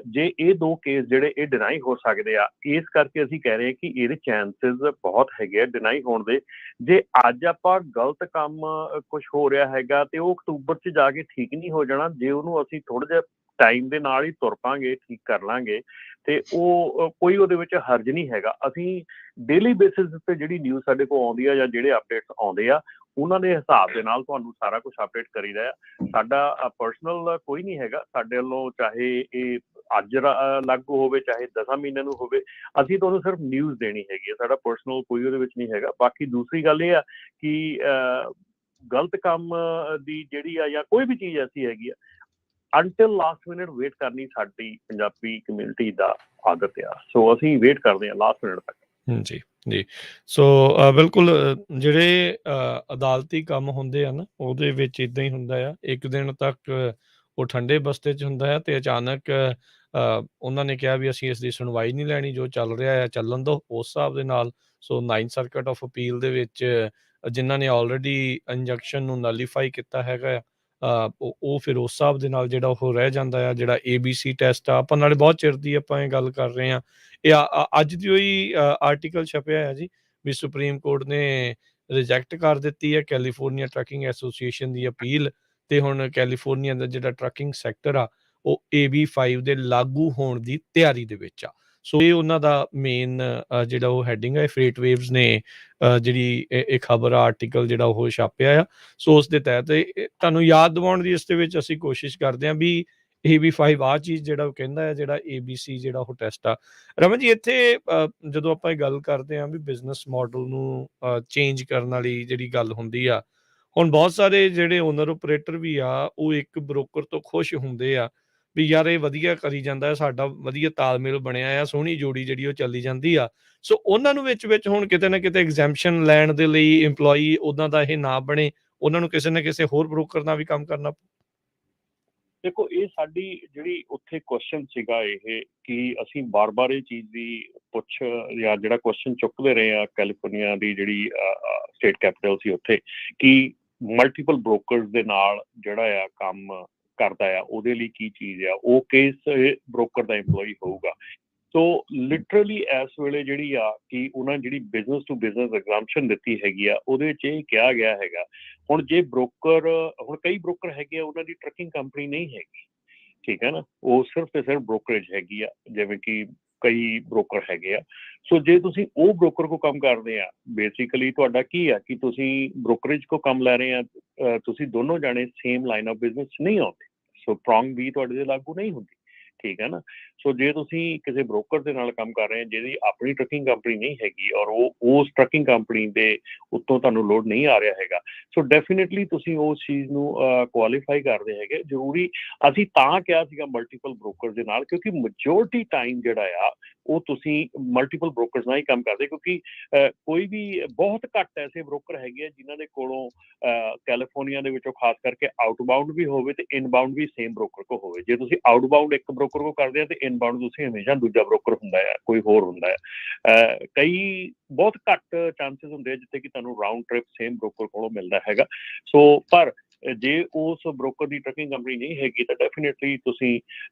ਜੇ ਇਹ ਦੋ ਕੇਸ ਜਿਹੜੇ ਇਹ ਡਿਨਾਈ ਹੋ ਸਕਦੇ ਆ, ਇਸ ਕਰਕੇ ਅਸੀਂ ਕਹਿ ਰਹੇ ਹਾਂ ਕਿ ਇਹਦੇ ਚਾਂਸਿਸ ਬਹੁਤ ਹੈਗੇ ਆ ਡਿਨਾਈ ਹੋਣ ਦੇ। ਜੇ ਅੱਜ ਆਪਾਂ ਗਲਤ ਕੰਮ ਕੁਛ ਹੋ ਰਿਹਾ ਹੈਗਾ ਤੇ ਉਹ ਅਕਤੂਬਰ 'ਚ ਜਾ ਕੇ ਠੀਕ ਨਹੀਂ ਹੋ ਜਾਣਾ। ਜੇ ਉਹਨੂੰ ਅਸੀਂ ਥੋੜ੍ਹਾ ਜਿਹਾ ਟਾਈਮ ਦੇ ਨਾਲ ਹੀ ਤੁਰ ਪਾਂਗੇ, ਠੀਕ ਕਰ ਲਾਂਗੇ ਤੇ ਉਹ ਕੋਈ ਉਹਦੇ ਵਿੱਚ ਹਰਜ ਨਹੀਂ ਹੈਗਾ। ਅਸੀਂ ਡੇਲੀ ਬੇਸਿਸ ਉੱਤੇ ਜਿਹੜੀ ਨਿਊਜ਼ ਸਾਡੇ ਕੋਲ ਆਉਂਦੀ ਆ ਜਾਂ ਜਿਹੜੇ ਅਪਡੇਟਸ ਆਉਂਦੇ ਆ ਉਹਨਾਂ ਦੇ ਹਿਸਾਬ ਦੇ ਨਾਲ ਤੁਹਾਨੂੰ ਸਾਰਾ ਕੁਛ ਅਪਡੇਟ ਕਰੀਦਾ ਆ। ਸਾਡਾ ਪਰਸਨਲ ਕੋਈ ਨਹੀਂ ਹੈਗਾ ਸਾਡੇ ਵੱਲੋਂ, ਚਾਹੇ ਇਹ ਅੱਜ ਲਾਗੂ ਹੋਵੇ ਚਾਹੇ 10 ਮਹੀਨਿਆਂ ਨੂੰ ਹੋਵੇ, ਅਸੀਂ ਤੁਹਾਨੂੰ ਸਿਰਫ ਨਿਊਜ਼ ਦੇਣੀ ਹੈਗੀ ਆ। ਸਾਡਾ ਪਰਸਨਲ ਕੋਈ ਉਹਦੇ ਵਿੱਚ ਨਹੀਂ ਹੈਗਾ। ਬਾਕੀ ਦੂਸਰੀ ਗੱਲ ਇਹ ਆ ਕਿ ਗਲਤ ਕੰਮ ਦੀ ਜਿਹੜੀ ਆ ਜਾਂ ਕੋਈ ਵੀ ਚੀਜ਼ ਐਸੀ ਹੈਗੀ ਆ ਅੰਟਿਲ ਲਾਸਟ ਮਿੰਟ ਵੇਟ ਕਰਨੀ ਸਾਡੀ ਪੰਜਾਬੀ ਕਮਿਊਨਿਟੀ ਦਾ ਆਦਤ ਆ। ਸੋ ਅਸੀਂ ਵੇਟ ਕਰਦੇ ਹਾਂ ਲਾਸਟ ਮਿੰਟ ਤੱਕ। ਜੀ ਸੋ ਬਿਲਕੁਲ ਜਿਹੜੇ ਅਦਾਲਤੀ ਕੰਮ ਹੁੰਦੇ ਆ ਨਾ ਉਹਦੇ ਵਿੱਚ ਇੱਦਾਂ ਹੀ ਹੁੰਦਾ ਆ। ਇੱਕ ਦਿਨ ਤੱਕ ਉਹ ਠੰਡੇ ਬਸਤੇ 'ਚ ਹੁੰਦਾ ਆ ਤੇ ਅਚਾਨਕ ਉਹਨਾਂ ਨੇ ਕਿਹਾ ਵੀ ਅਸੀਂ ਇਸ ਦੀ ਸੁਣਵਾਈ ਨਹੀਂ ਲੈਣੀ, ਜੋ ਚੱਲ ਰਿਹਾ ਆ ਚੱਲਣ ਦਿਓ ਉਸ ਹਿਸਾਬ ਦੇ ਨਾਲ। ਸੋ 9th ਸਰਕਟ ਆਫ ਅਪੀਲ ਦੇ ਵਿੱਚ ਜਿਨ੍ਹਾਂ ਨੇ ਆਲਰੇਡੀ ਇੰਜੰਕਸ਼ਨ ਨੂੰ ਨਲੀਫਾਈ ਕੀਤਾ ਹੈਗਾ ਆ ਉਹ ਫਿਰ ਉਸ ਹਿਸਾਬ ਦੇ ਨਾਲ ਜਿਹੜਾ ਉਹ ਰਹਿ ਜਾਂਦਾ ਆ। ਜਿਹੜਾ ABC ਟੈਸਟ ਆ, ਆਪਾਂ ਨਾਲੇ ਬਹੁਤ ਚਿਰ ਦੀ ਆਪਾਂ ਇਹ ਗੱਲ ਕਰ ਰਹੇ ਹਾਂ, ਇਹ ਅੱਜ ਦੀ ਹੋਈ ਆਰਟੀਕਲ ਛਪਿਆ ਹੈ ਜੀ ਵੀ ਸੁਪਰੀਮ ਕੋਰਟ ਨੇ ਰਿਜੈਕਟ ਕਰ ਦਿੱਤੀ ਹੈ ਕੈਲੀਫੋਰਨੀਆ ਟਰੱਕਿੰਗ ਐਸੋਸੀਏਸ਼ਨ ਦੀ ਅਪੀਲ ਤੇ ਹੁਣ ਕੈਲੀਫੋਰਨੀਆ ਦਾ ਜਿਹੜਾ ਟਰੱਕਿੰਗ ਸੈਕਟਰ ਆ ਉਹ AB5 ਦੇ ਲਾਗੂ ਹੋਣ ਦੀ ਤਿਆਰੀ ਦੇ ਵਿੱਚ ਆ। ਸੋ ਇਹ ਉਹਨਾਂ ਦਾ ਮੇਨ ਜਿਹੜਾ ਉਹ ਹੈਡਿੰਗ ਹੈ। ਫਰੇਟ ਵੇਵਸ ਨੇ ਜਿਹੜੀ ਇਹ ਖਬਰ ਆਰਟੀਕਲ ਜਿਹੜਾ ਉਹ ਛਾਪਿਆ ਆ। ਸੋ ਉਸ ਦੇ ਤਹਿਤ ਤੁਹਾਨੂੰ ਯਾਦ ਦਿਵਾਉਣ ਦੀ ਇਸ ਦੇ ਵਿੱਚ ਅਸੀਂ ਕੋਸ਼ਿਸ਼ ਕਰਦੇ ਹਾਂ ਵੀ AB5 ਆਹ ਚੀਜ਼ ਜਿਹੜਾ ਉਹ ਕਹਿੰਦਾ ਹੈ, ਜਿਹੜਾ ABC ਜਿਹੜਾ ਉਹ ਟੈਸਟ ਆ। ਰਮਨ ਜੀ ਇੱਥੇ ਜਦੋਂ ਆਪਾਂ ਇਹ ਗੱਲ ਕਰਦੇ ਹਾਂ ਵੀ ਬਿਜ਼ਨਸ ਮਾਡਲ ਨੂੰ ਚੇਂਜ ਕਰਨ ਵਾਲੀ ਜਿਹੜੀ ਗੱਲ ਹੁੰਦੀ ਆ, ਹੁਣ ਬਹੁਤ ਸਾਰੇ ਜਿਹੜੇ ਓਨਰ ਓਪਰੇਟਰ ਵੀ ਆ ਉਹ ਇੱਕ ਬ੍ਰੋਕਰ ਤੋਂ ਖੁਸ਼ ਹੁੰਦੇ ਆ ਵੀ ਯਾਰ ਇਹ ਵਧੀਆ ਕਰੀ ਜਾਂਦਾ, ਸਾਡਾ ਵਧੀਆ ਤਾਲਮੇਲ ਬਣਿਆ ਆ, ਸੋਹਣੀ ਜੋੜੀ ਜਿਹੜੀ ਉਹ ਚੱਲੀ ਜਾਂਦੀ ਆ। ਸੋ ਉਹਨਾਂ ਨੂੰ ਵਿੱਚ ਹੁਣ ਕਿਤੇ ਨਾ ਕਿਤੇ ਐਗਜ਼ੈਂਪਸ਼ਨ ਲੈਣ ਦੇ ਲਈ ਇੰਪਲੋਈ ਉੱਦਾਂ ਦਾ ਇਹ ਨਾ ਬਣੇ, ਉਹਨਾਂ ਨੂੰ ਕਿਸੇ ਨਾ ਕਿਸੇ ਹੋਰ ਬ੍ਰੋਕਰ ਨਾਲ ਵੀ ਕੰਮ ਕਰਨਾ। ਦੇਖੋ ਇਹ ਸਾਡੀ ਜਿਹੜੀ ਉੱਥੇ ਕੁਐਸਚਨ ਸੀਗਾ ਇਹ ਕਿ ਅਸੀਂ ਬਾਰ-ਬਾਰ ਇਹ ਚੀਜ਼ ਦੀ ਪੁੱਛ ਜਾਂ ਜਿਹੜਾ ਕੁਐਸਚਨ ਚੁੱਕਦੇ ਰਹੇ ਆ ਕੈਲੀਫੋਰਨੀਆ ਦੀ ਜਿਹੜੀ ਸਟੇਟ ਕੈਪੀਟਲ ਸੀ ਉੱਥੇ ਕਿ ਮਲਟੀਪਲ ਬ੍ਰੋਕਰਸ ਦੇ ਨਾਲ ਜਿਹੜਾ ਆ ਕੰਮ ਕਰਦਾ ਆ ਉਹਦੇ ਲਈ ਕੀ ਚੀਜ਼ ਆ, ਉਹ ਕੇਸ ਬ੍ਰੋਕਰ ਦਾ ਇੰਪਲੋਈ ਹੋਊਗਾ। ਸੋ ਲਿਟਰਲੀ ਇਸ ਵੇਲੇ ਜਿਹੜੀ ਆ ਕਿ ਉਹਨਾਂ ਜਿਹੜੀ ਬਿਜ਼ਨਸ ਟੂ ਬਿਜ਼ਨਸ ਐਗਜ਼ਾਮਸ਼ਨ ਦਿੱਤੀ ਹੈਗੀ ਆ ਉਹਦੇ ਵਿੱਚ ਇਹ ਕਿਹਾ ਗਿਆ ਹੈਗਾ ਹੁਣ ਜੇ ਬ੍ਰੋਕਰ ਹੁਣ ਕਈ ਬ੍ਰੋਕਰ ਹੈਗੇ ਆ ਉਹਨਾਂ ਦੀ ਟਰੱਕਿੰਗ ਕੰਪਨੀ ਨਹੀਂ ਹੈਗੀ, ਠੀਕ ਹੈ ਨਾ, ਉਹ ਸਿਰਫ ਤੇ ਸਿਰਫ ਬ੍ਰੋਕਰੇਜ ਹੈਗੀ ਆ ਜਿਵੇਂ ਕਿ ਕਈ ਬ੍ਰੋਕਰ ਹੈਗੇ ਆ। ਸੋ ਜੇ ਤੁਸੀਂ ਉਹ ਬ੍ਰੋਕਰ ਕੋ ਕੰਮ ਕਰਦੇ ਆ ਬੇਸਿਕਲੀ ਤੁਹਾਡਾ ਕੀ ਆ ਕਿ ਤੁਸੀਂ ਬ੍ਰੋਕਰੇਜ ਕੋ ਕੰਮ ਲੈ ਰਹੇ ਆ, ਤੁਸੀਂ ਦੋਨੋਂ ਜਾਣੇ ਸੇਮ ਲਾਈਨ ਆਫ ਬਿਜ਼ਨਸ 'ਚ ਨਹੀਂ ਆਉਂਦੇ। ਸੋ ਪ੍ਰੋਂਗ ਵੀ ਤੁਹਾਡੇ ਤੇ ਲਾਗੂ ਨਹੀਂ ਹੁੰਦੀ, ਠੀਕ ਹੈ ਨਾ। ਸੋ ਜੇ ਤੁਸੀਂ ਕਿਸੇ ਬ੍ਰੋਕਰ ਦੇ ਨਾਲ ਕੰਮ ਕਰ ਰਹੇ ਹੋ ਜਿਹਦੀ ਆਪਣੀ ਟਰੱਕਿੰਗ ਕੰਪਨੀ ਨਹੀਂ ਹੈਗੀ ਔਰ ਉਹ ਉਸ ਟਰੱਕਿੰਗ ਕੰਪਨੀ ਦੇ ਉੱਤੋਂ ਤੁਹਾਨੂੰ ਲੋਡ ਨਹੀਂ ਆ ਰਿਹਾ ਹੈਗਾ, ਸੋ ਡੈਫੀਨੇਟਲੀ ਤੁਸੀਂ ਉਸ ਚੀਜ਼ ਨੂੰ ਕੁਆਲੀਫਾਈ ਕਰਦੇ ਹੈਗੇ। ਜ਼ਰੂਰੀ ਅਸੀਂ ਤਾਂ ਕਿਹਾ ਸੀਗਾ ਮਲਟੀਪਲ ਬ੍ਰੋਕਰ ਦੇ ਨਾਲ ਕਿਉਂਕਿ ਮੈਜੋਰਟੀ ਟਾਈਮ ਜਿਹੜਾ ਆ ਉਹ ਤੁਸੀਂ ਮਲਟੀਪਲ ਬ੍ਰੋਕਰਸ ਨਾਲ ਹੀ ਕੰਮ ਕਰਦੇ ਕਿਉਂਕਿ ਕੋਈ ਵੀ ਬਹੁਤ ਘੱਟ ਐਸੇ ਬ੍ਰੋਕਰ ਹੈਗੇ ਆ ਜਿਨ੍ਹਾਂ ਦੇ ਕੋਲੋਂ ਕੈਲੀਫੋਰਨੀਆ ਦੇ ਵਿੱਚੋਂ ਖਾਸ ਕਰਕੇ ਆਊਟਬਾਊਂਡ ਵੀ ਹੋਵੇ ਤੇ ਇਨਬਾਊਂਡ ਵੀ ਸੇਮ ਬ੍ਰੋਕਰ ਕੋ ਹੋਵੇ। ਜੇ ਤੁਸੀਂ ਆਊਟਬਾਊਂਡ ਇੱਕ ਬ੍ਰੋਕਰ ਕੋ ਕਰਦੇ ਆ ਤੇ ਇਨਬਾਊਂਡ ਤੁਸੀਂ ਹਮੇਸ਼ਾ ਦੂਜਾ ਬ੍ਰੋਕਰ ਹੁੰਦਾ ਆ, ਕੋਈ ਹੋਰ ਹੁੰਦਾ ਆ। ਕਈ ਬਹੁਤ ਘੱਟ ਚਾਂਸਿਸ ਹੁੰਦੇ ਆ ਜਿੱਥੇ ਕਿ ਤੁਹਾਨੂੰ ਰਾਊਂਡ ਟ੍ਰਿਪ ਸੇਮ ਬ੍ਰੋਕਰ ਕੋਲੋਂ ਮਿਲਦਾ ਹੈਗਾ। ਸੋ ਪਰ ਜੇ ਉਸ ਬ੍ਰੋਕਰ ਦੀ ਟਰਕਿੰਗ ਕੰਪਨੀ ਨਹੀਂ ਹੈਗੀ ਤਾਂ ਡੈਫੀਨੇਟਲੀ ਤੁਸੀਂ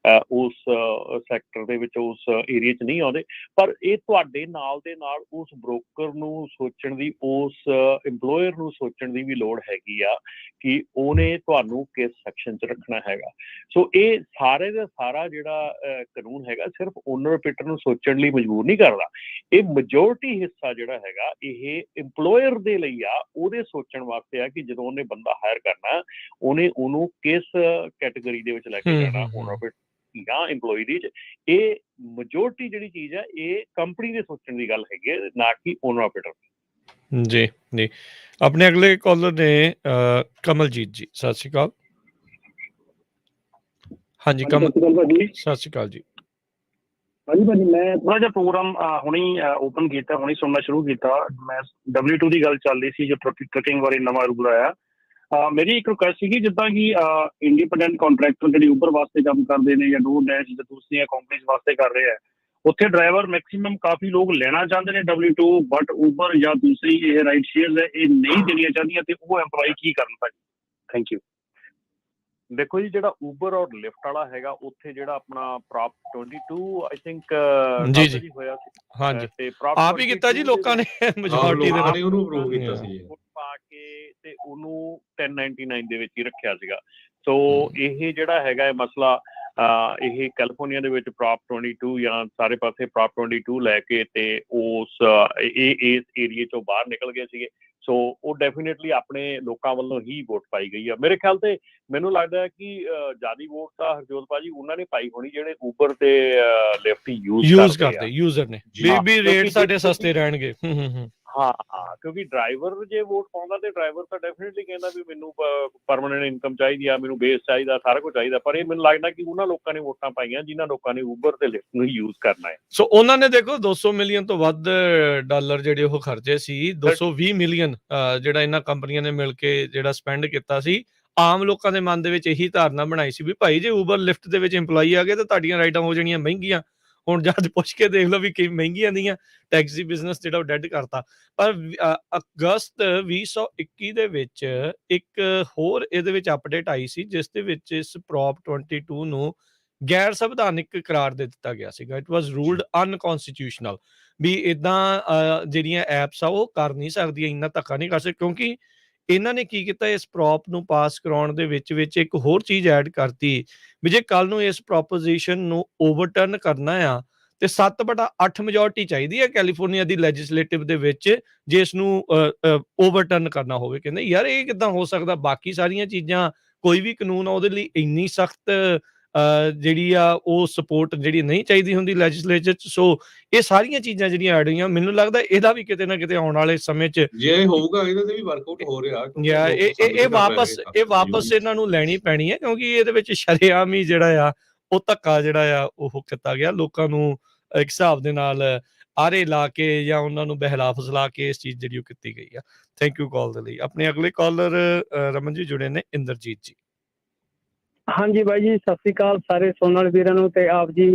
ਉਸ ਸੈਕਟਰ ਦੇ ਵਿੱਚ, ਉਸ ਏਰੀਆ 'ਚ ਨਹੀਂ ਆਉਂਦੇ। ਪਰ ਇਹ ਤੁਹਾਡੇ ਨਾਲ ਦੇ ਨਾਲ ਉਸ ਬ੍ਰੋਕਰ ਨੂੰ ਸੋਚਣ ਦੀ, ਉਸ ਇੰਪਲੋਇਰ ਨੂੰ ਸੋਚਣ ਦੀ ਵੀ ਲੋੜ ਹੈਗੀ ਆ ਕਿ ਉਹਨੇ ਤੁਹਾਨੂੰ ਕਿਸ ਸੈਕਸ਼ਨ 'ਚ ਰੱਖਣਾ ਹੈਗਾ। ਸੋ ਇਹ ਸਾਰੇ ਦਾ ਸਾਰਾ ਜਿਹੜਾ ਕਾਨੂੰਨ ਹੈਗਾ ਸਿਰਫ ਓਨਰ ਆਪਰੇਟਰ ਨੂੰ ਸੋਚਣ ਲਈ ਮਜਬੂਰ ਨਹੀਂ ਕਰਦਾ। ਇਹ ਮੈਜੋਰਟੀ ਹਿੱਸਾ ਜਿਹੜਾ ਹੈਗਾ ਇਹ ਇੰਪਲੋਇਰ ਦੇ ਲਈ ਆ, ਉਹਦੇ ਸੋਚਣ ਵਾਸਤੇ ਆ ਕਿ ਜਦੋਂ ਉਹਨੇ ਬੰਦਾ ਹਾਇਰ ਕਰਨਾ ਉਹਨੇ ਉਹਨੂੰ ਕਿਸ ਕੈਟੇਗਰੀ ਦੇ ਵਿੱਚ ਲੈ ਕੇ ਜਾਣਾ, ਓਨਰ ਆਪਰੇਟਰ ਜਾਂ ਇੰਪਲੋਈ ਦੀ। ਇਹ ਮੈਜੋਰਟੀ ਜਿਹੜੀ ਚੀਜ਼ ਹੈ ਇਹ ਕੰਪਨੀ ਦੇ ਸੋਚਣ ਦੀ ਗੱਲ ਹੈਗੀ ਹੈ, ਨਾ ਕਿ ਓਨਰ ਆਪਰੇਟਰ। ਜੀ ਜੀ। ਆਪਣੇ ਅਗਲੇ ਕਾਲਰ ਨੇ ਕਮਲਜੀਤ ਜੀ, ਸਤਿ ਸ਼੍ਰੀ ਅਕਾਲ। ਹਾਂਜੀ ਕਮਲ, ਸਤਿ ਸ਼੍ਰੀ ਅਕਾਲ ਜੀ। ਹਾਂਜੀ ਭਾਜੀ, ਮੈਂ ਥੋੜਾ ਜਿਹਾ ਪ੍ਰੋਗਰਾਮ ਹੁਣੀ ਓਪਨ ਕੀਤਾ, ਹੁਣੀ ਸੁਣਨਾ ਸ਼ੁਰੂ ਕੀਤਾ। ਮੈਂ W2 ਦੀ ਗੱਲ ਚੱਲ ਰਹੀ ਸੀ ਜੋ ਟਰਕਿੰਗ ਬਾਰੇ ਨਵਾਂ ਰੂਲ ਆਇਆ। ਮੇਰੀ ਇੱਕ ਰਿਕੁਐਸਟ ਸੀਗੀ, ਜਿੱਦਾਂ ਕਿ ਇੰਡੀਪੈਂਡੈਂਟ ਕੰਟਰੈਕਟਰ ਜਿਹੜੀ ਉਬਰ ਵਾਸਤੇ ਕੰਮ ਕਰਦੇ ਨੇ ਜਾਂ DoorDash ਜਾਂ ਦੂਸਰੀਆਂ ਕੰਪਨੀਆਂ ਵਾਸਤੇ ਕਰ ਰਹੇ ਆ, ਉੱਥੇ ਡਰਾਈਵਰ ਮੈਕਸੀਮਮ ਕਾਫੀ ਲੋਕ ਲੈਣਾ ਚਾਹੁੰਦੇ ਨੇ W2, ਬਟ ਉਬਰ ਜਾਂ ਦੂਸਰੀ ਇਹ ਰਾਈਡ ਸ਼ੇਅਰਸ ਹੈ ਇਹ ਨਹੀਂ ਦੇਣੀਆਂ ਚਾਹੁੰਦੀਆਂ, ਤੇ ਉਹ ਐਮਪਲਾਈ ਕੀ ਕਰਨ ਭਾਜੀ? Thank you. ਦੇਖੋ ਜੀ, ਜਿਹੜਾ ਉਬਰ ਔਰ ਲਿਫਟ ਵਾਲਾ ਹੈਗਾ ਉੱਥੇ ਜਿਹੜਾ ਆਪਣਾ ਪ੍ਰੋਪ 22 ਆਈ ਥਿੰਕ ਜੀ ਹੋਇਆ ਸੀ। ਹਾਂਜੀ, ਤੇ ਆਪ ਹੀ ਕੀਤਾ ਜੀ ਲੋਕਾਂ ਨੇ, ਮੈਜੋਰਟੀ ਦੇ ਨਾਲ ਉਹਨੂੰ ਅਪਰੂਵ ਕੀਤਾ ਸੀ ਪਾ ਕੇ ਤੇ ਉਹਨੂੰ 1099 ਦੇ ਵਿੱਚ ਹੀ ਰੱਖਿਆ ਸੀਗਾ। ਸੋ ਇਹ ਜਿਹੜਾ ਹੈਗਾ ਇਹ ਮਸਲਾ ਇਹ ਕੈਲੀਫੋਰਨੀਆ ਦੇ ਵਿੱਚ ਪ੍ਰੋਪ 22 ਜਾਂ ਸਾਰੇ ਪਾਸੇ ਪ੍ਰੋਪ 22 ਲੈ ਕੇ ਤੇ ਉਸ ਇਸ ਏਰੀਏ ਚੋਂ ਬਾਹਰ ਨਿਕਲ ਗਏ ਸੀਗੇ। ਸੋ ਉਹ ਡੈਫੀਨੇਟਲੀ ਆਪਣੇ ਲੋਕਾਂ ਵੱਲੋਂ ਹੀ ਵੋਟ ਪਾਈ ਗਈ ਆ। ਮੇਰੇ ਖਿਆਲ ਤੇ ਮੈਨੂੰ ਲੱਗਦਾ ਹੈ ਕਿ ਜ਼ਿਆਦਾ ਵੋਟ ਤਾਂ ਹਰਜੋਤ ਭਾਜੀ ਉਹਨਾਂ ਨੇ ਪਾਈ ਹੋਣੀ ਜਿਹੜੇ ਉਬਰ ਤੇ ਲਿਫਟ ਯੂਜ਼ ਕਰਦੇ ਯੂਜ਼ਰ ਨੇ, ਵੀ ਰੇਟ ਸਾਡੇ ਸਸਤੇ ਰਹਿਣਗੇ। ਹਾਂ, ਕਿਉਂਕਿ ਡਰਾਈਵਰ ਜੇ ਵੋਟ ਪਾਉਂਦਾ ਤੇ ਡਰਾਈਵਰ ਤਾਂ ਡੈਫੀਨੇਟਲੀ ਕਹਿੰਦਾ ਵੀ ਮੈਨੂੰ ਪਰਮਾਨੈਂਟ ਇਨਕਮ ਚਾਹੀਦੀ ਆ, ਮੈਨੂੰ ਬੇਸ ਚਾਹੀਦਾ, ਸਾਰਾ ਕੁਝ ਚਾਹੀਦਾ। ਪਰ ਇਹ ਮੈਨੂੰ ਲੱਗਦਾ ਕਿ ਉਹਨਾਂ ਲੋਕਾਂ ਨੇ ਵੋਟਾਂ ਪਾਈਆਂ ਜਿਨ੍ਹਾਂ ਲੋਕਾਂ ਨੇ ਉਬਰ ਤੇ ਲਿਫਟ ਨੂੰ ਯੂਜ਼ ਕਰਨਾ ਹੈ। ਸੋ ਉਹਨਾਂ ਨੇ ਦੇਖੋ $200 ਮਿਲੀਅਨ ਤੋਂ ਵੱਧ ਡਾਲਰ ਜਿਹੜੇ ਉਹ ਖਰਚੇ ਸੀ, 220 ਮਿਲੀਅਨ ਜਿਹੜਾ ਇਹਨਾਂ ਕੰਪਨੀਆਂ ਨੇ ਮਿਲ ਕੇ ਜਿਹੜਾ ਸਪੈਂਡ ਕੀਤਾ ਸੀ। ਆਮ ਲੋਕਾਂ ਦੇ ਮਨ ਦੇ ਵਿੱਚ ਇਹੀ ਧਾਰਨਾ ਬਣਾਈ ਸੀ ਵੀ ਭਾਈ ਜੇ ਉਬਰ ਲਿਫਟ ਦੇ ਵਿੱਚ ਇੰਪਲਾਈ ਆ ਗਏ ਤਾਂ ਤੁਹਾਡੀਆਂ ਰਾਈਡਾਂ ਹੋ ਜਾਣੀਆਂ ਮਹਿੰਗੀਆਂ। ਹੁਣ ਜਦ ਪੁੱਛ ਕੇ ਦੇਖ ਲਓ ਵੀ ਕਿ ਮਹਿੰਗੀਆਂ ਦੀਆਂ, ਟੈਕਸੀ ਬਿਜ਼ਨਸ ਜਿਹੜਾ ਉਹ ਡੈਡ ਕਰਤਾ। ਪਰ ਅਗਸਤ 2021 ਦੇ ਵਿੱਚ ਇੱਕ ਹੋਰ ਇਹਦੇ ਵਿੱਚ ਅਪਡੇਟ ਆਈ ਸੀ ਜਿਸ ਦੇ ਵਿੱਚ ਇਸ ਪ੍ਰੋਪ 22 ਨੂੰ ਗੈਰ ਸੰਵਿਧਾਨਿਕ ਕਰਾਰ ਦੇ ਦਿੱਤਾ ਗਿਆ ਸੀਗਾ। ਇਟ ਵਾਸ ਰੂਲਡ ਅਨਕਨਸਟੀਟਿਊਸ਼ਨਲ, ਵੀ ਇਦਾਂ ਜਿਹੜੀਆਂ ਐਪਸ ਆ ਉਹ ਕਰ ਨਹੀਂ ਸਕਦੀਆਂ, ਇੰਨਾ ਧੱਕਾ ਨਹੀਂ ਕਰ ਸਕਦੀ। ਕਿਉਂਕਿ ਇਹਨਾਂ ਨੇ ਕੀ ਕੀਤਾ, ਇਸ ਪ੍ਰੋਪ ਨੂੰ ਪਾਸ ਕਰਾਉਣ ਦੇ ਵਿੱਚ ਇੱਕ ਹੋਰ ਚੀਜ਼ ਐਡ ਕਰਤੀ ਵੀ ਜੇ ਕੱਲ ਨੂੰ ਇਸ ਪ੍ਰੋਪੋਜੀਸ਼ਨ ਨੂੰ ਓਵਰਟਰਨ ਕਰਨਾ ਆ ਤੇ 7/8 ਮੈਜੋਰਟੀ ਚਾਹੀਦੀ ਹੈ ਕੈਲੀਫੋਰਨੀਆ ਦੀ ਲੈਜਿਸਲੇਟਿਵ ਦੇ ਵਿੱਚ ਜੇ ਇਸ ਨੂੰ ਓਵਰਟਰਨ ਕਰਨਾ ਹੋਵੇ। ਕਹਿੰਦੇ ਯਾਰ ਇਹ ਕਿੱਦਾਂ ਹੋ ਸਕਦਾ, ਬਾਕੀ ਸਾਰੀਆਂ ਚੀਜ਼ਾਂ ਕੋਈ ਵੀ ਕਾਨੂੰਨ ਆ ਉਹਦੇ ਲਈ ਇੰਨੀ ਸਖਤ ਜਿਹੜੀ ਆ ਉਹ ਸਪੋਰਟ ਜਿਹੜੀ ਨਹੀਂ ਚਾਹੀਦੀ ਹੁੰਦੀ ਲੈਜਿਸਲੇਚਰ 'ਚ। ਸੋ ਇਹ ਸਾਰੀਆਂ ਚੀਜ਼ਾਂ ਜਿਹੜੀਆਂ ਐਡ ਹੋਈਆਂ, ਮੈਨੂੰ ਲੱਗਦਾ ਇਹਦਾ ਵੀ ਕਿਤੇ ਨਾ ਕਿਤੇ ਆਉਣ ਵਾਲੇ ਸਮੇਂ 'ਚ ਜੇ ਹੋਊਗਾ ਇਹਦੇ ਤੇ ਵੀ ਵਰਕਆਊਟ ਹੋ ਰਿਹਾ। ਇਹ ਵਾਪਸ ਇਹਨਾਂ ਨੂੰ ਲੈਣੀ ਪੈਣੀ ਹੈ, ਕਿਉਂਕਿ ਇਹਦੇ ਵਿੱਚ ਸ਼ਰੇਆਮ ਹੀ ਜਿਹੜਾ ਆ ਉਹ ਧੱਕਾ ਜਿਹੜਾ ਆ ਉਹ ਕੀਤਾ ਗਿਆ। ਲੋਕਾਂ ਨੂੰ ਇੱਕ ਹਿਸਾਬ ਦੇ ਨਾਲ ਆਰੇ ਲਾ ਕੇ ਜਾਂ ਉਹਨਾਂ ਨੂੰ ਬਹਿਲਾ ਫਸਲਾ ਕੇ ਇਸ ਚੀਜ਼ ਜਿਹੜੀ ਉਹ ਕੀਤੀ ਗਈ ਆ। ਥੈਂਕ ਯੂ ਕਾਲ ਦੇ ਲਈ। ਆਪਣੇ ਅਗਲੇ ਕਾਲਰ ਰਮਨ ਜੀ ਜੁੜੇ ਨੇ, ਇੰਦਰਜੀਤ ਜੀ। ਹਾਂਜੀ ਬਾਈ ਜੀ, ਸਤਿ ਸ੍ਰੀ ਅਕਾਲ ਸਾਰੇ ਸੁਣਨ ਵਾਲੇ ਵੀਰਾਂ ਨੂੰ ਤੇ ਆਪ ਜੀ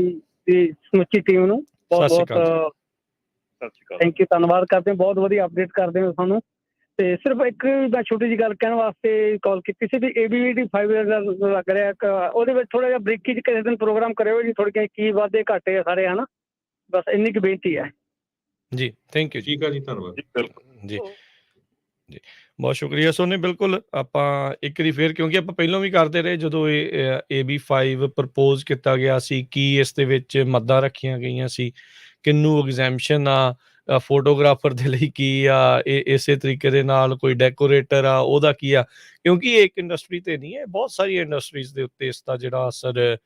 ਦੀ ਸਮੁੱਚੀ ਟੀਮ ਨੂੰ ਬਹੁਤ ਥੈਂਕ ਯੂ, ਧੰਨਵਾਦ ਕਰਦੇ ਹਾਂ। ਬਹੁਤ ਵਧੀਆ ਅਪਡੇਟ ਕਰਦੇ ਹੋ ਸਾਨੂੰ। ਤੇ ਸਿਰਫ ਇੱਕ ਮੈਂ ਛੋਟੀ ਜਿਹੀ ਗੱਲ ਕਹਿਣ ਵਾਸਤੇ ਕਾਲ ਕੀਤੀ ਸੀ ਵੀ AB5 ਲੱਗ ਰਿਹਾ, ਉਹਦੇ ਵਿੱਚ ਥੋੜਾ ਜਿਹਾ ਬਰੀਕੀ 'ਚ ਕਿਸੇ ਦਿਨ ਪ੍ਰੋਗਰਾਮ ਕਰਿਓ ਜੀ, ਥੋੜ੍ਹੀਆਂ ਕੀ ਵਾਧੇ ਘਾਟੇ ਆ ਸਾਰੇ, ਹਨਾ। ਬਸ ਇੰਨੀ ਕੁ ਬੇਨਤੀ ਹੈ ਜੀ। ਥੈਂਕ ਯੂ ਜੀ। ਠੀਕ ਆ ਜੀ, ਧੰਨਵਾਦ ਜੀ ਜੀ, ਬਹੁਤ ਸ਼ੁਕਰੀਆ। ਸੋਨੇ ਬਿਲਕੁਲ ਆਪਾਂ ਇੱਕ ਵਾਰੀ ਫਿਰ, ਕਿਉਂਕਿ ਆਪਾਂ ਪਹਿਲਾਂ ਵੀ ਕਰਦੇ ਰਹੇ ਜਦੋਂ ਇਹ AB5 ਪ੍ਰਪੋਜ਼ ਕੀਤਾ ਗਿਆ ਸੀ, ਕੀ ਇਸ ਦੇ ਵਿੱਚ ਮੱਦਾਂ ਰੱਖੀਆਂ ਗਈਆਂ ਸੀ, ਕਿਹਨੂੰ ਐਗਜ਼ੈਂਪਸ਼ਨ ਆ, ਫੋਟੋਗ੍ਰਾਫਰ ਦੇ ਲਈ ਕੀ ਆ, ਇਹ ਇਸੇ ਤਰੀਕੇ ਦੇ ਨਾਲ ਕੋਈ ਡੈਕੋਰੇਟਰ ਆ ਉਹਦਾ ਕੀ ਆ। ਕਿਉਂਕਿ ਇਹ ਇੱਕ ਇੰਡਸਟਰੀ ਤੇ ਨਹੀਂ ਹੈ, ਬਹੁਤ ਸਾਰੀਆਂ ਇੰਡਸਟਰੀਜ਼ ਦੇ ਉੱਤੇ ਇਸ ਦਾ ਜਿਹੜਾ ਅਸਰ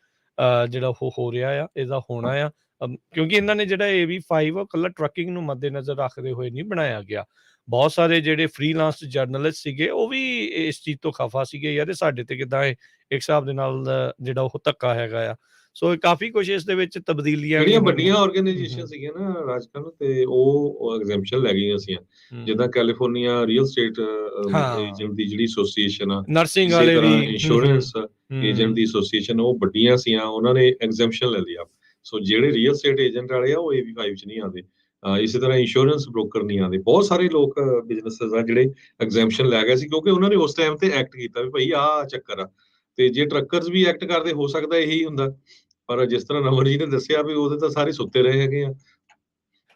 ਜਿਹੜਾ ਉਹ ਹੋ ਰਿਹਾ ਆ, ਇਹਦਾ ਹੋਣਾ ਆ। ਕਿਉਂਕਿ ਇਹਨਾਂ ਨੇ ਜਿਹੜਾ AB5 ਇਕੱਲਾ ਟਰੱਕਿੰਗ ਨੂੰ ਮੱਦੇਨਜ਼ਰ ਰੱਖਦੇ ਹੋਏ ਨਹੀਂ ਬਣਾਇਆ ਗਿਆ। ਬਹੁਤ ਸਾਰੇ ਜਿਹੜੇ ਫ੍ਰੀਲਾਂਸ ਜਰਨਲਿਸਟ ਸੀਗੇ ਉਹ ਵੀ ਇਸ ਚੀਜ਼ ਤੋਂ ਖਫਾ ਸੀਗੇ, ਯਾਰ ਸਾਡੇ ਤੇ ਕਿੱਦਾਂ ਇੱਕ ਹਿਸਾਬ ਦੇ ਨਾਲ ਜਿਹੜਾ ਉਹ ਧੱਕਾ ਹੈਗਾ ਆ। ਸੋ ਕਾਫੀ ਕੁਝ ਇਸ ਦੇ ਵਿੱਚ ਤਬਦੀਲੀਆਂ ਜਿਹੜੀਆਂ ਵੱਡੀਆਂ ਆਰਗੇਨਾਈਜੇਸ਼ਨ ਸੀਗੀਆਂ ਨਾ ਰਾਜਕਾਰਨ ਤੇ ਉਹ ਐਗਜ਼ੈਂਪਸ਼ਨ ਲੈ ਗਈਆਂ ਸੀ, ਜਿੱਦਾਂ ਕੈਲੀਫੋਰਨੀਆ ਰੀਅਲ ਸਟੇਟ ਏਜੰਟ ਦੀ ਜਿਹੜੀ ਐਸੋਸੀਏਸ਼ਨ ਆ, ਨਰਸਿੰਗ ਵਾਲੇ ਵੀ, ਇੰਸ਼ੋਰੈਂਸ ਏਜੰਟ ਦੀ ਐਸੋਸੀਏਸ਼ਨ, ਉਹ ਵੱਡੀਆਂ ਸੀਆਂ, ਉਹਨਾਂ ਨੇ ਐਗਜ਼ੈਂਪਸ਼ਨ ਲੈ ਲਿਆ। ਸੋ ਜਿਹੜੇ ਰੀਅਲ ਸਟੇਟ ਏਜੰਟ ਵਾਲੇ ਆ ਉਹ AB5 'ਚ ਨਹੀਂ ਆਉਂਦੇ। ਇਸੇ ਤਰ੍ਹਾਂ ਇੰਸ਼ੋਰੈਂਸ ਬ੍ਰੋਕਰ ਨਹੀਂ ਆਉਂਦੇ। ਬਹੁਤ ਸਾਰੇ ਲੋਕ ਬਿਜ਼ਨੈਸਿਸ ਆ ਜਿਹੜੇ ਐਗਜ਼ੈਂਪਸ਼ਨ ਲੈ ਗਏ ਸੀ, ਕਿਉਂਕਿ ਉਹਨਾਂ ਨੇ ਉਸ ਟਾਈਮ ਤੇ ਐਕਟ ਕੀਤਾ ਵੀ ਭਾਈ ਆਹ ਚੱਕਰ ਆ। ਤੇ ਜੇ ਟਰੱਕਰਸ ਵੀ ਐਕਟ ਕਰਦੇ ਹੋ ਸਕਦਾ ਇਹੀ ਹੁੰਦਾ, ਪਰ ਜਿਸ ਤਰ੍ਹਾਂ ਰਮਨ ਜੀ ਨੇ ਦੱਸਿਆ ਵੀ ਉਹਦੇ ਤਾਂ ਸਾਰੇ ਸੁੱਤੇ ਰਹੇ ਹੈਗੇ ਆ।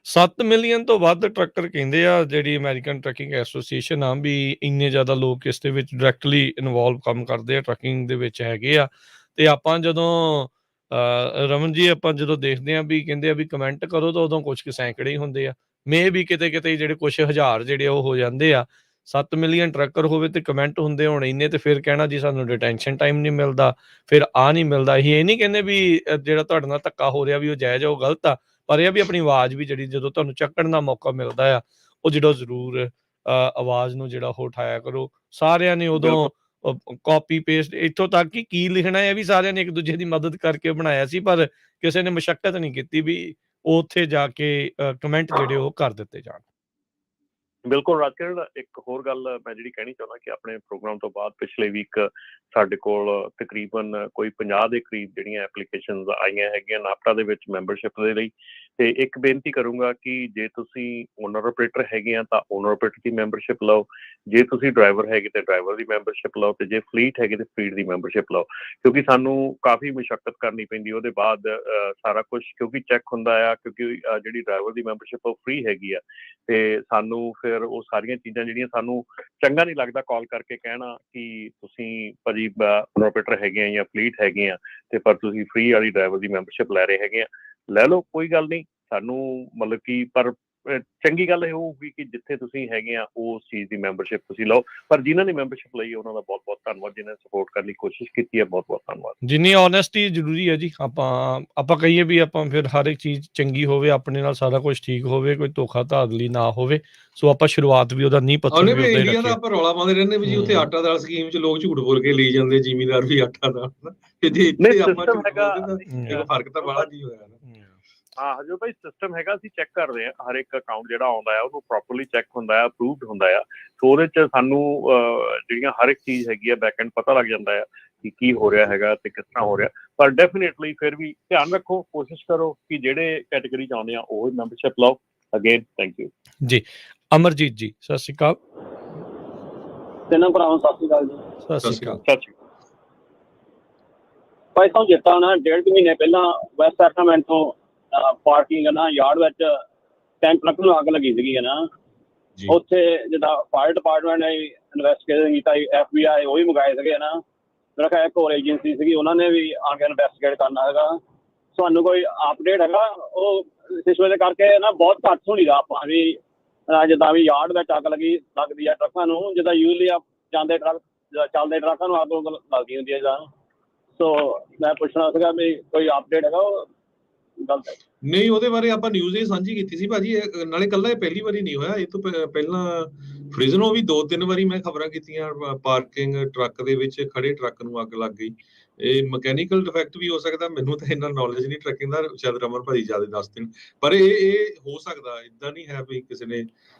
7 ਮਿਲੀਅਨ ਤੋਂ ਵੱਧ ਟਰੱਕਰ ਕਹਿੰਦੇ ਆ, ਜਿਹੜੀ ਅਮਰੀਕਨ ਟਰੱਕਿੰਗ ਐਸੋਸੀਏਸ਼ਨ ਆ, ਵੀ ਇੰਨੇ ਜ਼ਿਆਦਾ ਲੋਕ ਇਸ ਦੇ ਵਿੱਚ ਡਾਇਰੈਕਟਲੀ ਇਨਵੋਲਵ ਕੰਮ ਕਰਦੇ ਆ, ਟਰੱਕਿੰਗ ਦੇ ਵਿੱਚ ਹੈਗੇ ਆ। ਤੇ ਆਪਾਂ ਜਦੋਂ ਰਮਨ ਜੀ ਆਪਾਂ ਜਦੋਂ ਦੇਖਦੇ ਆ ਵੀ ਕਹਿੰਦੇ ਆ ਵੀ ਕਮੈਂਟ ਕਰੋ, ਤਾਂ ਉਦੋਂ ਕੁਛ ਕੁ ਸੈਂਕੜੇ ਹੀ ਹੁੰਦੇ ਆ। ਮੇ ਵੀ ਕਿਤੇ ਕਿਤੇ ਜਿਹੜੇ ਕੁਛ ਹਜ਼ਾਰ ਜਿਹੜੇ ਉਹ ਹੋ ਜਾਂਦੇ ਆ। 7 ਮਿਲੀਅਨ ਟਰੱਕਰ ਹੋਵੇ ਤੇ ਕਮੈਂਟ ਹੁੰਦੇ ਹੋਣ ਇੰਨੇ, ਤੇ ਫਿਰ ਕਹਿਣਾ ਜੀ ਸਾਨੂੰ ਡਿਟੈਂਸ਼ਨ ਟਾਈਮ ਨਹੀਂ ਮਿਲਦਾ, ਫਿਰ ਆਹ ਨਹੀਂ ਮਿਲਦਾ। ਅਸੀਂ ਇਹ ਨਹੀਂ ਕਹਿੰਦੇ ਵੀ ਜਿਹੜਾ ਤੁਹਾਡੇ ਨਾਲ ਧੱਕਾ ਹੋ ਰਿਹਾ ਵੀ ਉਹ ਜਾਇਜ਼ ਆ, ਉਹ ਗਲਤ ਆ, ਪਰ ਇਹ ਵੀ ਆਪਣੀ ਆਵਾਜ਼ ਵੀ ਜਿਹੜੀ ਜਦੋਂ ਤੁਹਾਨੂੰ ਚੱਕਣ ਦਾ ਮੌਕਾ ਮਿਲਦਾ ਆ, ਉਹ ਜਿਹੜਾ ਜ਼ਰੂਰ ਆਵਾਜ਼ ਨੂੰ ਜਿਹੜਾ ਉਹ ਉਠਾਇਆ ਕਰੋ। ਸਾਰਿਆਂ ਨੇ ਉਦੋਂ ਕਾਪੀ ਪੇਸਟ ਇੱਥੋਂ ਤੱਕ ਕਿ ਕੀ ਲਿਖਣਾ ਹੈ ਵੀ ਸਾਰਿਆਂ ਨੇ ਇੱਕ ਦੂਜੇ ਦੀ ਮਦਦ ਕਰਕੇ ਬਣਾਇਆ ਸੀ, ਪਰ ਕਿਸੇ ਨੇ ਮਸ਼ੱਕਤ ਨਹੀਂ ਕੀਤੀ ਵੀ ਉੱਥੇ ਜਾ ਕੇ ਕਮੈਂਟ ਜਿਹੜੇ ਉਹ ਕਰ ਦਿੱਤੇ ਜਾਣ। ਬਿਲਕੁਲ ਰਾਜਕਿਰਨ, ਇੱਕ ਹੋਰ ਗੱਲ ਮੈਂ ਜਿਹੜੀ ਕਹਿਣੀ ਚਾਹੁੰਦਾ ਕਿ ਆਪਣੇ ਪ੍ਰੋਗਰਾਮ ਤੋਂ ਬਾਅਦ ਪਿਛਲੇ ਵੀਕ ਸਾਡੇ ਕੋਲ ਤਕਰੀਬਨ ਕੋਈ 50 ਦੇ ਕਰੀਬ ਜਿਹੜੀਆਂ ਐਪਲੀਕੇਸ਼ਨਸ ਆਈਆਂ ਹੈਗੀਆਂ ਨਾਪਟਾ ਦੇ ਵਿੱਚ ਮੈਂਬਰਸ਼ਿਪ ਦੇ ਲਈ। ਤੇ ਇੱਕ ਬੇਨਤੀ ਕਰੂੰਗਾ ਕਿ ਜੇ ਤੁਸੀਂ ਓਨਰ ਆਪਰੇਟਰ ਹੈਗੇ ਆ ਤਾਂ ਓਨਰ ਆਪਰੇਟਰ ਦੀ ਮੈਂਬਰਸ਼ਿਪ ਲਓ, ਜੇ ਤੁਸੀਂ ਡਰਾਈਵਰ ਹੈਗੇ ਤੇ ਡਰਾਈਵਰ ਦੀ ਮੈਂਬਰਸ਼ਿਪ ਲਓ, ਤੇ ਜੇ ਫਲੀਟ ਹੈਗੇ ਤੇ ਫਲੀਟ ਦੀ ਮੈਂਬਰਸ਼ਿਪ ਲਓ, ਕਿਉਂਕਿ ਸਾਨੂੰ ਕਾਫੀ ਮੁਸ਼ੱਕਤ ਕਰਨੀ ਪੈਂਦੀ ਉਹਦੇ ਬਾਅਦ ਸਾਰਾ ਕੁਛ, ਕਿਉਂਕਿ ਚੈੱਕ ਹੁੰਦਾ ਆ, ਕਿਉਂਕਿ ਜਿਹੜੀ ਡਰਾਈਵਰ ਦੀ ਮੈਂਬਰਸ਼ਿਪ ਉਹ ਫ੍ਰੀ ਹੈਗੀ ਆ। ਤੇ ਸਾਨੂੰ ਫਿਰ ਉਹ ਸਾਰੀਆਂ ਚੀਜ਼ਾਂ ਜਿਹੜੀਆਂ ਸਾਨੂੰ ਚੰਗਾ ਨਹੀਂ ਲੱਗਦਾ ਕਾਲ ਕਰਕੇ ਕਹਿਣਾ ਕਿ ਤੁਸੀਂ ਭਾਜੀ ਓਨਰ ਆਪਰੇਟਰ ਹੈਗੇ ਆ ਜਾਂ ਫਲੀਟ ਹੈਗੇ ਆ, ਤੇ ਪਰ ਤੁਸੀਂ ਫ੍ਰੀ ਵਾਲੀ ਡਰਾਈਵਰ ਦੀ ਮੈਂਬਰਸ਼ਿਪ ਲੈ ਰਹੇ ਹੈਗੇ ਆ। ਲੈ ਲਓ, ਕੋਈ ਗੱਲ ਨਹੀਂ, ਸਾਨੂੰ ਮਤਲਬ ਕਿ ਪਰ ਚੰਗੀ ਗੱਲ ਇਹ ਹੋਊਗੀ ਕਿ ਜਿੱਥੇ ਤੁਸੀਂ ਹੈਗੇ ਆ ਉਸ ਚੀਜ਼ ਦੀ ਮੈਂਬਰਸ਼ਿਪ ਤੁਸੀਂ ਲਓ। ਪਰ ਜਿਨ੍ਹਾਂ ਨੇ ਮੈਂਬਰਸ਼ਿਪ ਲਈ ਉਹਨਾਂ ਦਾ ਬਹੁਤ ਬਹੁਤ ਧੰਨਵਾਦ, ਜਿਨ੍ਹਾਂ ਨੇ ਸਪੋਰਟ ਕਰਨ ਦੀ ਕੋਸ਼ਿਸ਼ ਕੀਤੀ ਹੈ, ਬਹੁਤ ਬਹੁਤ ਧੰਨਵਾਦ। ਜਿੰਨੀ ਓਨੈਸਟੀ ਜ਼ਰੂਰੀ ਹੈ ਜੀ। ਆਪਾਂ ਕਹੀਏ ਵੀ ਆਪਾਂ ਫਿਰ ਹਰ ਇੱਕ ਚੀਜ਼ ਚੰਗੀ ਹੋਵੇ, ਆਪਣੇ ਨਾਲ ਸਾਰਾ ਕੁਝ ਠੀਕ ਹੋਵੇ, ਕੋਈ ਧੋਖਾ ਧਾੜਲੀ ਨਾ ਹੋਵੇ। ਸੋ ਆਪਾਂ ਸ਼ੁਰੂਆਤ ਵੀ ਉਹਦਾ ਨੀਂਹ ਪੱਥਰ ਵੀ ਵੀ ਇੰਡੀਆ ਦਾ ਆਪਾਂ ਰੌਲਾ ਪਾਉਂਦੇ ਰਹਿੰਦੇ ਵੀ ਜੀ ਉੱਥੇ ਆਟਾ ਦਾਲ ਸਕੀਮ 'ਚ ਲੋਕ ਝੂਠ ਬੋਲ ਕੇ ਲਈ ਜਾਂਦੇ, ਜ਼ਿਮੀਂਦਾਰ ਵੀ ਆਟਾ ਦਾਲ, ਤੇ ਜੇ ਇੱਥੇ ਆਪਾਂ ਝੂਠ ਬੋਲਦੇ ਤਾਂ ਦੇਖੋ ਫਰਕ ਤਾਂ ਬੜਾ ਜੀ ਹੋਇਆ ਨਾ। ਹਾਂ ਹਜੇ ਭਾਈ ਸਿਸਟਮ ਹੈਗਾ, ਅਸੀਂ ਚੈੱਕ ਕਰਦੇ ਹਾਂ ਹਰ ਇੱਕ ਅਕਾਊਂਟ ਜਿਹੜਾ ਆਉਂਦਾ ਆ ਉਹਨੂੰ ਪ੍ਰੋਪਰਲੀ ਚੈੱਕ ਹੁੰਦਾ ਆ, ਅਪਰੂਵਡ ਹੁੰਦਾ ਆ। ਸੋ ਉਹਦੇ 'ਚ ਸਾਨੂੰ ਜਿਹੜੀਆਂ ਹਰ ਇੱਕ ਚੀਜ਼ ਹੈਗੀ ਆ ਬੈਕ ਐਂਡ ਪਤਾ ਲੱਗ ਜਾਂਦਾ ਆ ਕਿ ਕੀ ਹੋ ਰਿਹਾ ਹੈਗਾ ਤੇ ਕਿਸ ਤਰ੍ਹਾਂ ਹੋ ਰਿਹਾ। ਪਰ ਡੈਫੀਨੇਟਲੀ ਫਿਰ ਵੀ ਧਿਆਨ ਰੱਖੋ, ਕੋਸ਼ਿਸ਼ ਕਰੋ ਕਿ ਜਿਹੜੇ ਕੈਟੇਗਰੀ 'ਚ ਆਉਂਦੇ ਆ ਉਹ ਮੈਂਬਰਸ਼ਿਪ ਲਓ। ਅਗੇਨ ਥੈਂਕ ਯੂ ਜੀ। ਅਮਰਜੀਤ ਜੀ ਸਤਿ ਸ਼੍ਰੀ ਅਕਾਲ। ਤਿੰਨਾਂ ਭਰਾਵਾਂ ਸਤਿ ਸ਼੍ਰੀ ਅਕਾਲ ਜੀ। ਸਤਿ ਸ਼੍ਰੀ ਅਕਾਲ। ਸਤਿ ਸ਼੍ਰੀ ਅਕਾਲ ਭਾਈ ਤੁਹਾਨੂੰ ਚੇਤਾ ਹੋਣਾ 1.5 ਮਹੀਨੇ ਪਹਿਲਾਂ ਵੈਸਟ ਸੈਕਰਾਮੈਂਟ ਤੋਂ ਪਾਰਕਿੰਗ ਨਾ ਯਾਰਡ ਵਿੱਚ ਟੈਂਕ ਟਰੱਕ ਨੂੰ ਅੱਗ ਲੱਗੀ ਸੀਗੀ ਨਾ, ਉੱਥੇ ਜਿੱਦਾਂ ਫਾਇਰ ਡਿਪਾਰਟਮੈਂਟ ਨੇ ਇਨਵੈਸਟੀਗੇਸ਼ਨ ਕੀਤਾ, FBI ਉਹ ਵੀ ਮੰਗਾਏ ਸੀਗੇ ਨਾ, ਮੇਰਾ ਖਿਆਲ ਇੱਕ ਹੋਰ ਏਜੰਸੀ ਸੀਗੀ ਉਹਨਾਂ ਨੇ ਵੀ ਆ ਕੇ ਇਨਵੈਸਟੀਗੇਟ ਕਰਨਾ ਹੈਗਾ। ਤੁਹਾਨੂੰ ਕੋਈ ਅਪਡੇਟ ਹੈਗਾ ਉਹ ਸਿਸਟਮ ਦੇ ਕਰਕੇ ਨਾ ਬਹੁਤ ਘੱਟ ਸੁਣੀਦਾ ਆਪਾਂ ਵੀ, ਜਿੱਦਾਂ ਵੀ ਯਾਰਡ ਵਿੱਚ ਅੱਗ ਲੱਗਦੀ ਆ ਟਰੱਕਾਂ ਨੂੰ, ਜਿੱਦਾਂ ਯੂਜਲੀ ਜਾਂਦੇ ਟਰੱਕ ਚੱਲਦੇ ਟਰੱਕਾਂ ਨੂੰ ਅੱਗ ਲੱਗਦੀ ਹੁੰਦੀ ਹੈ ਜਾਂ। ਸੋ ਮੈਂ ਪੁੱਛਣਾ ਸੀਗਾ ਵੀ ਕੋਈ ਅਪਡੇਟ ਹੈਗਾ ਉਹ ਗਲਤ ਹੈ? ਨਹੀਂ, ਉਹਦੇ ਬਾਰੇ ਆਪਾਂ ਨਿਊਜ਼ ਇਹ ਸਾਂਝੀ ਕੀਤੀ ਸੀ ਭਾਜੀ, ਨਾਲੇ ਇਕੱਲਾ ਇਹ ਪਹਿਲੀ ਵਾਰੀ ਨਹੀਂ ਹੋਇਆ, ਇਹ ਤੋਂ ਪਹਿਲਾਂ ਫ੍ਰਿਜ਼ਨੋਂ ਵੀ 2-3 ਵਾਰੀ ਮੈਂ ਖਬਰਾਂ ਕੀਤੀਆਂ, ਪਾਰਕਿੰਗ ਟਰੱਕ ਦੇ ਵਿੱਚ ਖੜੇ ਟਰੱਕ ਨੂੰ ਅੱਗ ਲੱਗ ਗਈ। ਇਹ ਮਕੈਨੀਕਲ ਡਿਫੈਕਟ ਵੀ ਹੋ ਸਕਦਾ, ਮੈਨੂੰ ਤਾਂ ਇੰਨਾ ਨੌਲੇਜ ਨਹੀਂ ਟਰੱਕਿੰਗ ਦਾ, ਸ਼ਾਇਦ ਰਮਨ ਭਾਜੀ ਜ਼ਿਆਦਾ ਦੱਸ ਦੇਣ, ਪਰ ਇਹ ਹੋ ਸਕਦਾ, ਏਦਾਂ ਨਹੀਂ ਹੈ ਵੀ ਕਿਸੇ ਨੇ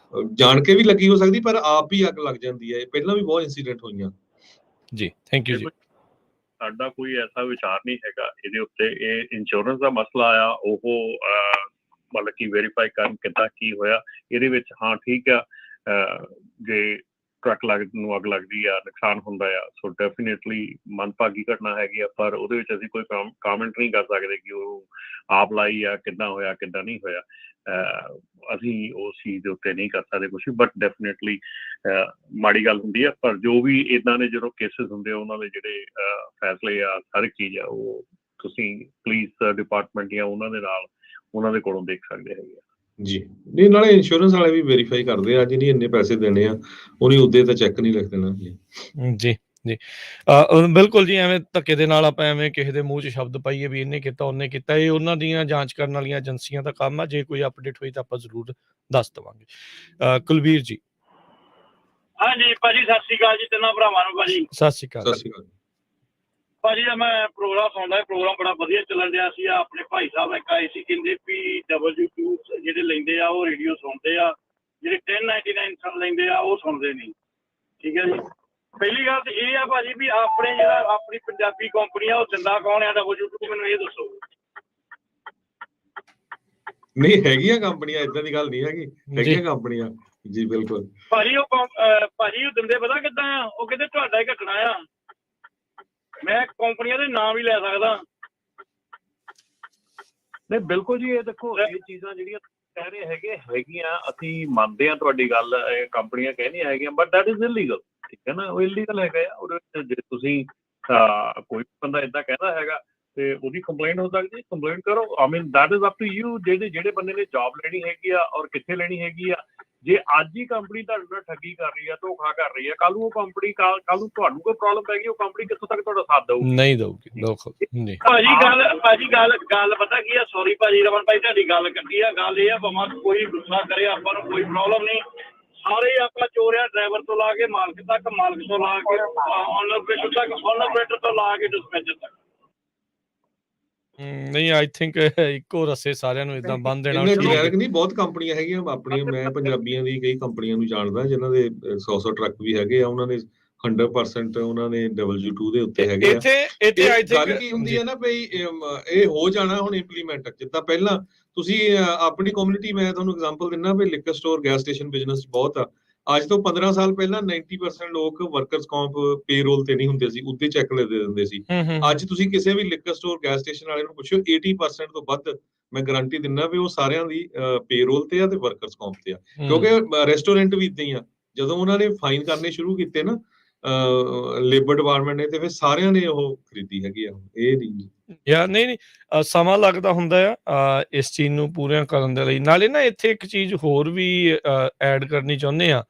ਜਾਣ ਕੇ ਵੀ ਲੱਗੀ ਹੋ ਸਕਦੀ, ਪਰ ਆਪ ਵੀ ਅੱਗ ਲੱਗ ਜਾਂਦੀ ਹੈ। ਪਹਿਲਾਂ ਵੀ ਬਹੁਤ ਇੰਸੀਡੈਂਟ ਹੋਈਆਂ ਜੀ। ਥੈਂਕ ਯੂ ਜੀ। ਸਾਡਾ ਕੋਈ ਐਸਾ ਵਿਚਾਰ ਨਹੀਂ ਹੈਗਾ ਇਹਦੇ ਉੱਤੇ। ਇਹ ਇੰਸ਼ੋਰੈਂਸ ਦਾ ਮਸਲਾ ਆ, ਉਹ ਮਤਲਬ ਕਿ ਵੈਰੀਫਾਈ ਕਰਨ ਕਿੱਦਾਂ ਕੀ ਹੋਇਆ ਇਹਦੇ ਵਿੱਚ। ਹਾਂ ਠੀਕ ਆ, ਜੇ ਟਰੱਕ ਨੂੰ ਅੱਗ ਲੱਗਦੀ ਆ, ਨੁਕਸਾਨ ਹੁੰਦਾ ਆ, ਸੋ ਡੈਫੀਨੇਟਲੀ ਮੰਦਭਾਗੀ ਘਟਨਾ ਹੈਗੀ ਆ, ਪਰ ਉਹਦੇ ਵਿੱਚ ਅਸੀਂ ਕੋਈ ਕਾਮੈਂਟ ਨਹੀਂ ਕਰ ਸਕਦੇ ਕਿ ਉਹ ਆਪ ਲਾਈ ਆ, ਕਿੱਦਾਂ ਹੋਇਆ ਕਿੱਦਾਂ ਨਹੀਂ ਹੋਇਆ। ਅਸੀਂ ਉਸ ਚੀਜ਼ ਦੇ ਉੱਤੇ ਨਹੀਂ ਕਰ ਸਕਦੇ ਕੁਛ, ਬਟ ਡੈਫੀਨੇਟਲੀ ਮਾੜੀ ਗੱਲ ਹੁੰਦੀ ਆ। ਪਰ ਜੋ ਵੀ ਇੱਦਾਂ ਦੇ ਜਦੋਂ ਕੇਸਿਸ ਹੁੰਦੇ ਆ ਉਹਨਾਂ ਦੇ ਜਿਹੜੇ ਫੈਸਲੇ ਆ, ਹਰ ਇੱਕ ਚੀਜ਼ ਆ, ਉਹ ਤੁਸੀਂ ਪੁਲਿਸ ਡਿਪਾਰਟਮੈਂਟ ਜਾਂ ਉਹਨਾਂ ਦੇ ਕੋਲੋਂ ਦੇਖ ਸਕਦੇ ਹੈਗੇ ਆ ਜੀ। ਨਹੀਂ, ਨਾਲੇ ਇੰਸ਼ੋਰੈਂਸ ਵਾਲੇ ਵੀ ਵੈਰੀਫਾਈ ਕਰਦੇ ਆ, ਜਿਹਨੇ ਇੰਨੇ ਪੈਸੇ ਦੇਣੇ ਆ ਉਹਨੇ ਉਹਦੇ ਤਾਂ ਚੈੱਕ ਨਹੀਂ ਲਿਖ ਦੇਣਾ ਜੀ। ਜੀ ਬਿਲਕੁਲ ਜੀ। ਐਵੇਂ ਧੱਕੇ ਦੇ ਨਾਲ ਆਪਾਂ ਐਵੇਂ ਕਿਸੇ ਦੇ ਮੂੰਹ 'ਚ ਸ਼ਬਦ ਪਾਈਏ ਵੀ ਇਹਨੇ ਕੀਤਾ ਉਹਨੇ ਕੀਤਾ, ਇਹ ਉਹਨਾਂ ਦੀਆਂ ਜਾਂਚ ਕਰਨ ਵਾਲੀਆਂ ਏਜੰਸੀਆਂ ਦਾ ਕੰਮ ਆ। ਜੇ ਕੋਈ ਅਪਡੇਟ ਹੋਈ ਤਾਂ ਆਪਾਂ ਜ਼ਰੂਰ ਦੱਸ ਦੇਵਾਂਗੇ। ਕੁਲਵੀਰ ਜੀ। ਹਾਂਜੀ ਭਾਜੀ ਸਤਿ ਸ਼੍ਰੀ ਅਕਾਲ ਜੀ ਤਿੰਨਾਂ ਭਰਾਵਾਂ ਨੂੰ। ਭਾਜੀ ਸਤਿ ਸ਼੍ਰੀ ਅਕਾਲ। ਸਤਿ ਸ਼੍ਰੀ ਅਕਾਲ ਭਾਜੀ। ਮੈਂ ਪ੍ਰੋਗਰਾਮ ਸੁਣਦਾ, ਪ੍ਰੋਗਰਾਮ ਬੜਾ ਵਧੀਆ ਚੱਲਣ ਡਿਆ ਸੀ। ਆਪਣੇ ਭਾਈ ਸਾਹਿਬ ਇੱਕ ਆਏ ਸੀ, ਕਹਿੰਦੇ ਵੀ W2 ਜਿਹੜੇ ਲੈਂਦੇ ਆ ਉਹ ਰੇਡੀਓ ਸੁਣਦੇ ਆ, ਜਿਹੜੇ 1099 ਲੈਂਦੇ ਆ ਉਹ ਸੁਣਦੇ ਨਹੀਂ। ਠੀਕ ਹੈ ਜੀ। ਪਹਿਲੀ ਗੱਲ ਤਾਂ ਇਹ ਆ ਭਾਜੀ ਵੀ ਆਪਣੇ ਜਿਹੜਾ ਆਪਣੀ ਪੰਜਾਬੀ ਕੰਪਨੀ ਆ ਉਹ ਦਿੰਦਾ ਕੌਣ ਆ W2, ਮੈਨੂੰ ਇਹ ਦੱਸੋ। ਨਹੀਂ ਹੈਗੀਆਂ ਕੰਪਨੀਆਂ, ਏਦਾਂ ਦੀ ਗੱਲ ਨਹੀਂ ਹੈਗੀ, ਹੈਗੀਆਂ ਕੰਪਨੀਆਂ ਜੀ ਬਿਲਕੁਲ। ਭਾਜੀ ਉਹ ਦਿੰਦੇ ਪਤਾ ਕਿੱਦਾਂ ਆ, ਉਹ ਕਹਿੰਦੇ ਤੁਹਾਡਾ ਹੀ ਘਟਣਾ ਆ, ਮੈਂ ਕੰਪਨੀਆਂ ਦੇ ਨਾਮ ਵੀ ਲੈ ਸਕਦਾ। ਨਹੀਂ ਬਿਲਕੁਲ ਜੀ, ਇਹ ਦੇਖੋ ਇਹ ਚੀਜ਼ਾਂ ਜਿਹੜੀਆਂ ਕਹਿ ਰਹੇ ਹੈਗੀਆਂ, ਅਸੀਂ ਮੰਨਦੇ ਹਾਂ ਤੁਹਾਡੀ ਗੱਲ, ਇਹ ਕੰਪਨੀਆਂ ਕਹਿੰਦੀਆਂ ਹੈਗੀਆਂ, ਬਟ ਦੈਟ ਇਜ਼ ਇਲੀਗਲ, ਠੀਕ ਹੈ ਨਾ, ਉਹ ਇਲੀਗਲ ਹੈਗਾ ਆ। ਉਹਦੇ ਵਿੱਚ ਜੇ ਤੁਸੀਂ ਕੋਈ ਬੰਦਾ ਏਦਾਂ ਕਹਿੰਦਾ ਹੈਗਾ ਤੇ ਉਹਦੀ ਕੰਪਲੇਂਟ ਹੋ ਸਕਦੀ ਹੈ, ਕੰਪਲੇਂਟ ਕਰੋ। I mean that is up to you, ਜਿਹੜੇ ਬੰਦੇ ਨੇ ਜੌਬ ਲੈਣੀ ਹੈਗੀ ਆ ਔਰ ਕਿੱਥੇ ਲੈਣੀ ਹੈਗੀ ਆ। ਜੇ ਅੱਜ ਹੀ ਕੰਪਨੀ ਤੁਹਾਡੇ ਨਾਲ ਠੱਗੀ ਕਰ ਰਹੀ ਹੈ, ਧੋਖਾ ਕਰ ਰਹੀ ਹੈ, ਕੱਲ ਨੂੰ ਉਹ ਕੰਪਨੀ ਕੱਲ ਨੂੰ ਤੁਹਾਨੂੰ ਕੋਈ ਪ੍ਰੋਬਲਮ ਪੈ ਗਈ, ਉਹ ਕੰਪਨੀ ਕਿੱਥੋਂ ਤੱਕ ਤੁਹਾਡਾ ਸਾਥ ਦਊਗੀ? ਨਹੀਂ ਦਊਗੀ, ਬਿਲਕੁਲ ਜੀ। ਭਾਜੀ ਗੱਲ ਪਤਾ ਕੀ ਆ, ਸੌਰੀ ਭਾਜੀ, ਰਮਨ ਭਾਈ ਤੁਹਾਡੀ ਗੱਲ ਕੱਟੀ ਆ। ਗੱਲ ਇਹ ਆ, ਭਾਵੇਂ ਕੋਈ ਗੁੱਸਾ ਕਰੇ, ਆਪਾਂ ਨੂੰ ਕੋਈ ਪ੍ਰੋਬਲਮ ਨਹੀਂ, ਸਾਰੇ ਆਪਾਂ ਚੋਰ ਆ, ਡਰਾਈਵਰ ਤੋਂ ਲਾ ਕੇ ਮਾਲਕ ਤੱਕ, ਮਾਲਕ ਤੋਂ ਲਾ ਕੇ ਓਨਰ ਤੱਕ, ਓਨਰ ਤੋਂ ਲਾ ਕੇ ਡਿਸਪੈਚਰ ਤੱਕ। ਨਹੀਂ ਆਈ ਥਿੰਕ ਇੱਕੋ ਰੱਸੇ ਸਾਰਿਆਂ ਨੂੰ ਇਦਾਂ ਬੰਨ ਦੇਣਾ ਠੀਕ ਨਹੀਂ। ਬਹੁਤ ਕੰਪਨੀਆਂ ਹੈਗੀਆਂ ਆਪਣੀਆਂ, ਮੈਂ ਪੰਜਾਬੀਆਂ ਦੀ ਕਈ ਕੰਪਨੀਆਂ ਨੂੰ ਜਾਣਦਾ ਜਿਨ੍ਹਾਂ ਦੇ 100 ਟਰੱਕ ਵੀ ਹੈਗੇ ਆ, ਉਹਨਾਂ ਨੇ 100% ਉਹਨਾਂ ਨੇ W2 ਦੇ ਉੱਤੇ ਹੈਗੇ ਆ। ਇੱਥੇ ਆਈ ਥਿੰਕ ਗੱਲ ਕੀ ਹੁੰਦੀ ਹੈ ਨਾ ਬਈ, ਇਹ ਹੋ ਜਾਣਾ ਹੁਣ ਇੰਪਲੀਮੈਂਟ। ਜਿੱਦਾਂ ਪਹਿਲਾਂ ਤੁਸੀਂ ਆਪਣੀ ਕਮਿਊਨਿਟੀ, ਮੈਂ ਤੁਹਾਨੂੰ ਐਗਜ਼ਾਮਪਲ ਦਿੰਦਾ ਵੀ liquor store, gas station business ਬਹੁਤ ਆ। ਅੱਜ ਤੋਂ 15 ਸਾਲ ਪਹਿਲਾਂ 90% ਲੋਕ ਵਰਕਰਸ ਕੰਪ ਪੇਰੋਲ ਤੇ ਨਹੀਂ ਹੁੰਦੇ ਸੀ, ਉੱਤੇ ਚੈੱਕ ਦੇ ਦਿੰਦੇ ਸੀ। ਅੱਜ ਤੁਸੀਂ ਕਿਸੇ ਵੀ ਲਿਕਰ ਸਟੋਰ, ਗੈਸ ਸਟੇਸ਼ਨ ਵਾਲੇ ਨੂੰ ਪੁੱਛੋ, 80% ਤੋਂ ਵੱਧ ਮੈਂ ਗਾਰੰਟੀ ਦਿੰਦਾ ਵੀ ਉਹ ਸਾਰਿਆਂ ਦੀ ਪੇਰੋਲ ਤੇ ਆ ਤੇ ਵਰਕਰਸ ਕੰਪ ਤੇ ਆ। ਕਿਉਂਕਿ ਰੈਸਟੋਰੈਂਟ ਵੀ ਇਦਾਂ ਹੀ ਆ, ਜਦੋਂ ਉਹਨਾਂ ਨੇ ਫਾਈਨ ਕਰਨੇ ਸ਼ੁਰੂ ਕੀਤੇ ਨਾ ਲੇਬਰ ਡਿਪਾਰਟਮੈਂਟ ਨੇ, ਤੇ ਫਿਰ ਸਾਰਿਆਂ ਨੇ ਉਹ ਖਰੀਦੀ ਹੈਗੀ ਆ। ਇਹ ਨਹੀਂ ਯਾਰ ਨਹੀਂ ਸਮਾਂ ਲੱਗਦਾ ਹੁੰਦਾ ਆ ਇਸ ਚੀਜ਼ ਨੂੰ ਪੂਰੀਆਂ ਕਰਨ ਦੇ ਲਈ। ਨਾਲੇ ਨਾ ਇੱਥੇ ਇੱਕ ਚੀਜ਼ ਹੋਰ ਵੀ ਐਡ ਕਰਨੀ ਚਾਹੁੰਦੇ ਆ।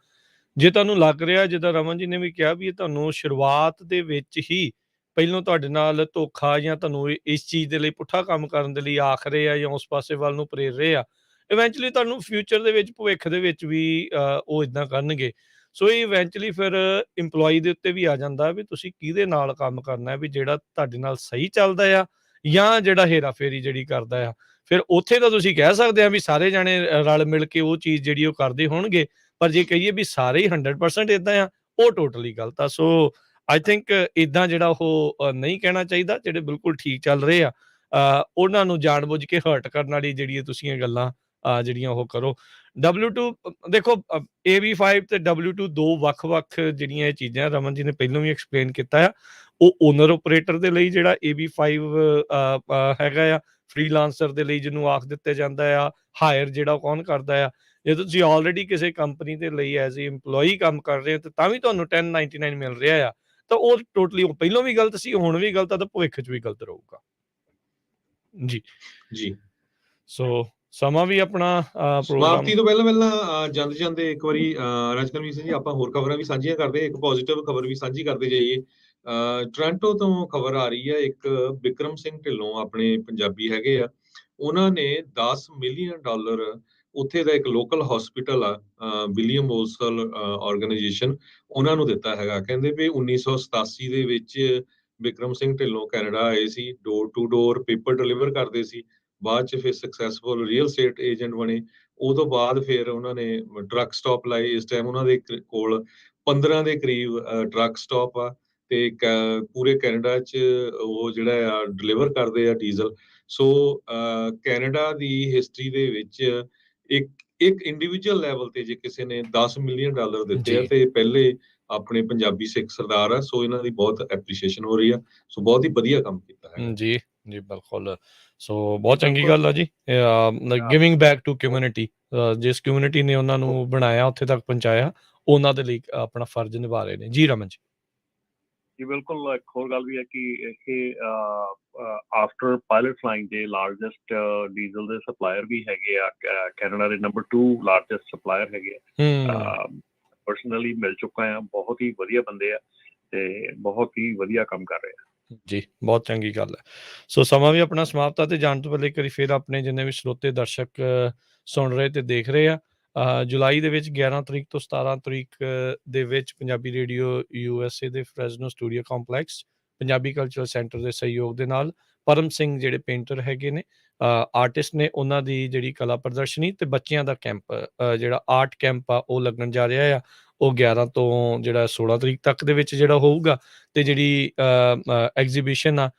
ਜੇ ਤੁਹਾਨੂੰ ਲੱਗ ਰਿਹਾ, ਜਿੱਦਾਂ ਰਮਨ ਜੀ ਨੇ ਵੀ ਕਿਹਾ, ਵੀ ਇਹ ਤੁਹਾਨੂੰ ਸ਼ੁਰੂਆਤ ਦੇ ਵਿੱਚ ਹੀ ਪਹਿਲੋਂ ਤੁਹਾਡੇ ਨਾਲ ਧੋਖਾ ਜਾਂ ਤੁਹਾਨੂੰ ਇਸ ਚੀਜ਼ ਦੇ ਲਈ ਪੁੱਠਾ ਕੰਮ ਕਰਨ ਦੇ ਲਈ ਆਖ ਰਹੇ ਆ ਜਾਂ ਉਸ ਪਾਸੇ ਵੱਲ ਨੂੰ ਪ੍ਰੇਰ ਰਹੇ ਆ, ਇਵੈਂਚੁਅਲੀ ਤੁਹਾਨੂੰ ਫਿਊਚਰ ਦੇ ਵਿੱਚ, ਭਵਿੱਖ ਦੇ ਵਿੱਚ ਵੀ ਉਹ ਇਦਾਂ ਕਰਨਗੇ। ਸੋ ਇਹ ਇਵੈਂਚੁਅਲੀ ਫਿਰ ਇੰਪਲੋਈ ਦੇ ਉੱਤੇ ਵੀ ਆ ਜਾਂਦਾ ਵੀ ਤੁਸੀਂ ਕਿਹਦੇ ਨਾਲ ਕੰਮ ਕਰਨਾ, ਵੀ ਜਿਹੜਾ ਤੁਹਾਡੇ ਨਾਲ ਸਹੀ ਚੱਲਦਾ ਆ ਜਾਂ ਜਿਹੜਾ ਹੇਰਾਫੇਰੀ ਜਿਹੜੀ ਕਰਦਾ ਆ। ਫਿਰ ਉੱਥੇ ਤਾਂ ਤੁਸੀਂ ਕਹਿ ਸਕਦੇ ਆ ਵੀ ਸਾਰੇ ਜਾਣੇ ਰਲ ਮਿਲ ਕੇ ਉਹ ਚੀਜ਼ ਜਿਹੜੀ ਉਹ ਕਰਦੇ ਹੋਣਗੇ, ਪਰ ਜੇ ਕਹੀਏ ਵੀ ਸਾਰੇ ਹੀ 100% ਇਦਾਂ ਆ, ਉਹ ਟੋਟਲੀ ਗਲਤ ਆ। ਸੋ ਆਈ ਥਿੰਕ ਇਦਾਂ ਜਿਹੜਾ ਉਹ ਨਹੀਂ ਕਹਿਣਾ ਚਾਹੀਦਾ। ਜਿਹੜੇ ਬਿਲਕੁਲ ਠੀਕ ਚੱਲ ਰਹੇ ਆ ਉਹਨਾਂ ਨੂੰ ਜਾਣਬੁੱਝ ਕੇ ਹਰਟ ਕਰਨ ਵਾਲੀ ਜਿਹੜੀ ਤੁਸੀਂ ਇਹ ਗੱਲਾਂ ਜਿਹੜੀਆਂ ਉਹ ਕਰੋ। W2 ਦੇਖੋ, AB5 ਤੇ W2 ਦੋ ਵੱਖ-ਵੱਖ ਜਿਹੜੀਆਂ ਇਹ ਚੀਜ਼ਾਂ, ਰਮਨ ਜੀ ਨੇ ਪਹਿਲਾਂ ਵੀ ਐਕਸਪਲੇਨ ਕੀਤਾ ਆ। ਉਹ ਓਨਰ ਆਪਰੇਟਰ ਦੇ ਲਈ ਜਿਹੜਾ AB5 ਹੈਗਾ ਆ, ਫ੍ਰੀਲਾਂਸਰ ਦੇ ਲਈ ਜਿਹਨੂੰ ਆਖ ਦਿੱਤਾ ਜਾਂਦਾ ਆ, ਹਾਇਰ ਜਿਹੜਾ ਕੌਣ ਕਰਦਾ ਆ। ਜੇ ਤੁਸੀਂ ਆਲਰੇਡੀ ਕਿਸੇ ਕੰਪਨੀ ਦੇ ਲਈ ਐਜ਼ ਏ ਇੰਪਲੋਈ ਕੰਮ ਕਰ ਰਹੇ ਹੋ, ਤਾਂ ਵੀ ਤੁਹਾਨੂੰ 1099 ਮਿਲ ਰਿਹਾ ਆ, ਤਾਂ ਉਹ ਟੋਟਲੀ ਉਹ ਪਹਿਲਾਂ ਵੀ ਗਲਤ ਸੀ, ਹੁਣ ਵੀ ਗਲਤ ਆ, ਤਾਂ ਭਵਿੱਖ 'ਚ ਵੀ ਗਲਤ ਰਹੂਗਾ ਜੀ। ਸੋ ਸਮਾਂ ਵੀ ਆਪਣਾ ਸਮਾਪਤੀ ਤੋਂ ਪਹਿਲਾਂ ਜਾਂਦੇ ਇੱਕ ਵਾਰੀ ਰਾਜਕਰਮਜੀਤ ਸਿੰਘ ਜੀ, ਆਪਾਂ ਹੋਰ ਖਬਰਾਂ ਵੀ ਸਾਂਝੀਆਂ ਕਰਦੇ, ਇੱਕ ਪੋਜ਼ਿਟਿਵ ਖਬਰ ਵੀ ਸਾਂਝੀ ਕਰਦੇ ਜਾਈਏ। ਟੋਰਾਂਟੋ ਤੋਂ ਖਬਰ ਆ ਰਹੀ ਹੈ, ਇੱਕ ਬਿਕਰਮ ਸਿੰਘ ਢਿੱਲੋਂ ਆਪਣੇ ਪੰਜਾਬੀ ਹੈਗੇ ਆ, ਉਹਨਾਂ ਨੇ $10 ਮਿਲੀਅਨ ਉੱਥੇ ਦਾ ਇੱਕ ਲੋਕਲ ਹਸਪੀਟਲ ਆ ਵਿਲੀਅਮ ਮੋਸਲ ਆਰਗੇਨਾਈਜੇਸ਼ਨ, ਉਹਨਾਂ ਨੂੰ ਦਿੱਤਾ ਹੈਗਾ। ਕਹਿੰਦੇ ਵੀ 1987 ਦੇ ਵਿੱਚ ਬਿਕਰਮ ਸਿੰਘ ਢਿੱਲੋਂ ਕੈਨੇਡਾ ਆਏ ਸੀ, door to door paper deliver ਕਰਦੇ ਸੀ, ਬਾਅਦ ਚ ਫਿਰ ਸਕਸੈਸਫੁਲ ਰੀਅਲ ਸਟੇਟ ਏਜੰਟ ਬਣੇ। ਉਹ ਤੋਂ ਬਾਅਦ ਫਿਰ ਉਹਨਾਂ ਨੇ ਟਰੱਕ ਸਟਾਪ ਲਾਏ। ਇਸ ਟਾਈਮ ਉਹਨਾਂ ਦੇ ਕੋਲ 15 ਦੇ ਕਰੀਬ ਟਰੱਕ ਸਟਾਪ ਆ, ਤੇ ਪੂਰੇ ਕੈਨੇਡਾ 'ਚ ਉਹ ਜਿਹੜਾ ਆ ਡਿਲੀਵਰ ਕਰਦੇ ਆ ਡੀਜ਼ਲ। ਸੋ ਕੈਨੇਡਾ ਦੀ ਹਿਸਟਰੀ ਦੇ ਵਿੱਚ ਇੱਕ ਇੰਡੀਵਿਜੂਅਲ ਲੈਵਲ ਤੇ ਜੇ ਕਿਸੇ ਨੇ $10 ਮਿਲੀਅਨ ਦਿੱਤੇ ਆ, ਤੇ ਪਹਿਲੇ ਆਪਣੇ ਪੰਜਾਬੀ ਸਿੱਖ ਸਰਦਾਰ ਆ। ਸੋ ਇਹਨਾਂ ਦੀ ਬਹੁਤ ਐਪਰੀਸ਼ੀਏਸ਼ਨ ਹੋ ਰਹੀ ਆ। ਸੋ ਬਹੁਤ ਹੀ ਵਧੀਆ ਕੰਮ ਕੀਤਾ ਹੈ ਜੀ ਬਿਲਕੁਲ। ਸੋ ਬਹੁਤ ਚੰਗੀ ਗੱਲ ਆ ਜੀ, ਗਿਵਿੰਗ ਬੈਕ ਟੂ ਕਮਿਊਨਿਟੀ। ਜਿਸ ਕਮਿਊਨਿਟੀ ਨੇ ਉਹਨਾਂ ਨੂੰ ਬਣਾਇਆ, ਉੱਥੇ ਤੱਕ ਪਹੁੰਚਾਇਆ, ਉਹਨਾਂ ਦੇ ਲਈ ਆਪਣਾ ਫਰਜ਼ ਨਿਭਾ ਰਹੇ ਨੇ ਜੀ। ਰਮਨ ਜੀ ਬਿਲਕੁਲ। ਇੱਕ ਹੋਰ ਗੱਲ ਵੀ ਹੈ ਕਿ ਇਹ ਆਫਟਰ ਪਾਇਲਟ ਫਲਾਈਂਗ ਦੇ ਲਾਰਜੈਸਟ ਡੀਜ਼ਲ ਦੇ ਸਪਲਾਇਰ ਵੀ ਹੈਗੇ ਆ, ਕੈਨੇਡਾ ਦੇ ਨੰਬਰ 2 ਲਾਰਜੈਸਟ ਸਪਲਾਇਰ ਹੈਗੇ ਆ। ਪਰਸਨਲੀ ਮਿਲ ਚੁੱਕਾ ਆ, ਬਹੁਤ ਹੀ ਵਧੀਆ ਬੰਦੇ ਆ ਤੇ ਬਹੁਤ ਹੀ ਵਧੀਆ ਕੰਮ ਕਰ ਰਹੇ ਆ ਜੀ। ਬਹੁਤ ਚੰਗੀ ਗੱਲ ਹੈ। ਸੋ ਸਮਾਂ ਵੀ ਆਪਣਾ ਸਮਾਪਤ ਆ, ਤੇ ਜਾਣ ਤੋਂ ਪਹਿਲੇ ਇੱਕ ਵਾਰੀ ਫਿਰ ਆਪਣੇ ਜਿੰਨੇ ਵੀ ਸਰੋਤੇ ਦਰਸ਼ਕ ਸੁਣ ਰਹੇ ਤੇ ਦੇਖ ਰਹੇ ਆ, ਜੁਲਾਈ ਦੇ ਵਿੱਚ 11 ਤਰੀਕ ਤੋਂ 17 ਤਰੀਕ ਦੇ ਵਿੱਚ ਪੰਜਾਬੀ ਰੇਡੀਓ USA ਦੇ Fresno studio complex Punjabi cultural centre ਦੇ ਸਹਿਯੋਗ ਦੇ ਨਾਲ ਪਰਮ ਸਿੰਘ ਜਿਹੜੇ ਪੇਂਟਰ ਹੈਗੇ ਨੇ, ਆਰਟਿਸਟ ਨੇ, ਉਹਨਾਂ ਦੀ ਜਿਹੜੀ ਕਲਾ ਪ੍ਰਦਰਸ਼ਨੀ ਤੇ ਬੱਚਿਆਂ ਦਾ ਕੈਂਪ, ਜਿਹੜਾ ਆਰਟ ਕੈਂਪ ਆ, ਉਹ ਲੱਗਣ ਜਾ ਰਿਹਾ ਆ। ਉਹ 11 ਤੋਂ ਜਿਹੜਾ 16 ਤਰੀਕ ਤੱਕ ਦੇ ਵਿੱਚ ਜਿਹੜਾ ਹੋਊਗਾ, ਤੇ ਜਿਹੜੀ ਐਗਜ਼ੀਬਿਸ਼ਨ ਆ,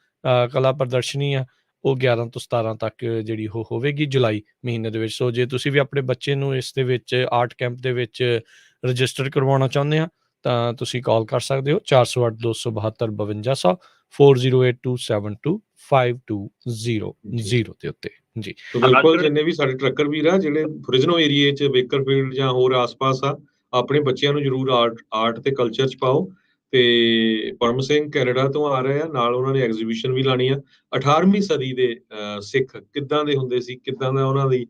ਕਲਾ ਪ੍ਰਦਰਸ਼ਨੀ ਆ, ਉਹ 11 ਤੋਂ 17 ਤੱਕ ਜਿਹੜੀ ਉਹ ਹੋਵੇਗੀ ਜੁਲਾਈ ਮਹੀਨੇ ਦੇ ਵਿੱਚ। ਸੋ ਜੇ ਤੁਸੀਂ ਵੀ ਆਪਣੇ ਬੱਚੇ ਨੂੰ ਇਸ ਦੇ ਵਿੱਚ ਆਰਟ ਕੈਂਪ ਦੇ ਵਿੱਚ ਰਜਿਸਟਰ ਕਰਵਾਉਣਾ ਚਾਹੁੰਦੇ ਆ ਤਾਂ ਤੁਸੀਂ ਕਾਲ ਕਰ ਸਕਦੇ ਹੋ 408 272 5200 4082725200 ਦੇ ਉੱਤੇ ਜੀ। ਸੋ ਬਿਲਕੁਲ ਜਿੰਨੇ ਵੀ ਸਾਡੇ ਟਰੱਕਰ ਵੀਰ ਆ ਜਿਹੜੇ ਫ੍ਰਿਜਨੋ ਏਰੀਏ 'ਚ ਬੇਕਰਫੀਲਡ ਜਾਂ ਹੋਰ ਆਸ-ਪਾਸ ਆ, ਆਪਣੇ ਬੱਚਿਆਂ ਨੂੰ ਜ਼ਰੂਰ ਆਰਟ ਤੇ ਕਲਚਰ 'ਚ ਪਾਓ। ਤੇ ਪਰਮ ਸਿੰਘ ਕੈਨੇਡਾ ਤੋਂ ਆ ਰਹੇ ਆ, ਨਾਲ ਉਹਨਾਂ ਨੇ ਐਗਜ਼ੀਬਿਸ਼ਨ ਵੀ ਲਾਣੀ ਆ। 18ਵੀਂ ਸਦੀ ਦੇ ਸਿੱਖ ਕਿੱਦਾਂ ਦੇ ਹੁੰਦੇ ਸੀ, ਕਿੱਦਾਂ ਦਾ ਉਹਨਾਂ ਦੀ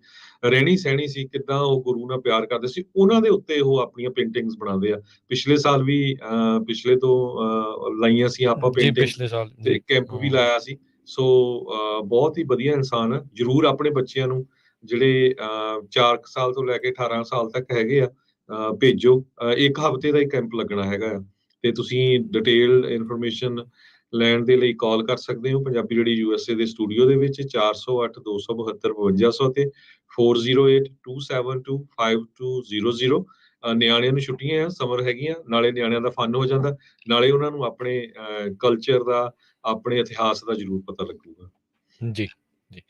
ਰਹਿਣੀ ਸਹਿਣੀ ਸੀ, ਕਿੱਦਾਂ ਉਹ ਗੁਰੂ ਨਾਲ ਪਿਆਰ ਕਰਦੇ ਸੀ, ਉਹਨਾਂ ਦੇ ਉੱਤੇ ਉਹ ਆਪਣੀਆਂ ਪੇਂਟਿੰਗਸ ਬਣਾਉਂਦੇ ਆ। ਪਿਛਲੇ ਸਾਲ ਵੀ ਪਿਛਲੇ ਤੋਂ ਲਾਈਆਂ ਸੀ ਆਪਾਂ ਜੀ ਪੇਂਟਿੰਗ ਪਿਛਲੇ ਸਾਲ ਤੇ ਕੈਂਪ ਵੀ ਲਾਇਆ ਸੀ। ਸੋ ਬਹੁਤ ਹੀ ਵਧੀਆ ਇਨਸਾਨ ਆ। ਜ਼ਰੂਰ ਆਪਣੇ ਬੱਚਿਆਂ ਨੂੰ ਜਿਹੜੇ 4 ਸਾਲ ਤੋਂ ਲੈ ਕੇ 18 ਸਾਲ ਤੱਕ ਹੈਗੇ ਆ ਭੇਜੋ। 1 ਹਫ਼ਤੇ ਦਾ ਹੀ ਕੈਂਪ ਲੱਗਣਾ ਹੈਗਾ ਆ ਤੇ ਤੁਸੀਂ ਡਿਟੇਲ ਇਨਫੋਰਮੇਸ਼ਨ ਲੈਣ ਦੇ ਲਈ ਕਾਲ ਕਰ ਸਕਦੇ ਹੋ ਪੰਜਾਬੀ ਰੇਡੀਓ USA ਦੇ ਸਟੂਡੀਓ ਦੇ ਵਿੱਚ 408 272 5200 ਤੇ 4082725200। ਨਿਆਣਿਆਂ ਨੂੰ ਛੁੱਟੀਆਂ ਆ, ਸਮਰ ਹੈਗੀਆਂ, ਨਾਲੇ ਨਿਆਣਿਆਂ ਦਾ ਫਨ ਹੋ ਜਾਂਦਾ, ਨਾਲੇ ਉਹਨਾਂ ਨੂੰ ਆਪਣੇ ਕਲਚਰ ਦਾ, ਆਪਣੇ ਇਤਿਹਾਸ ਦਾ ਜ਼ਰੂਰ ਪਤਾ ਲੱਗੂਗਾ। ਜੀ ਜੀ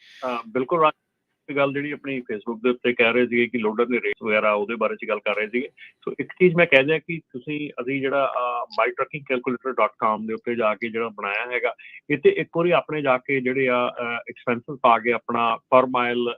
ਬਿਲਕੁਲ ਗੱਲ ਜਿਹੜੀ ਆਪਣੀ ਫੇਸਬੁੱਕ ਦੇ ਉੱਤੇ ਕਹਿ ਰਹੇ ਸੀਗੇ ਕਿ ਲੋਡਰ ਦੇ ਰੇਟ ਵਗੈਰਾ ਉਹਦੇ ਬਾਰੇ 'ਚ ਗੱਲ ਕਰ ਰਹੇ ਸੀਗੇ। ਸੋ ਇੱਕ ਚੀਜ਼ ਮੈਂ ਕਹਿ ਦਿਆਂ ਕਿ ਅਸੀਂ ਜਿਹੜਾ mytruckingcalculator.com ਦੇ ਉੱਤੇ ਜਾ ਕੇ ਜਿਹੜਾ ਬਣਾਇਆ ਹੈਗਾ, ਇੱਥੇ ਇੱਕ ਵਾਰੀ ਆਪਣੇ ਜਾ ਕੇ ਜਿਹੜੇ ਆ ਐਕਸਪੈਂਸਿਸ ਪਾ ਕੇ ਆਪਣਾ ਪਰ ਮਾਈਲ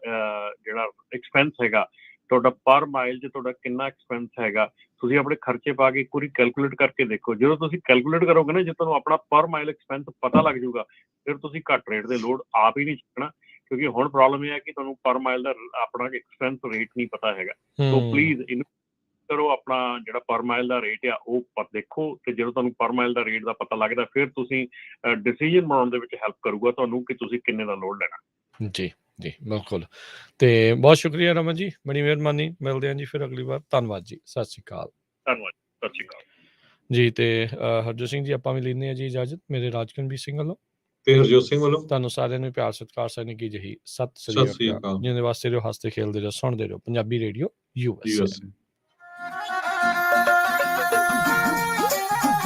ਜਿਹੜਾ ਐਕਸਪੈਂਸ ਹੈਗਾ ਤੁਹਾਡਾ ਪਰ ਮਾਈਲ 'ਚ ਤੁਹਾਡਾ ਕਿੰਨਾ ਐਕਸਪੈਂਸ ਹੈਗਾ, ਤੁਸੀਂ ਆਪਣੇ ਖਰਚੇ ਪਾ ਕੇ ਇੱਕ ਵਾਰੀ ਕੈਲਕੂਲੇਟ ਕਰਕੇ ਦੇਖੋ। ਜਦੋਂ ਤੁਸੀਂ ਕੈਲਕੂਲੇਟ ਕਰੋਗੇ ਨਾ, ਜੇ ਤੁਹਾਨੂੰ ਆਪਣਾ ਪਰ ਮਾਈਲ ਐਕਸਪੈਂਸ ਪਤਾ ਲੱਗ ਜਾਊਗਾ, ਫਿਰ ਤੁਸੀਂ ਘੱਟ ਰੇਟ ਦੇ ਲੋਡ ਆਪ ਹੀ ਨਹੀਂ ਚੁੱਕਣਾ। ਕਿਉਂਕਿ ਹੁਣ ਪ੍ਰੋਬਲਮ ਇਹ ਹੈ ਕਿ ਤੁਹਾਨੂੰ ਪਰ ਮਾਈਲ ਦਾ ਆਪਣਾ ਐਕਸਪੈਂਸ ਰੇਟ ਨਹੀਂ ਪਤਾ ਹੈਗਾ। ਸੋ ਪਲੀਜ਼ ਇਹਨੂੰ ਕਰੋ, ਆਪਣਾ ਜਿਹੜਾ ਪਰ ਮਾਈਲ ਦਾ ਰੇਟ ਆ ਉਹ ਦੇਖੋ, ਤੇ ਜਦੋਂ ਤੁਹਾਨੂੰ ਪਰ ਮਾਈਲ ਦਾ ਰੇਟ ਦਾ ਪਤਾ ਲੱਗਦਾ ਫਿਰ ਤੁਸੀਂ ਡਿਸੀਜਨ ਬਣਾਉਣ ਦੇ ਵਿੱਚ ਹੈਲਪ ਕਰੂਗਾ ਤੁਹਾਨੂੰ ਕਿ ਤੁਸੀਂ ਕਿੰਨੇ ਦਾ ਲੋਡ ਲੈਣਾ। ਜੀ ਜੀ ਬਿਲਕੁਲ। ਤੇ ਬਹੁਤ ਸ਼ੁਕਰੀਆ ਰਮਨ ਜੀ, ਬੜੀ ਮਿਹਰਬਾਨੀ। ਮਿਲਦੇ ਹਾਂ ਜੀ ਫਿਰ ਅਗਲੀ ਵਾਰ। ਧੰਨਵਾਦ ਜੀ, ਸਤਿ ਸ਼੍ਰੀ ਅਕਾਲ। ਧੰਨਵਾਦ, ਸਤਿ ਸ਼੍ਰੀ ਅਕਾਲ ਜੀ। ਤੇ ਹਰਜੋਤ ਸਿੰਘ ਜੀ ਆਪਾਂ ਵੀ ਲੈਂਦੇ ਹਾਂ ਜੀ ਇਜਾਜ਼ਤ, ਮੇਰੇ ਰਾਜਕਨਵੀਰ ਸਿੰਘ ਵੱਲੋਂ ਤੇ ਹਰਜੋਤ ਸਿੰਘ ਵੱਲੋਂ ਤੁਹਾਨੂੰ ਸਾਰਿਆਂ ਨੂੰ ਪਿਆਰ ਸਤਿਕਾਰ ਸਨ ਕੀ ਜਿਹੀ ਸਤਿ ਸਤਿ ਸ੍ਰੀ ਸ੍ਰੀ ਅਕਾਲ। ਅਕਾਲ। ਜਿਹਦੇ ਵਾਸਤੇ ਰਹੋ, ਹੱਸਦੇ ਖੇਲਦੇ ਰਹੋ, ਸੁਣਦੇ ਰਹੋ ਪੰਜਾਬੀ ਰੇਡੀਓ USA।